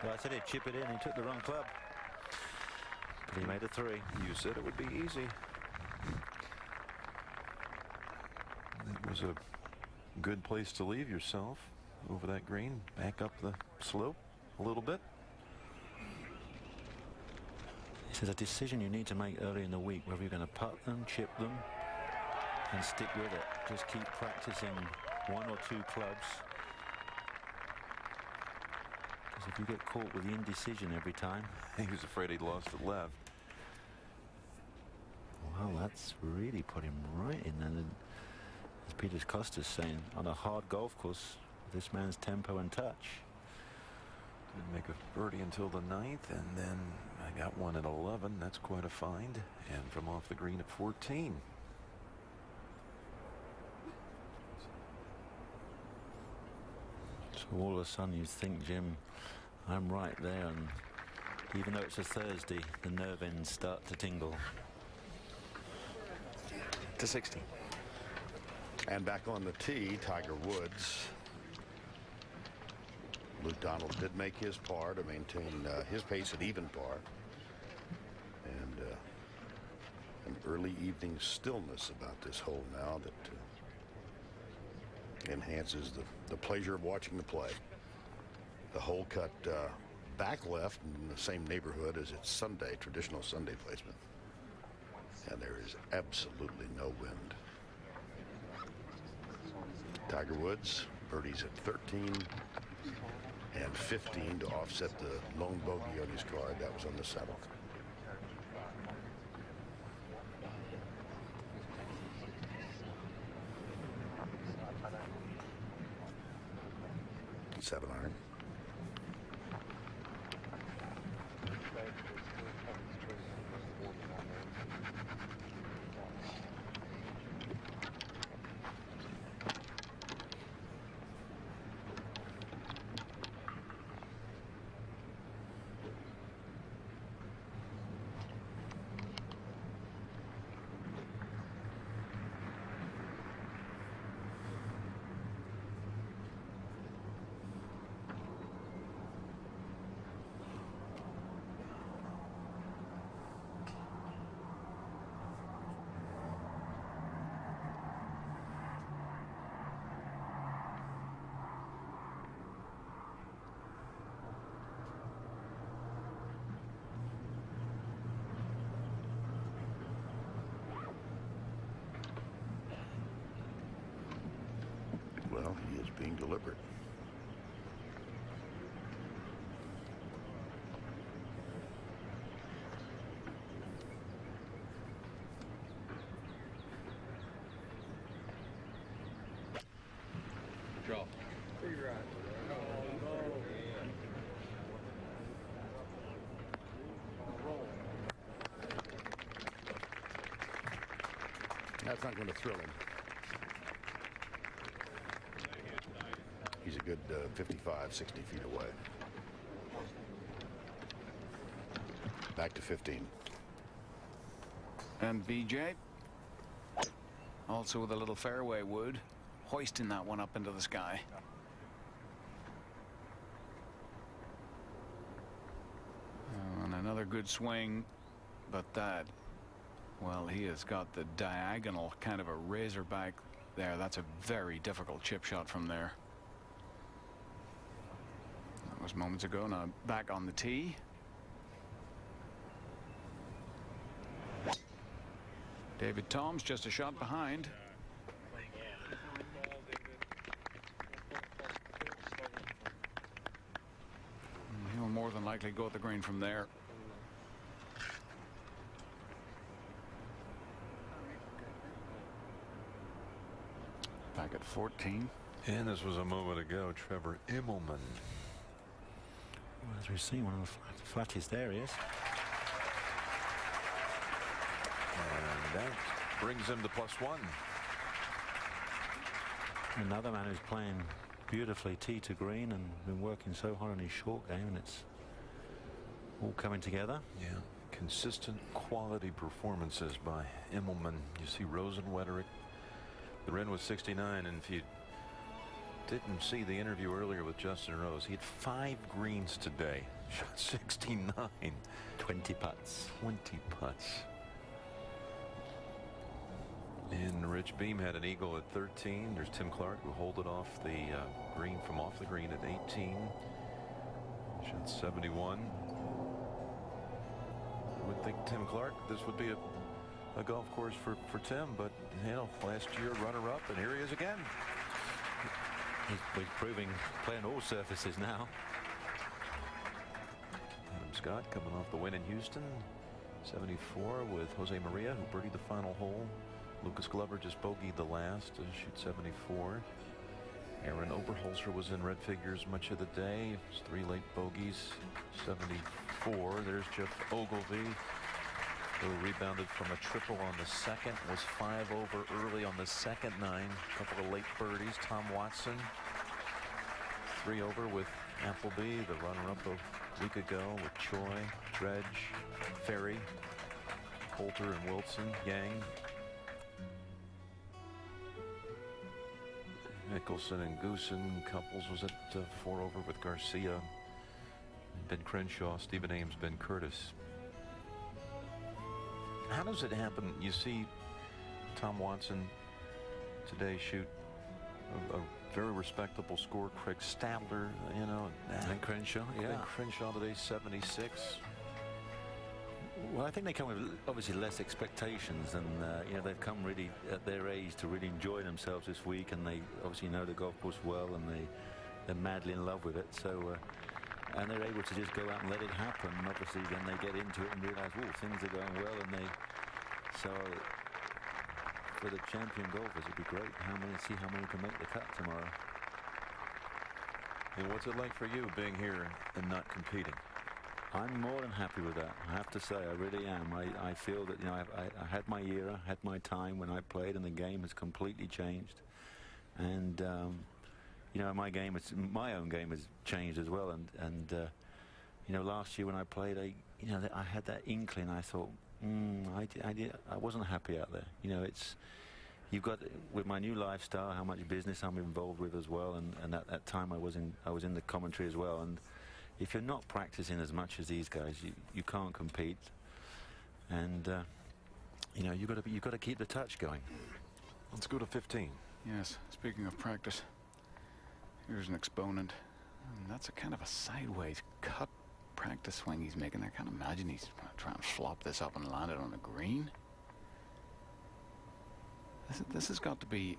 Well, I said he'd chip it in. He took the wrong club. But he made a three. You said it would be easy. It was a good place to leave yourself over that green. Back up the slope a little bit. This is a decision you need to make early in the week, whether you're going to putt them, chip them, and stick with it. Just keep practicing 1 or 2 clubs. Because if you get caught with the indecision every time. He was afraid he'd lost the left. Well, that's really put him right in. And as Peter Costa's saying, on a hard golf course, this man's tempo and touch. Didn't make a birdie until the 9th, and then I got one at 11. That's quite a find. And from off the green at 14. So all of a sudden you think, Jim, I'm right there, and even though it's a Thursday, the nerve ends start to tingle. To 16. And back on the tee, Tiger Woods. Luke Donald did make his par to maintain his pace at even par. And an early evening stillness about this hole now that enhances the pleasure of watching the play. The hole cut back left in the same neighborhood as its Sunday, traditional Sunday placement. And there is absolutely no wind. Tiger Woods, birdies at 13 and 15 to offset the lone bogey on his card. That was on the 7th. 7 iron. Well, he is being deliberate. Draw. That's not going to thrill him. He's a good 55, 60 feet away. Back to 15. And BJ, also with a little fairway wood, hoisting that one up into the sky. And another good swing, but that, well, he has got the diagonal kind of a razorback there. That's a very difficult chip shot from there. That was moments ago. Now back on the tee. David Toms just a shot behind. And he'll more than likely go at the green from there. Back at 14. And this was a moment ago, Trevor Immelman. Well, as we've seen, one of the flattest areas. And that brings him to +1. Another man who's playing beautifully tee to green and been working so hard on his short game, and it's all coming together. Yeah, consistent quality performances by Immelman. You see Rose and Wetterich. The Wren was 69, and if you didn't see the interview earlier with Justin Rose, he had 5 greens today. Shot 69. 20 putts. 20 putts. And Rich Beam had an eagle at 13. There's Tim Clark, who holed it off the green from off the green at 18. Shot 71. I would think Tim Clark, this would be a golf course for Tim, but you know, last year runner-up, and here he is again. He's proving playing all surfaces now. Adam Scott coming off the win in Houston, 74 with Jose Maria, who birdied the final hole. Lucas Glover just bogeyed the last to shoot 74. Aaron Oberholzer was in red figures much of the day. It was 3 late bogeys, 74. There's Jeff Ogilvy, who rebounded from a triple on the second, was 5 over early on the second 9. A couple of late birdies. Tom Watson, 3 over with Appleby, the runner-up a week ago with Choi, Dredge, Ferry, Coulter, and Wilson. Yang, Mickelson and Goosen. Couples was at 4 over with Garcia, Ben Crenshaw, Stephen Ames, Ben Curtis. How does it happen? You see Tom Watson today shoot a very respectable score. Craig Stadler, you know. Ben Crenshaw, yeah. Ben Crenshaw today, 76. Well, I think they come with obviously less expectations, and you know, they've come really at their age to really enjoy themselves this week, and they obviously know the golf course well, and they're madly in love with it. So, and they're able to just go out and let it happen. And obviously, then they get into it and realise, oh, things are going well, and so for the champion golfers, it'd be great. See how many can make the cut tomorrow. And what's it like for you being here and not competing? I'm more than happy with that. I have to say, I really am. I feel that, you know, I had my era, had my time when I played, and the game has completely changed. And you know, my own game has changed as well. And you know, last year when I played, I had that inkling. I thought, I wasn't happy out there. You know, you've got, with my new lifestyle, how much business I'm involved with as well, and at that time I was in the commentary as well. And if you're not practicing as much as these guys, you can't compete. And you know, you've got to keep the touch going. Let's go to 15. Yes, speaking of practice, here's an exponent. And that's a kind of a sideways cut practice swing he's making. I can't imagine he's trying to flop this up and land it on the green. This has got to be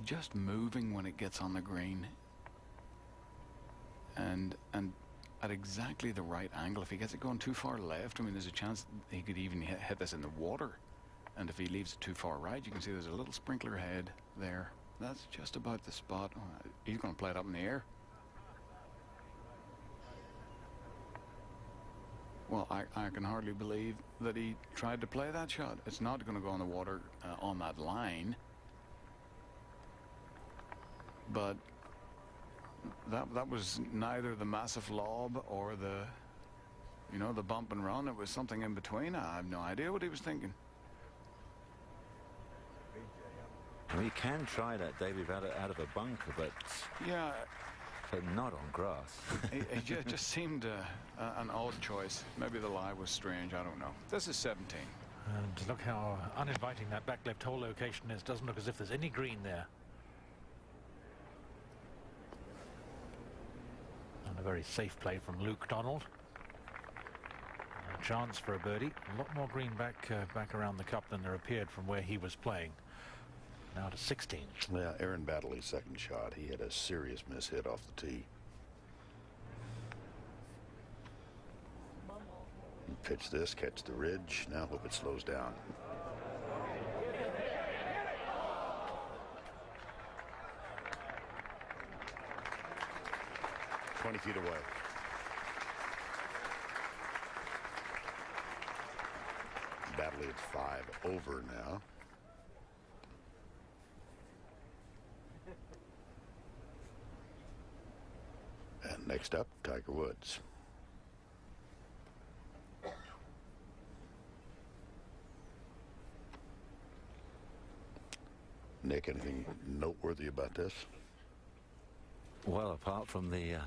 just moving when it gets on the green, and at exactly the right angle. If he gets it going too far left, I mean, there's a chance he could even hit this in the water. And if he leaves it too far right, you can see there's a little sprinkler head there. That's just about the spot. He's going to play it up in the air. Well, I can hardly believe that he tried to play that shot. It's not going to go in the water on that line. But that was neither the massive lob or the bump and run. It was something in between. I have no idea what he was thinking. Well, you can try that, David, out of a bunker, but yeah, but not on grass. It just seemed an odd choice. Maybe the lie was strange. I don't know. This is 17. And look how uninviting that back left hole location is. Doesn't look as if there's any green there. And a very safe play from Luke Donald. A chance for a birdie. A lot more green back around the cup than there appeared from where he was playing. Now to 16. Yeah, Aaron Baddeley's second shot. He had a serious miss hit off the tee. Pitch this, catch the ridge. Now hope it slows down. "20 feet away." Baddeley at 5 over now. And next up, Tiger Woods. Nick, anything noteworthy about this? Well, apart from the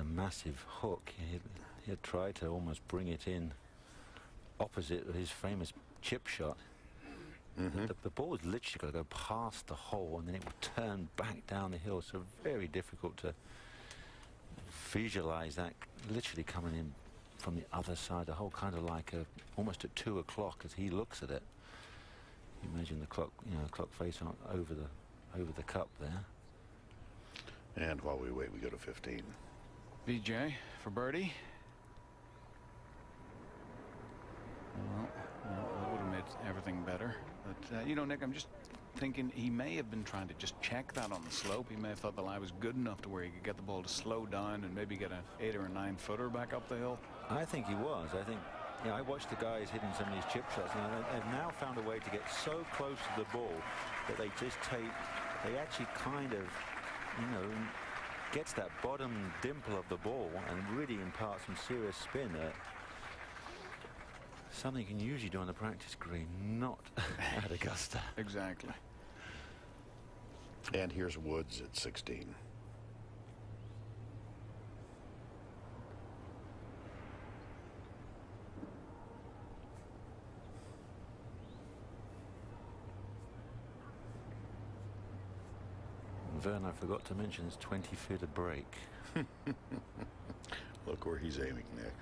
massive hook, he had tried to almost bring it in opposite of his famous chip shot. The ball was literally got to go past the hole, and then it would turn back down the hill. So very difficult to visualize that literally coming in from the other side of the hole, kind of like almost at 2 o'clock as he looks at it. You imagine the clock, clock face over the cup there. And while we wait, we go to 15. BJ for birdie. Well, that would have made everything better. But, Nick, I'm just thinking he may have been trying to just check that on the slope. He may have thought the lie was good enough to where he could get the ball to slow down and maybe get an 8 or a 9 footer back up the hill. I think he was. I think, I watched the guys hitting some of these chip shots, and they've now found a way to get so close to the ball that they actually kind of, gets that bottom dimple of the ball and really imparts some serious spin there. Something you can usually do on the practice green, not at Augusta. Exactly. And here's Woods at 16. Vern, I forgot to mention it's 20 feet of break. Look where he's aiming, Nick.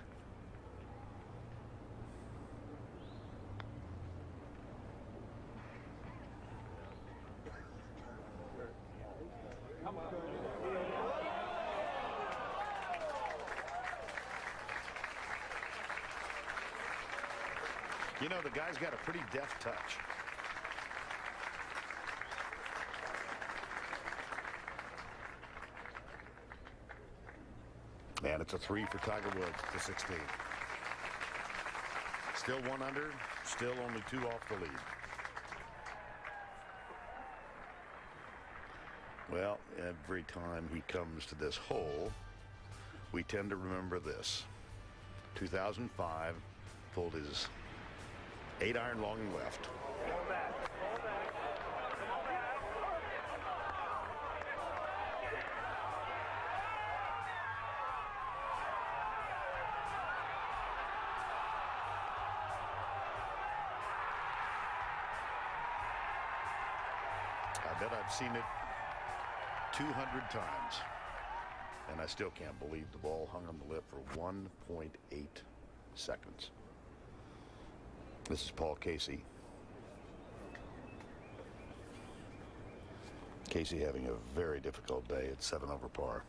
The guy's got a pretty deft touch. And it's a 3 for Tiger Woods to 16. Still 1 under, still only 2 off the lead. Well, every time he comes to this hole, we tend to remember this. 2005, pulled his 8-iron long and left. I bet I've seen it 200 times, and I still can't believe the ball hung on the lip for 1.8 seconds. This is Paul Casey. Casey having a very difficult day at 7 over par.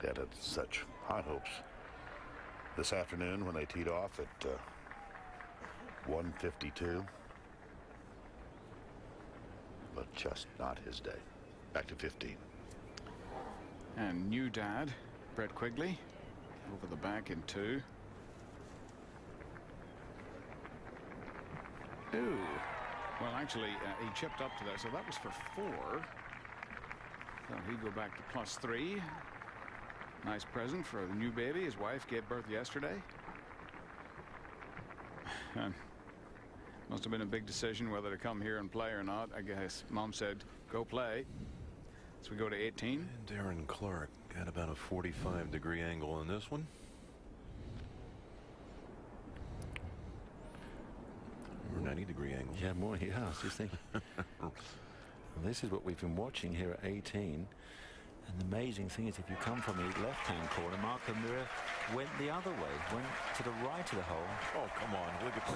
Had such high hopes this afternoon when they teed off at 152, but just not his day. Back to 15. And new dad, Brett Quigley, over the back in 2. Ooh. Well, actually, he chipped up to that, so that was for 4. So he'd go back to +3. Nice present for the new baby. His wife gave birth yesterday. Must have been a big decision whether to come here and play or not. I guess Mom said, go play. So we go to 18. And Darren Clark got about a 45-degree angle on this one. Or 90-degree angle. Yeah, more. Yeah, I was just thinking. Well, this is what we've been watching here at 18. And the amazing thing is, if you come from the left-hand corner, Mark O'Meara went the other way, went to the right of the hole. Oh, come on, look at this.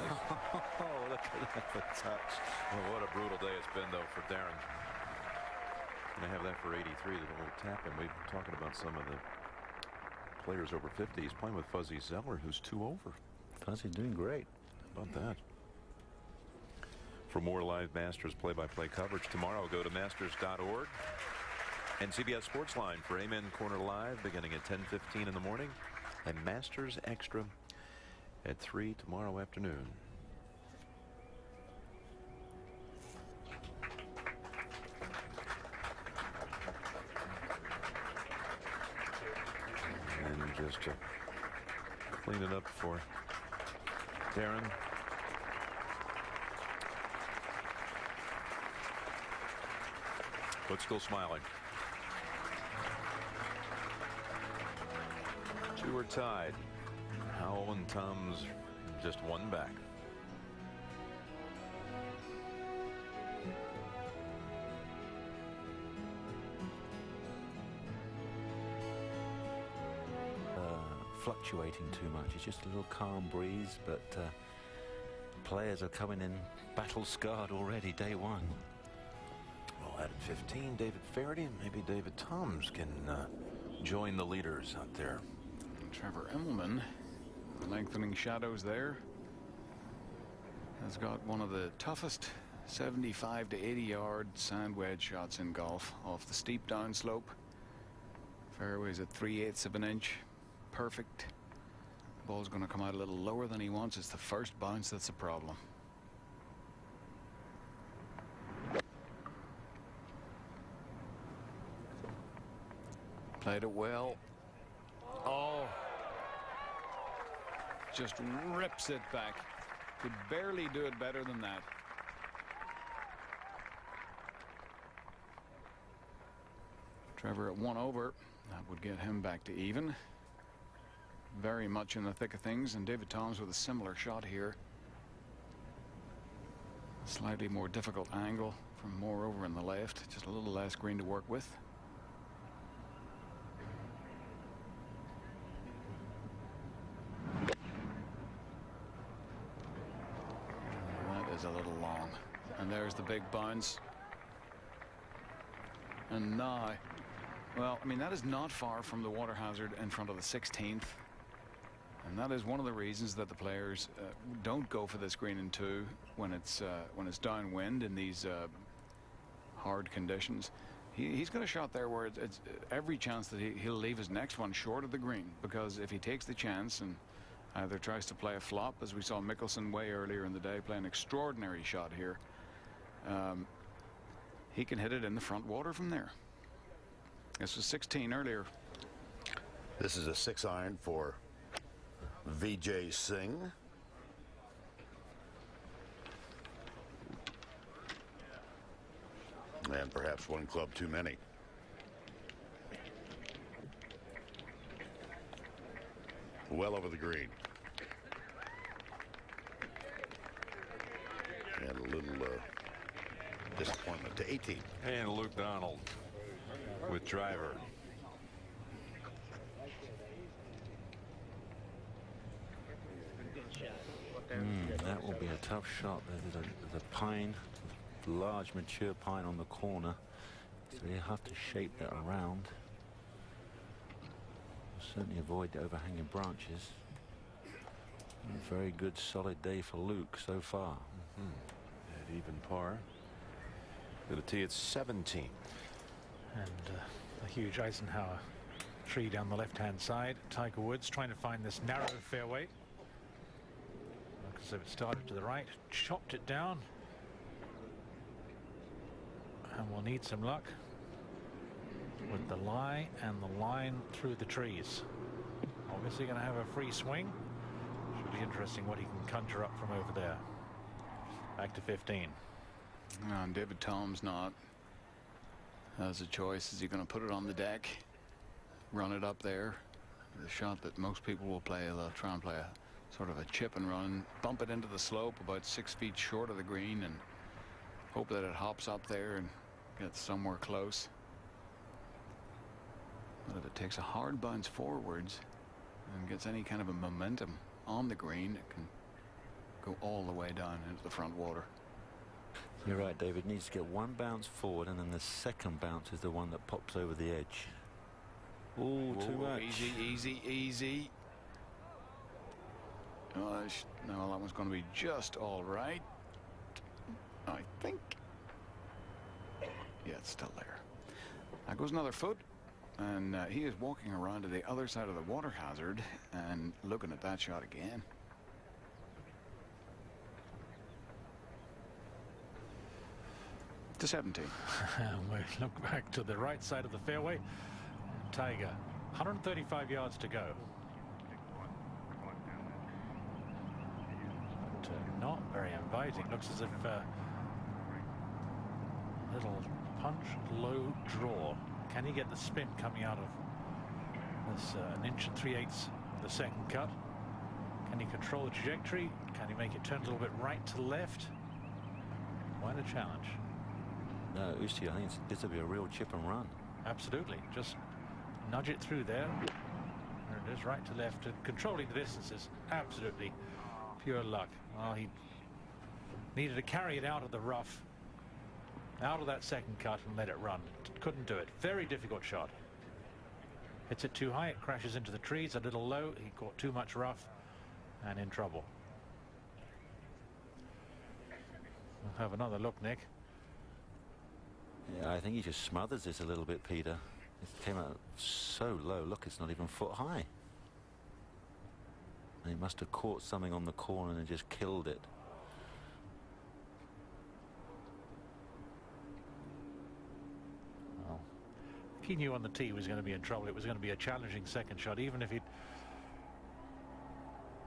Oh, look at that for touch. Well, what a brutal day it's been, though, for Darren. Going to have that for 83, the little tap, and we've been talking about some of the players over 50. He's playing with Fuzzy Zeller, who's 2 over. Fuzzy's doing great. How about that? For more live Masters play-by-play coverage tomorrow, go to masters.org. And CBS Sportsline for Amen Corner Live beginning at 10:15 in the morning, and Masters Extra at 3 tomorrow afternoon. And just to clean it up for Darren. But still smiling. 2 are tied. Howell and Tom's just 1 back. Fluctuating too much. It's just a little calm breeze, but players are coming in battle scarred already, day 1. Well, at 15, David Faraday and maybe David Toms can join the leaders out there. Trevor Immelman, lengthening shadows there, has got one of the toughest 75 to 80 yard sand wedge shots in golf off the steep downslope. Fairways at 3/8 of an inch. Perfect. Ball's going to come out a little lower than he wants. It's the first bounce that's a problem. Played it well. Oh, just rips it back. Could barely do it better than that. Trevor at 1 over. That would get him back to even. Very much in the thick of things, and David Toms with a similar shot here. Slightly more difficult angle from more over in the left. Just a little less green to work with. A little long, and there's the big bounce. And now, well, I mean, that is not far from the water hazard in front of the 16th, and that is one of the reasons that the players don't go for this green in 2 when it's downwind in these hard conditions. He's got a shot there where it's every chance that he'll leave his next one short of the green, because if he takes the chance and either tries to play a flop, as we saw Mickelson way earlier in the day play an extraordinary shot here, he can hit it in the front water from there. This was 16 earlier. This is a 6-iron for Vijay Singh. And perhaps one club too many. Well over the green. And a little disappointment to 18. And Luke Donald with driver. That will be a tough shot. There's a pine, large mature pine on the corner, so you have to shape that around. Certainly avoid the overhanging branches. A very good solid day for Luke so far. At even par. Got a tee at 17. And a huge Eisenhower tree down the left-hand side. Tiger Woods trying to find this narrow fairway. Looks as if it started to the right, chopped it down. And we'll need some luck with the lie and the line through the trees. Obviously going to have a free swing. Should be interesting what he can conjure up from over there. Back to 15. And David Toms not has a choice. Is he going to put it on the deck, run it up there? The shot that most people will play, they'll try and play a sort of a chip and run, bump it into the slope about 6 feet short of the green and hope that it hops up there and gets somewhere close. But if it takes a hard bounce forwards and gets any kind of a momentum on the green, it can go all the way down into the front water. You're right, David. Needs to get one bounce forward, and then the second bounce is the one that pops over the edge. Ooh, too much. Easy, easy, easy. No, that one's going to be just all right, I think. Yeah, it's still there. That goes another foot, and he is walking around to the other side of the water hazard and looking at that shot again. To 17. We look back to the right side of the fairway. Tiger, 135 yards to go. But not very inviting. Looks as if little punch, low draw. Can he get the spin coming out of this 1 3/8 of the second cut? Can he control the trajectory? Can he make it turn a little bit right to left? Quite a challenge. No, Usti, I think this will be a real chip and run. Absolutely. Just nudge it through there. There it is, right to left. Controlling the distances. Absolutely pure luck. Well, he needed to carry it out of the rough, out of that second cut, and let it run. Couldn't do it. Very difficult shot. Hits it too high. It crashes into the trees. A little low. He caught too much rough and in trouble. We'll have another look, Nick. Yeah, I think he just smothers this a little bit, Peter. It came out so low. Look, it's not even foot high. And he must have caught something on the corner and just killed it. Well, he knew on the tee he was going to be in trouble. It was going to be a challenging second shot. Even if he'd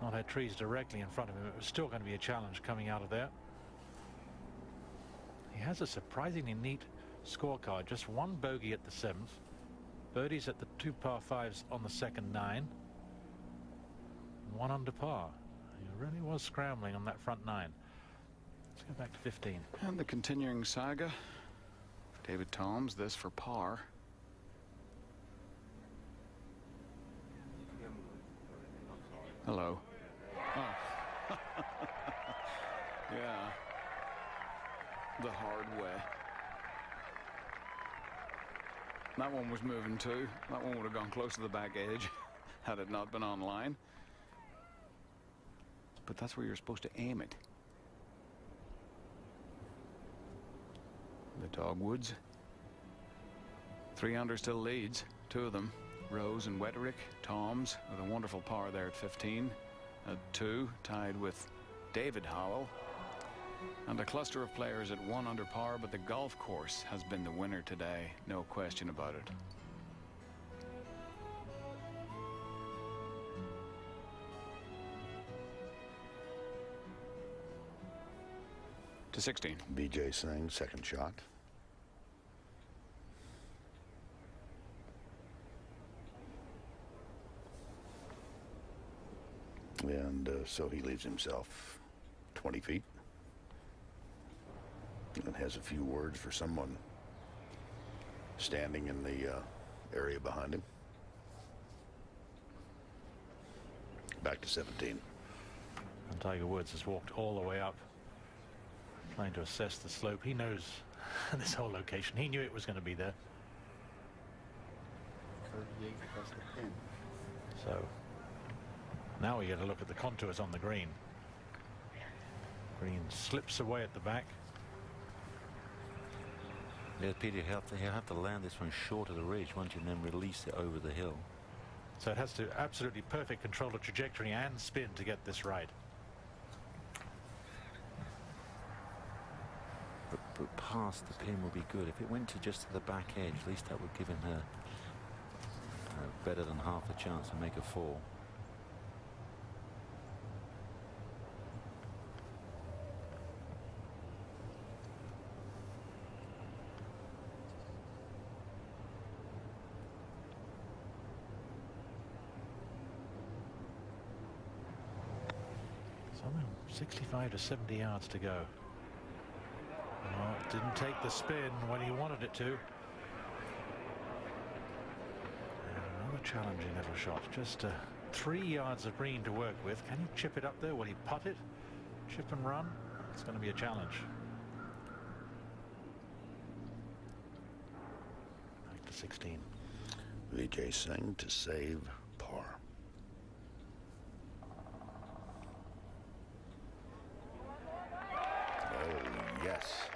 not had trees directly in front of him, it was still going to be a challenge coming out of there. He has a surprisingly neat scorecard. Just one bogey at the 7th, birdies at the 2 par 5s on the second 9, and 1 under par. He really was scrambling on that front 9. Let's go back to 15. And the continuing saga. David Toms, this for par. Hello. Oh. Yeah. The hard way. That one was moving too. That one would have gone close to the back edge had it not been on line. But that's where you're supposed to aim it. the Dogwoods. 3 under still leads, 2 of them, Rose and Wetterich. Toms with a wonderful par there at 15. At 2, tied with David Howell. And a cluster of players at 1 under par, but the golf course has been the winner today, no question about it. To 16. Vijay Singh, second shot. And so he leaves himself 20 feet and has a few words for someone standing in the area behind him. Back to 17. And Tiger Woods has walked all the way up, trying to assess the slope. He knows this whole location. He knew it was going to be there. 38 plus the pin. So now we get a look at the contours on the green. Green slips away at the back. Yeah, Peter, he'll have to land this one short of the ridge once you then release it over the hill. So it has to absolutely perfect control of trajectory and spin to get this right. But past the pin will be good. If it went to just to the back edge, at least that would give him her better than half a chance to make a 4. Something 65 to 70 yards to go. Oh, it didn't take the spin when he wanted it to. And another challenging little shot. Just 3 yards of green to work with. Can he chip it up there? Will he putt it? Chip and run? It's going to be a challenge. Back to 16. Vijay Singh to save par. Oh, yes.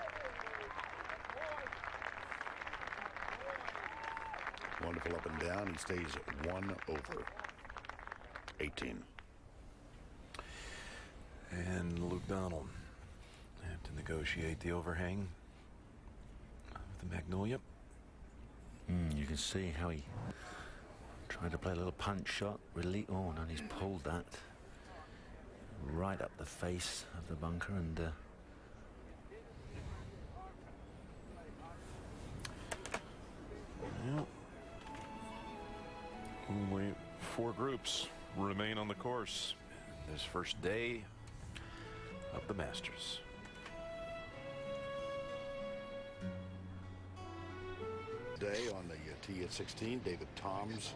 Wonderful up and down. He stays 1 over. 18. And Luke Donald have to negotiate the overhang of the Magnolia. You can see how he tried to play a little punch shot. Really, oh, and he's pulled that right up the face of the bunker, and well, only 4 groups remain on the course this first day of the Masters. Day on the tee at 16, David Toms,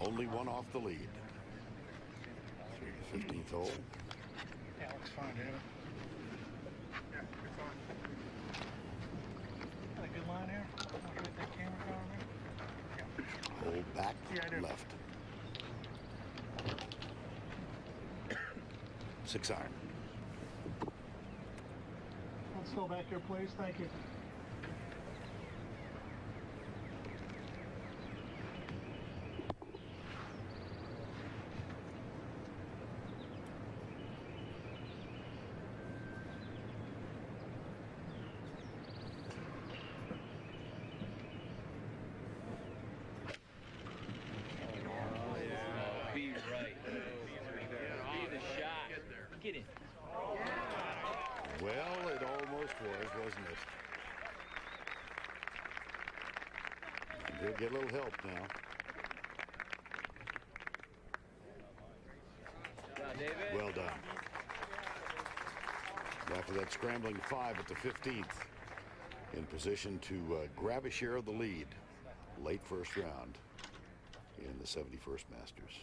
only 1 off the lead. Through the 15th hole. Yeah, looks fine, dude. Yeah, you're fine. Got a good line here. Want to get that camera going there? Yeah. Hold back, Yeah, I do. left. 6 iron. Let's go back here, please. Thank you. Be right. Be the shot. Get in. Well, it almost was, wasn't it? And he'll get a little help now. Well done. After that scrambling 5 at the 15th, in position to grab a share of the lead late first round in the 71st Masters.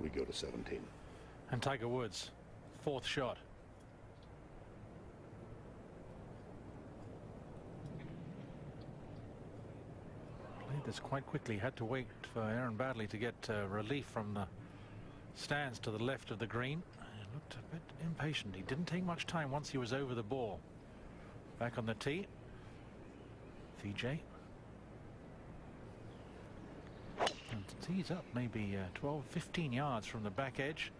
We go to 17. And Tiger Woods, 4th shot. Played this quite quickly. Had to wait for Aaron Baddeley to get relief from the stands to the left of the green. Looked a bit impatient. He didn't take much time once he was over the ball. Back on the tee. VJ. And the tee's up maybe 12, 15 yards from the back edge.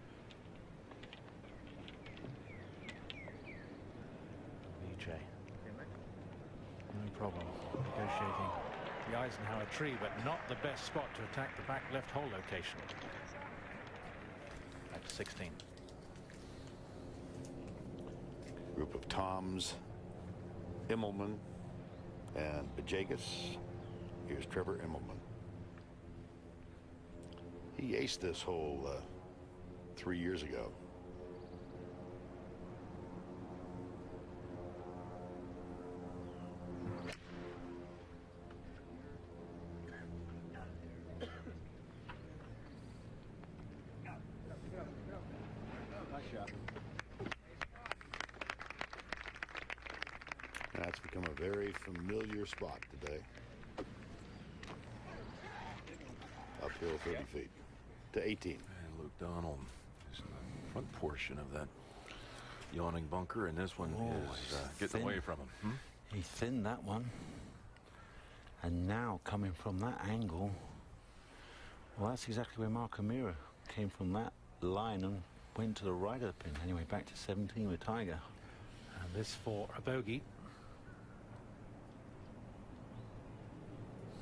VJ. No problem. Negotiating the Eisenhower tree, but not the best spot to attack the back left hole location. Back to 16. Group of Toms, Immelman, and Bojegus. Here's Trevor Immelman. He aced this hole 3 years ago. Nice shot. That's become a very familiar spot today. Uphill 30 feet to 18. And Luke Donald is in the front portion of that yawning bunker, and this one is getting away from him. He thinned that one. And now coming from that angle, well, that's exactly where Mark O'Meara came from, that line, and went to the right of the pin. Anyway, back to 17 with Tiger. And this for a bogey.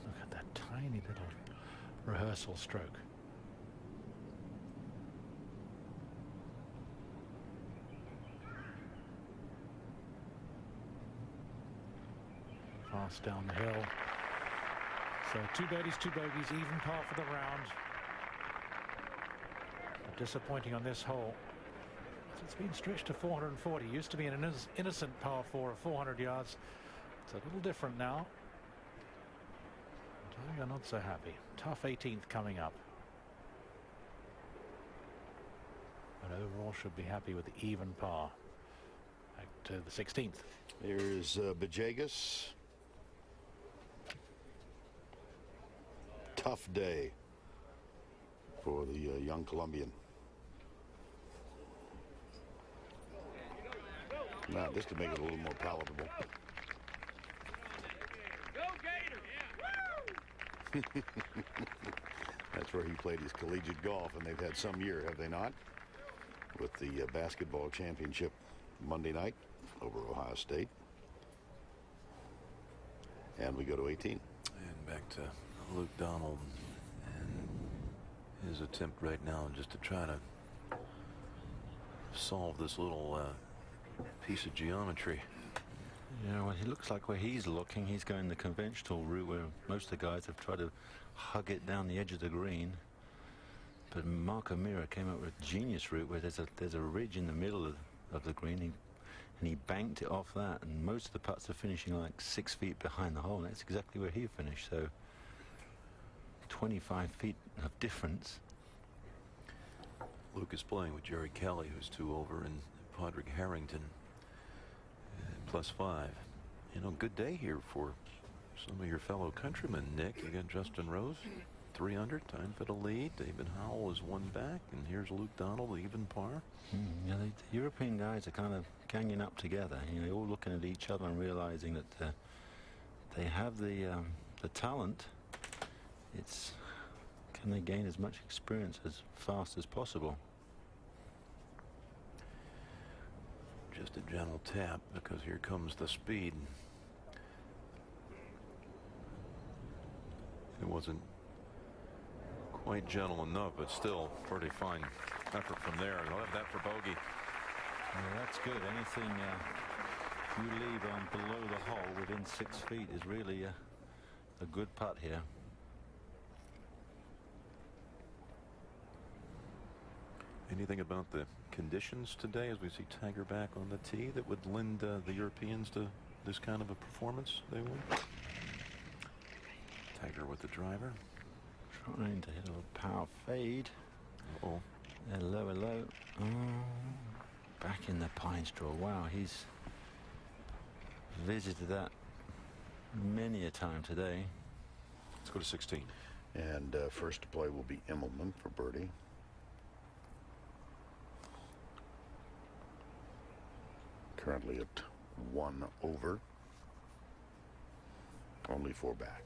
Look at that tiny little rehearsal stroke. Fast down the hill. So 2 birdies, 2 bogeys, even par for the round. Disappointing on this hole. It's been stretched to 440. Used to be an innocent par 4 of 400 yards. It's a little different now. Tiger not so happy. Tough 18th coming up. But overall should be happy with the even par. Back to the 16th. Here's Bojegus. Tough day for the young Colombian. Now, this could make it a little more palatable. Go Gator! That's where he played his collegiate golf, and they've had some year, have they not? With the basketball championship Monday night over Ohio State. And we go to 18. And back to Luke Donald and his attempt right now just to try to solve this little piece of geometry. Yeah, well, it looks like where he's looking, he's going the conventional route where most of the guys have tried to hug it down the edge of the green. But Mark O'Meara came up with a genius route where there's a ridge in the middle of the green, and he banked it off that, and most of the putts are finishing like 6 feet behind the hole, and that's exactly where he finished. So 25 feet of difference. Luke is playing with Jerry Kelly, who's 2 over, and Padraig Harrington +5. You know, good day here for some of your fellow countrymen, Nick. You got Justin Rose, 3 under, time for the lead. David Howell is 1 back, and here's Luke Donald, even par. Yeah, the European guys are kind of ganging up together. You know, they're all looking at each other and realizing that they have the talent. It's can they gain as much experience as fast as possible? Just a gentle tap, because here comes the speed. It wasn't quite gentle enough, but still pretty fine effort from there. I'll have that for bogey. Yeah, that's good. Anything you leave on below the hole within 6 feet is really a good putt here. Anything about the conditions today as we see Tiger back on the tee that would lend the Europeans to this kind of a performance they would? Tiger with the driver. Trying to hit a power fade. Uh-oh. Low. Oh, back in the pine straw. Wow, he's visited that many a time today. Let's go to 16. And first to play will be Immelman for birdie. Currently at 1 over. Only 4 back.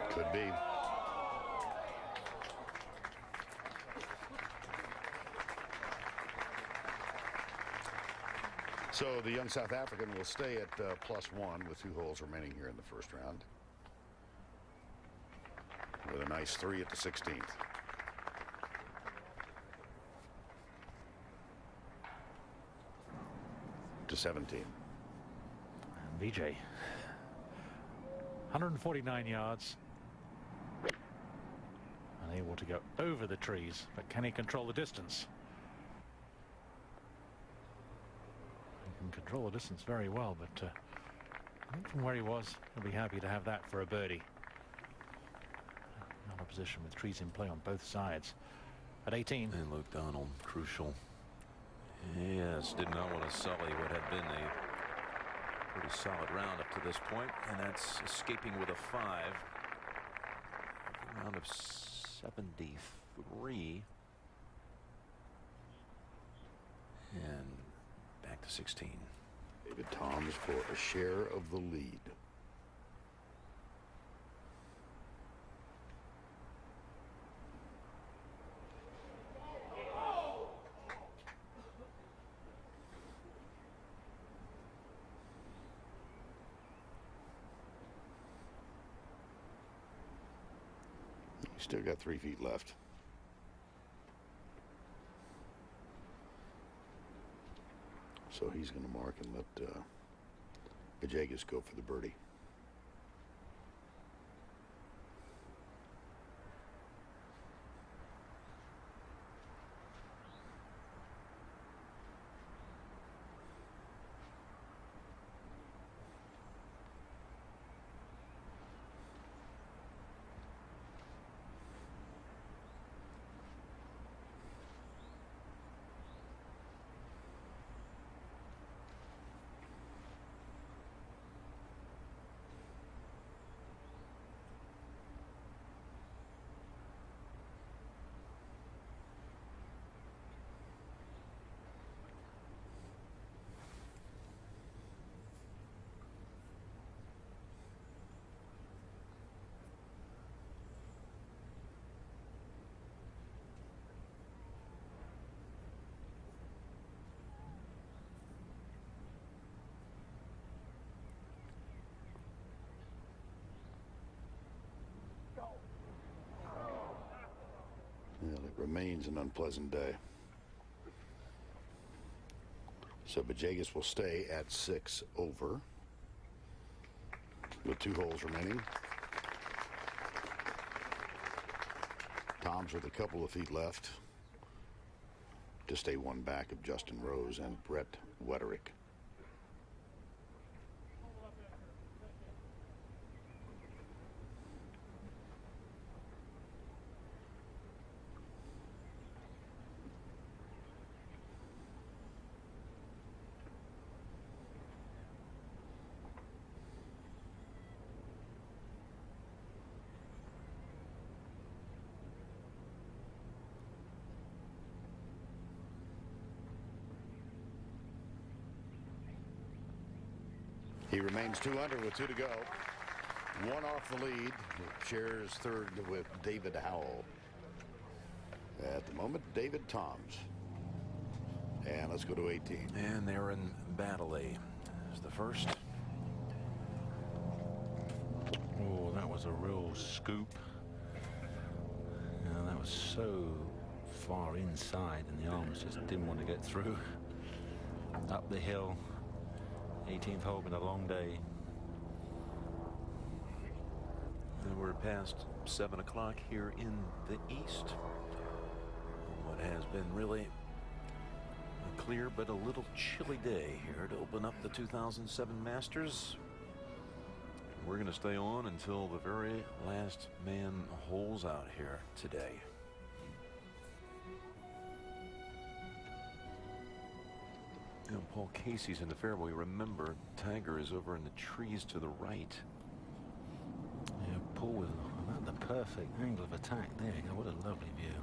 Could be. So the young South African will stay at +1 with 2 holes remaining here in the first round. With a nice 3 at the 16th. To 17. And VJ. 149 yards. Unable to go over the trees, but can he control the distance? He can control the distance very well, but I think from where he was, he'll be happy to have that for a birdie. Not a position with trees in play on both sides. At 18. And Luke Donald, crucial. Yes, did not want to sully what had been a pretty solid round up to this point, and that's escaping with a 5. A round of 73. And back to 16. David Toms for a share of the lead. He's still got 3 feet left. So he's going to mark and let Villegas go for the birdie. Well, it remains an unpleasant day. So Villegas will stay at 6 over with 2 holes remaining. Toms with a couple of feet left to stay 1 back of Justin Rose and Brett Wetterich. He remains 2 under with 2 to go. 1 off the lead. Shares 3rd with David Howell. At the moment, David Toms. And let's go to 18. And Aaron Baddeley is the first. Oh, that was a real scoop. Yeah, that was so far inside, and the arms just didn't want to get through. Up the hill. 18th hole been a long day. And we're past 7 o'clock here in the east. What has been really a clear but a little chilly day here to open up the 2007 Masters. We're going to stay on until the very last man holes out here today. You know, Paul Casey's in the fairway. Remember, Tiger is over in the trees to the right. Yeah, Paul was about the perfect angle of attack. There you go. What a lovely view.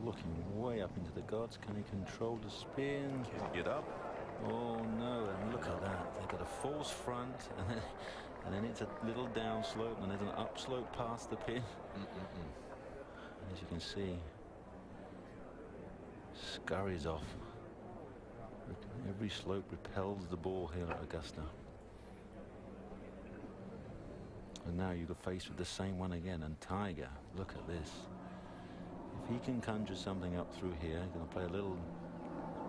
Looking way up into the gods. Can he control the spin? Can't get up. Oh no, and look at that. They've got a false front, and then it's a little down slope, and there's an upslope past the pin. As you can see, scurries off. Every slope repels the ball here at Augusta. And now you're faced with the same one again, and Tiger, look at this. If he can conjure something up through here, he's going to play a little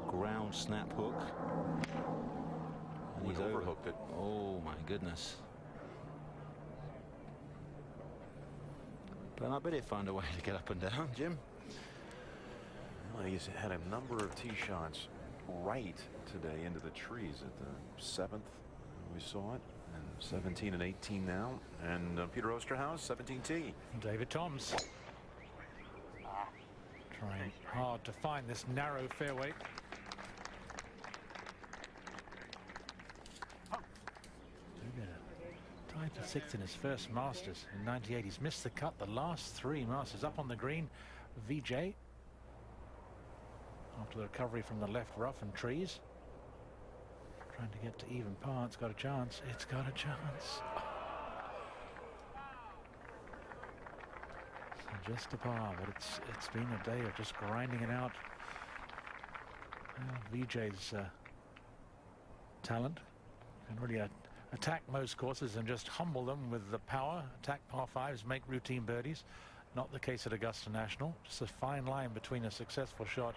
ground snap hook. And he's overhooked it. Oh my goodness. But I bet he'd find a way to get up and down, Jim. Well, he's had a number of tee shots right today into the trees at the 7th. We saw it. And 17 and 18 now. And Peter Osterhaus, 17 tee. David Toms. Trying hard to find this narrow fairway. Tied for 6th in his first Masters in '98. He's missed the cut the last 3 Masters. Up on the green, VJ. After the recovery from the left rough and trees. Trying to get to even par. It's got a chance. It's got a chance. So just a par, but it's been a day of just grinding it out. VJ's talent can really attack most courses and just humble them with the power. Attack par 5s, make routine birdies. Not the case at Augusta National. Just a fine line between a successful shot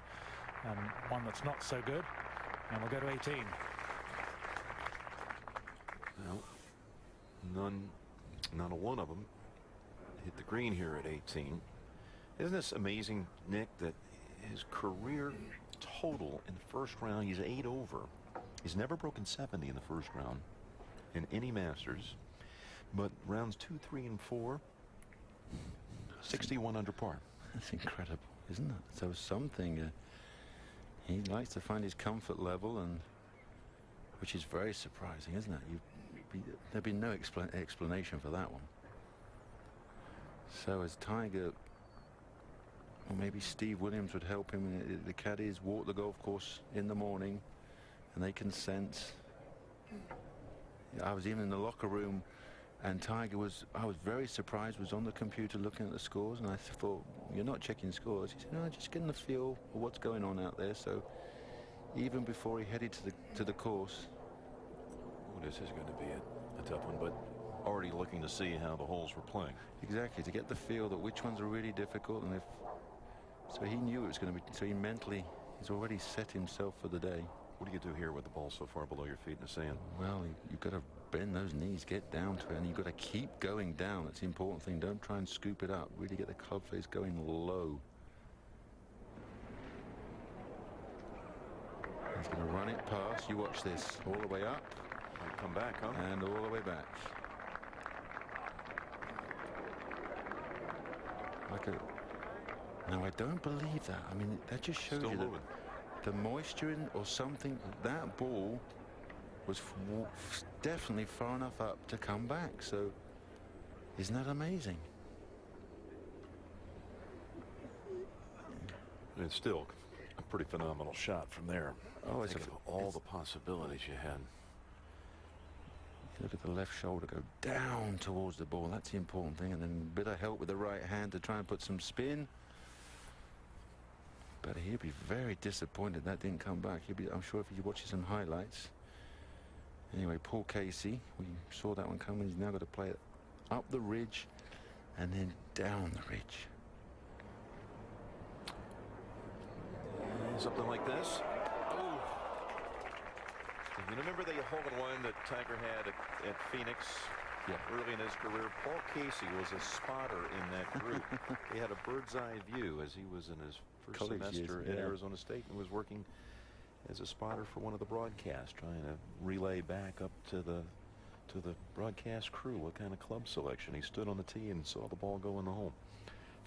and one that's not so good. And we'll go to 18. Well, not a one of them hit the green here at 18. Isn't this amazing, Nick, that his career total in the first round, he's 8 over. He's never broken 70 in the first round in any Masters, but rounds 2, 3, and 4, 61 under par. That's incredible, isn't it? So something he likes to find his comfort level, and which is very surprising, isn't it? There'd be no explanation for that one. So as Tiger, or maybe Steve Williams would help him. The caddies walk the golf course in the morning, and they can sense. I was even in the locker room, and Tiger was, I was very surprised, was on the computer looking at the scores, and I thought, you're not checking scores. He said, no, just getting the feel of what's going on out there. So even before he headed to the course. Oh, this is going to be a tough one, but already looking to see how the holes were playing. Exactly, to get the feel that which ones are really difficult, and so he knew it was going to be, so he mentally, he's already set himself for the day. What do you do here with the ball so far below your feet in the sand? Well, you've got to bend those knees, get down to it, and you've got to keep going down. That's the important thing. Don't try and scoop it up. Really get the club face going low. He's going to run it past. You watch this. All the way up. Might come back, huh? And all the way back. Now, I don't believe that. I mean, that just shows you that the moisture in, or something, that ball was definitely far enough up to come back. So, isn't that amazing? It's still a pretty phenomenal shot from there. Oh, think of all the possibilities you had. Look at the left shoulder go down towards the ball. That's the important thing. And then a bit of help with the right hand to try and put some spin. But he'll be very disappointed that didn't come back. I'm sure if he watches some highlights. Anyway, Paul Casey, we saw that one coming. He's now got to play it up the ridge and then down the ridge. Something like this. Oh. You remember the hole-in-one that Tiger had at Phoenix early in his career? Paul Casey was a spotter in that group. He had a bird's-eye view as he was in his first College semester years, at Arizona State and was working as a spotter for one of the broadcasts, trying to relay back up to the broadcast crew what kind of club selection. He stood on the tee and saw the ball go in the hole.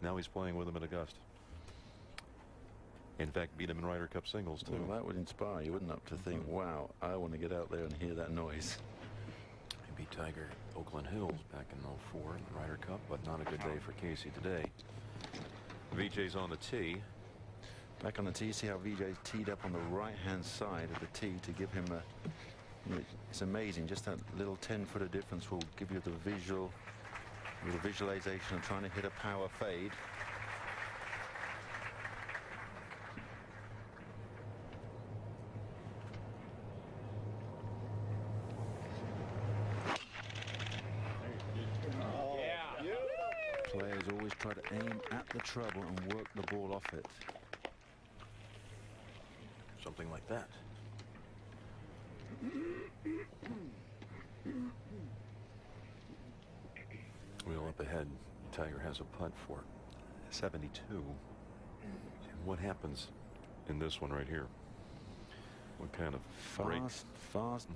Now he's playing with him at Augusta. In fact, beat him in Ryder Cup singles, too. Well, that would inspire you, wouldn't it, to think, wow, I want to get out there and hear that noise. He beat Tiger at Oakland Hills back in '04 in the Ryder Cup, but not a good day for Casey today. VJ's on the tee. Back on the tee, see how VJ teed up on the right-hand side of the tee to give him a... It's amazing, just that little 10-footer difference will give you the visualization of trying to hit a power fade. Players always try to aim at the trouble and work the ball off it. Something like that. Wheel up ahead. Tiger has a putt for 72. And what happens in this one right here? What kind of Fast,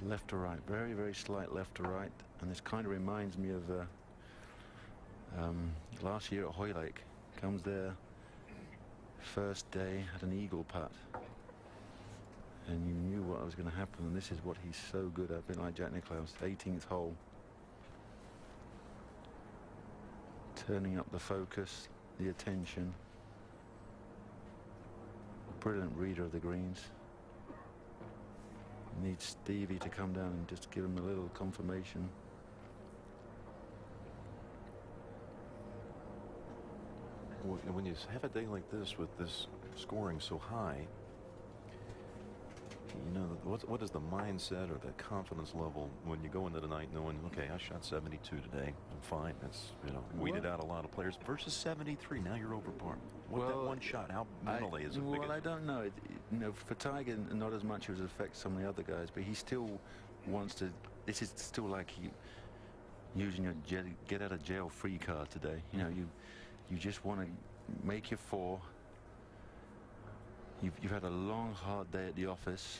left to right. Very, very slight left to right. And this kind of reminds me of last year at Hoylake. Comes there, first day, had an eagle putt. And you knew what was going to happen, and this is what he's so good at, a bit like Jack Nicklaus. 18th hole. Turning up the focus, the attention. Brilliant reader of the greens. Needs Stevie to come down and just give him a little confirmation. When you have a day like this with this scoring so high, you know, what is the mindset or the confidence level when you go into the night knowing, okay, I shot 72 today, I'm fine. That's, you know, weeded out a lot of players versus 73. Now you're over par. That one shot, how mentally is it? Well, I don't know. You know, for Tiger, not as much as it affects some of the other guys, but he still wants to. This is still like he using your get out of jail free card today. You know, you just want to make your four. You've had a long, hard day at the office,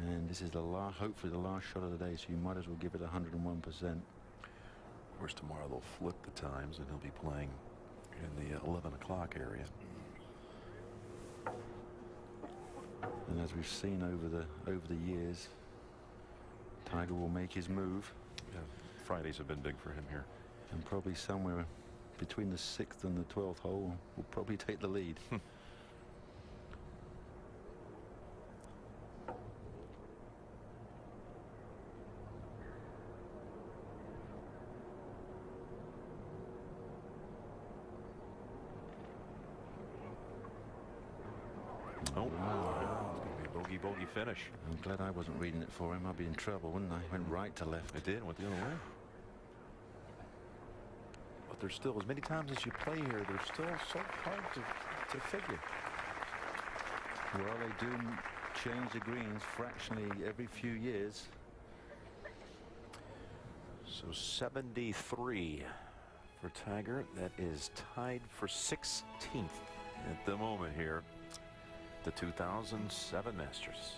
and this is the hopefully the last shot of the day, so you might as well give it 101%. Of course, tomorrow they'll flip the times, and he'll be playing in the 11 o'clock area. And as we've seen over the years, Tiger will make his move. Yeah, Fridays have been big for him here, and probably somewhere between the 6th and the 12th hole will probably take the lead. Oh, wow. It's going to be a bogey finish. I'm glad I wasn't reading it for him. I'd be in trouble, wouldn't I? Went right to left. It did, went the other way. But there's still, as many times as you play here, they're still so hard to figure. Well, they do change the greens fractionally every few years. So 73 for Tiger. That is tied for 16th at the moment here. The 2007 Masters.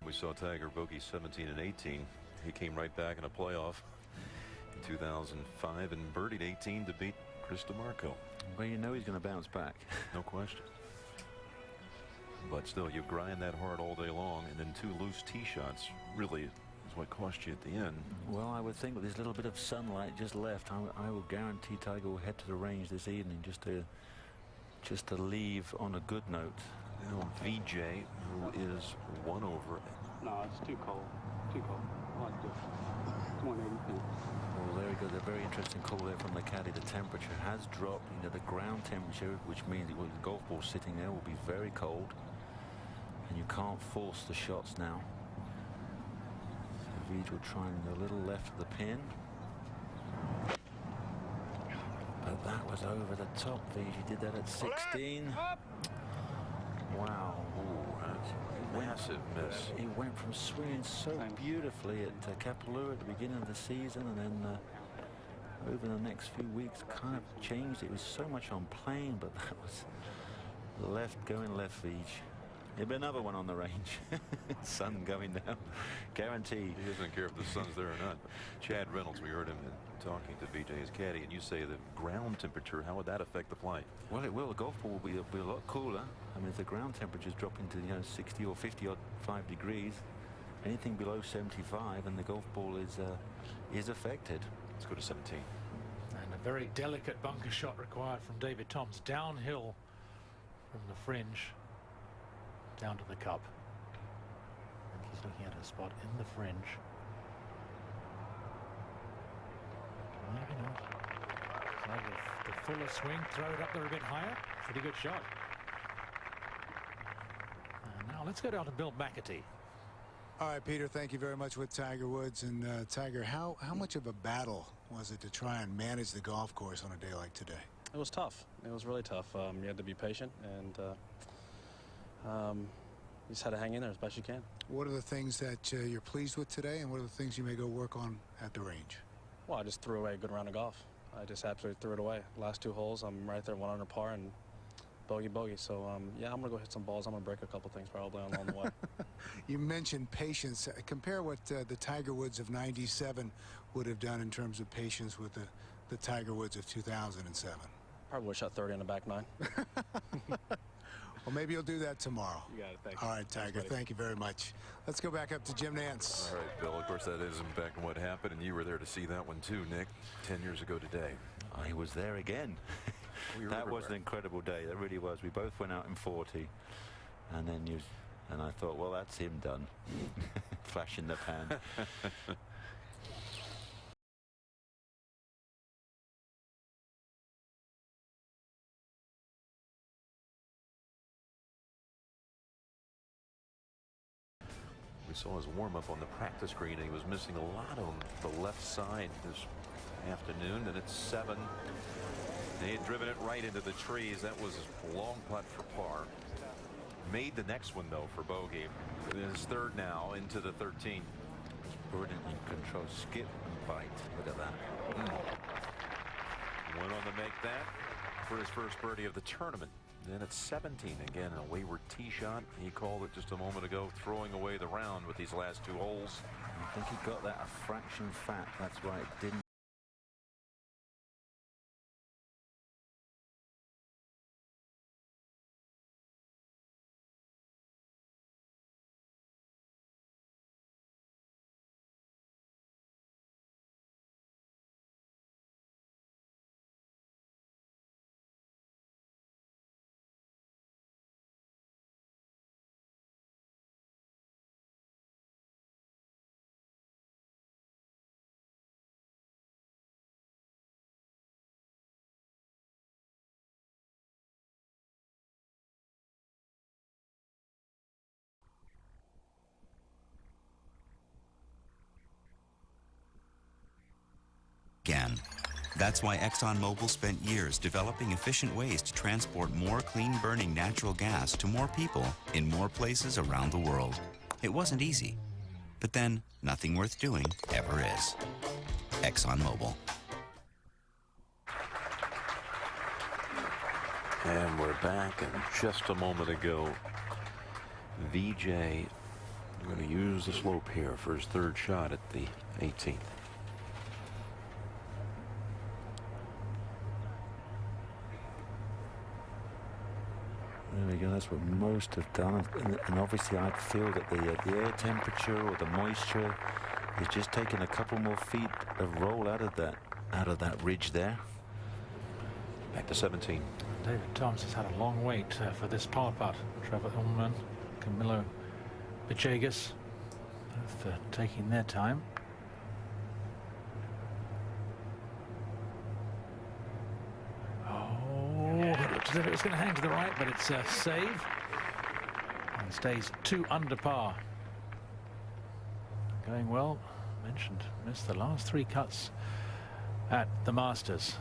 We saw Tiger bogey 17 and 18. He came right back in a playoff in 2005 and birdied 18 to beat Chris DeMarco. Well, you know he's going to bounce back. No question. But still, you grind that hard all day long, and then 2 loose tee shots really is what cost you at the end. Well, I would think with this little bit of sunlight just left, I will guarantee Tiger will head to the range this evening just to leave on a good note. You know, VJ, who is 1 over. No, it's too cold. Too cold. I like this. 180 pin. Well, there he goes. A very interesting call there from the caddy. The temperature has dropped. You know, the ground temperature, which means the golf ball sitting there will be very cold, and you can't force the shots now. So Vij will try and a little left of the pin, but that was over the top. Vij did that at 16. Wow. Ooh, massive miss. He went from swinging so beautifully at Kapalua at the beginning of the season, and then over the next few weeks kind of changed. It was so much on plane, but that was going left Vij. There'll be another one on the range. Sun going down, guaranteed. He doesn't care if the sun's there or not. Chad Reynolds, we heard him talking to VJ, his caddy, and you say the ground temperature, how would that affect the flight? Well, it will. The golf ball will be a lot cooler. I mean, if the ground temperatures drop into 60 or 55 degrees, anything below 75, and the golf ball is affected. Let's go to 17. And a very delicate bunker shot required from David Toms, downhill from the fringe down to the cup. And he's looking at a spot in the fringe. Maybe not. So the fuller swing, throw it up there a bit higher. Pretty good shot. And now let's go down to Bill McAtee. All right, Peter, thank you very much with Tiger Woods. And Tiger, how much of a battle was it to try and manage the golf course on a day like today? It was tough. It was really tough. You had to be patient, and you just had to hang in there as best you can. What are the things that you're pleased with today, and what are the things you may go work on at the range? Well, I just threw away a good round of golf. I just absolutely threw it away. Last 2 holes, I'm right there, 1 under par and bogey. So, yeah, I'm going to go hit some balls. I'm going to break a couple things probably along the way. You mentioned patience. Compare what the Tiger Woods of '97 would have done in terms of patience with the Tiger Woods of 2007. Probably would have shot 30 on the back 9. Well, maybe you'll do that tomorrow. You got it. Thank you. All right, Tiger. Thank you very much. Let's go back up to Jim Nance. All right, Bill. Of course, that is in fact what happened, and you were there to see that one too, Nick. 10 years ago today. I was there again. That was an incredible day. That really was. We both went out in 40, and then I thought, well, that's him done. Flash in the pan. We saw his warm-up on the practice green, and he was missing a lot on the left side this afternoon, and it's 7. And he had driven it right into the trees. That was a long putt for par. Made the next one, though, for bogey. His 3rd now into the 13. Brilliantly controlled skip and bite. Look at that. Went on to make that for his first birdie of the tournament. Then at 17, again, a wayward tee shot. He called it just a moment ago, throwing away the round with these last 2 holes. I think he got that a fraction fat. That's why it didn't. Again. That's why ExxonMobil spent years developing efficient ways to transport more clean-burning natural gas to more people in more places around the world. It wasn't easy, but then nothing worth doing ever is. ExxonMobil. And we're back, and just a moment ago, VJ going to use the slope here for his 3rd shot at the 18th. There we go. That's what most have done, and obviously I feel that the air temperature or the moisture is just taking a couple more feet of roll out of that ridge there. Back to 17. David Toms has had a long wait for this par putt. Trevor Ullman, Camilo Villegas, both taking their time. as if it was going to hang to the right, but it's a save. And stays 2 under par. Going well. Mentioned, missed the last 3 cuts at the Masters.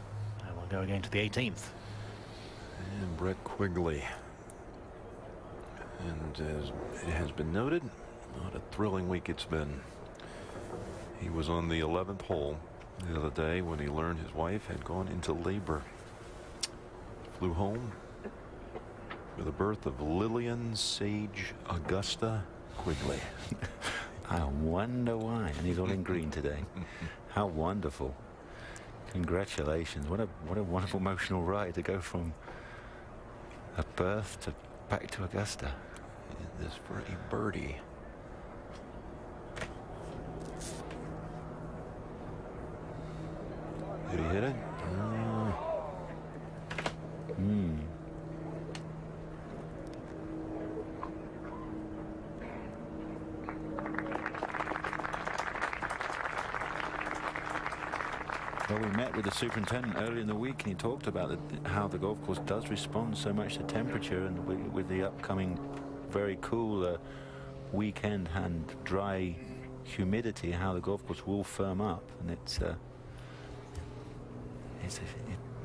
And we'll go again to the 18th. And Brett Quigley. And as it has been noted, what a thrilling week it's been. He was on the 11th hole the other day when he learned his wife had gone into labor. Flew home for the birth of Lillian Sage Augusta Quigley. I wonder why. And he's all in green today. How wonderful. Congratulations. What a wonderful emotional ride to go from a birth to back to Augusta. And this for a birdie. Did he hit it? Well, we met with the superintendent early in the week, and he talked about how the golf course does respond so much to temperature, and with the upcoming very cool weekend and dry humidity, how the golf course will firm up, and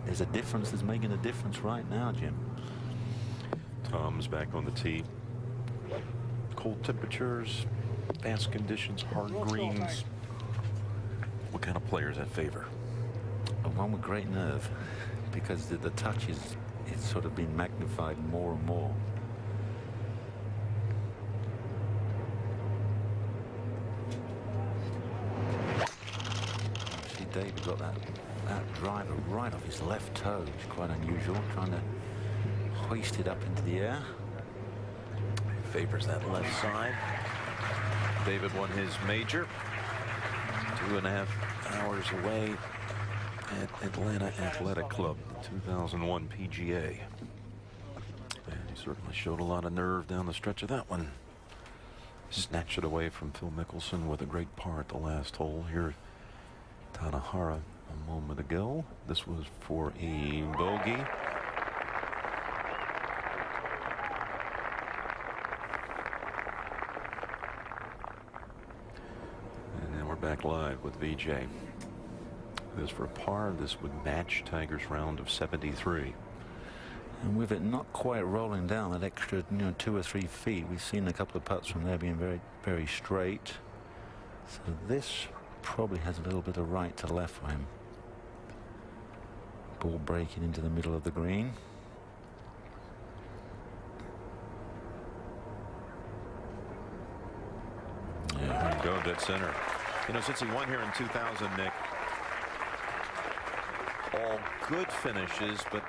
there's a difference that's making a difference right now, Jim. Tom's back on the tee. Cold temperatures, fast conditions, hard greens. What kind of players that favor? One with great nerve, because the touch is sort of been magnified more and more. See, David got that driver right off his left toe, which is quite unusual, trying to hoist it up into the air. Favors that left side. David won his major 2.5 hours away at Atlanta Athletic Club, the 2001 PGA. And he certainly showed a lot of nerve down the stretch of that one. Snatched it away from Phil Mickelson with a great par at the last hole here at Tanahara a moment ago. This was for a bogey. And then we're back live with VJ. This for a par. This would match Tiger's round of 73. And with it not quite rolling down that extra 2 or 3 feet, we've seen a couple of putts from there being very, very straight. So this probably has a little bit of right to left for him. Ball breaking into the middle of the green. Yeah, there you go, dead center. You know, since he won here in 2000, Nick, all good finishes, but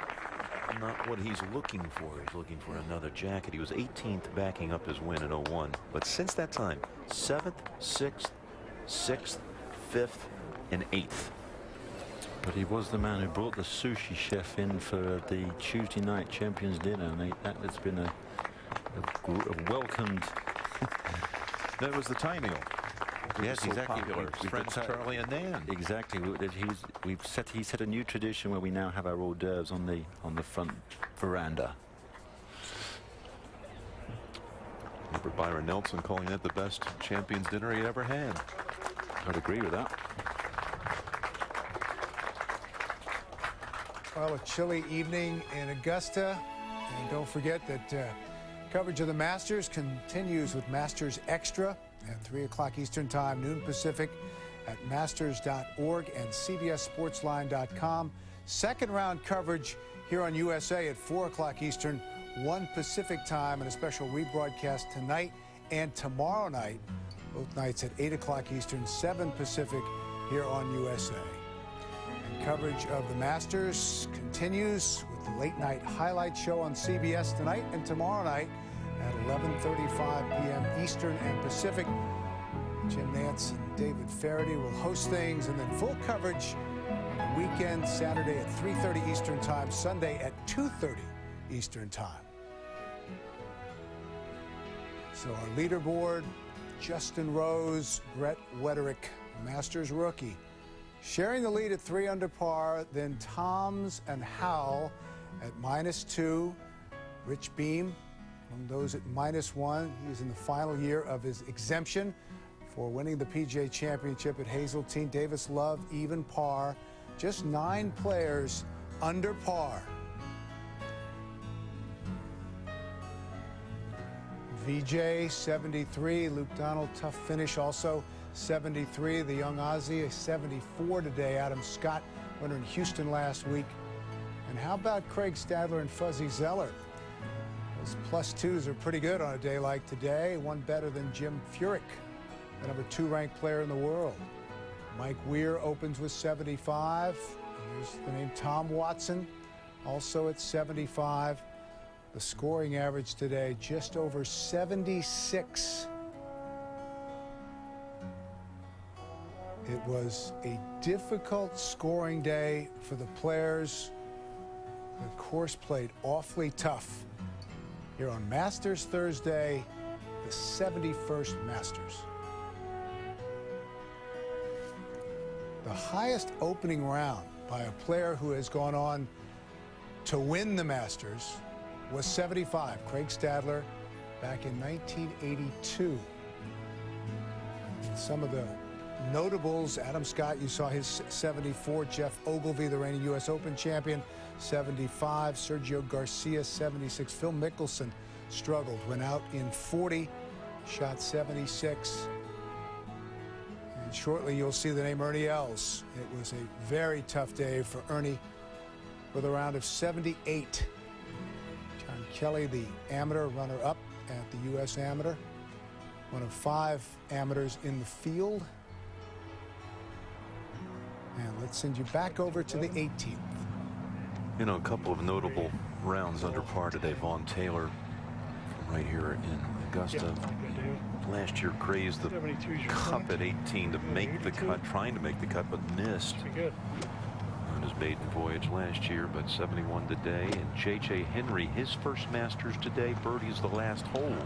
not what he's looking for. He's looking for another jacket. He was 18th backing up his win in 01. But since that time, 7th, 6th, 6th, 5th, and 8th. But he was the man who brought the sushi chef in for the Tuesday night champions dinner, and that has been a welcomed. That was the Thai meal. Yes, so exactly. Popular. Friends Charlie and Nan. Exactly. He set a new tradition where we now have our hors d'oeuvres on the front veranda. Remember Byron Nelson calling that the best champions dinner he ever had. I'd agree with that. Well, a chilly evening in Augusta, and don't forget that coverage of the Masters continues with Masters Extra at 3 o'clock Eastern Time, noon Pacific, at masters.org and cbssportsline.com. Second round coverage here on USA at 4 o'clock Eastern, 1 Pacific Time, and a special rebroadcast tonight and tomorrow night, both nights at 8 o'clock Eastern, 7 Pacific, here on USA. And coverage of the Masters continues with the late night highlight show on CBS tonight and tomorrow night at 11:35 p.m. Eastern and Pacific. Jim Nance and David Faraday will host things, and then full coverage on the weekend, Saturday at 3:30 Eastern Time, Sunday at 2:30 Eastern Time. So our leaderboard, Justin Rose, Brett Wetterich, Masters rookie, sharing the lead at 3 under par, then Toms and Howell at -2. Rich Beam, among those at -1. He's in the final year of his exemption for winning the PGA Championship at Hazeltine. Davis Love, even par. Just 9 players under par. VJ, 73. Luke Donald, tough finish also. 73. The young Aussie, a 74 today. Adam Scott, winner in Houston last week. And how about Craig Stadler and Fuzzy Zeller? Those +2s are pretty good on a day like today. One better than Jim Furyk, the number 2 ranked player in the world. Mike Weir opens with 75. Here's the name Tom Watson, also at 75. The scoring average today just over 76. It was a difficult scoring day for the players. The course played awfully tough. Here on Masters Thursday, the 71st Masters. The highest opening round by a player who has gone on to win the Masters was 75. Craig Stadler back in 1982. Some of the notables, Adam Scott, you saw his 74. Jeff Ogilvy, the reigning U.S. Open champion, 75. Sergio Garcia, 76. Phil Mickelson struggled, went out in 40, shot 76. And shortly you'll see the name Ernie Els. It was a very tough day for Ernie with a round of 78. John Kelly, the amateur runner-up at the U.S. Amateur, one of 5 amateurs in the field. And let's send you back over to the 18th. You know, a couple of notable rounds under par today. Vaughn Taylor right here in Augusta. Last year grazed the cup at 18 to make the cut, trying to make the cut, but missed on his maiden voyage last year, but 71 today. And J.J. Henry, his first Masters today, birdies the last hole.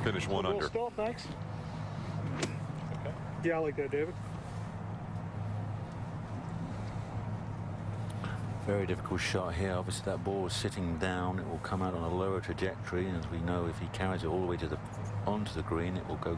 Finish 1 under. Stall, thanks. Okay. Yeah, I like that, David. Very difficult shot here. Obviously that ball is sitting down. It will come out on a lower trajectory, and as we know, if he carries it all the way to onto the green, it will go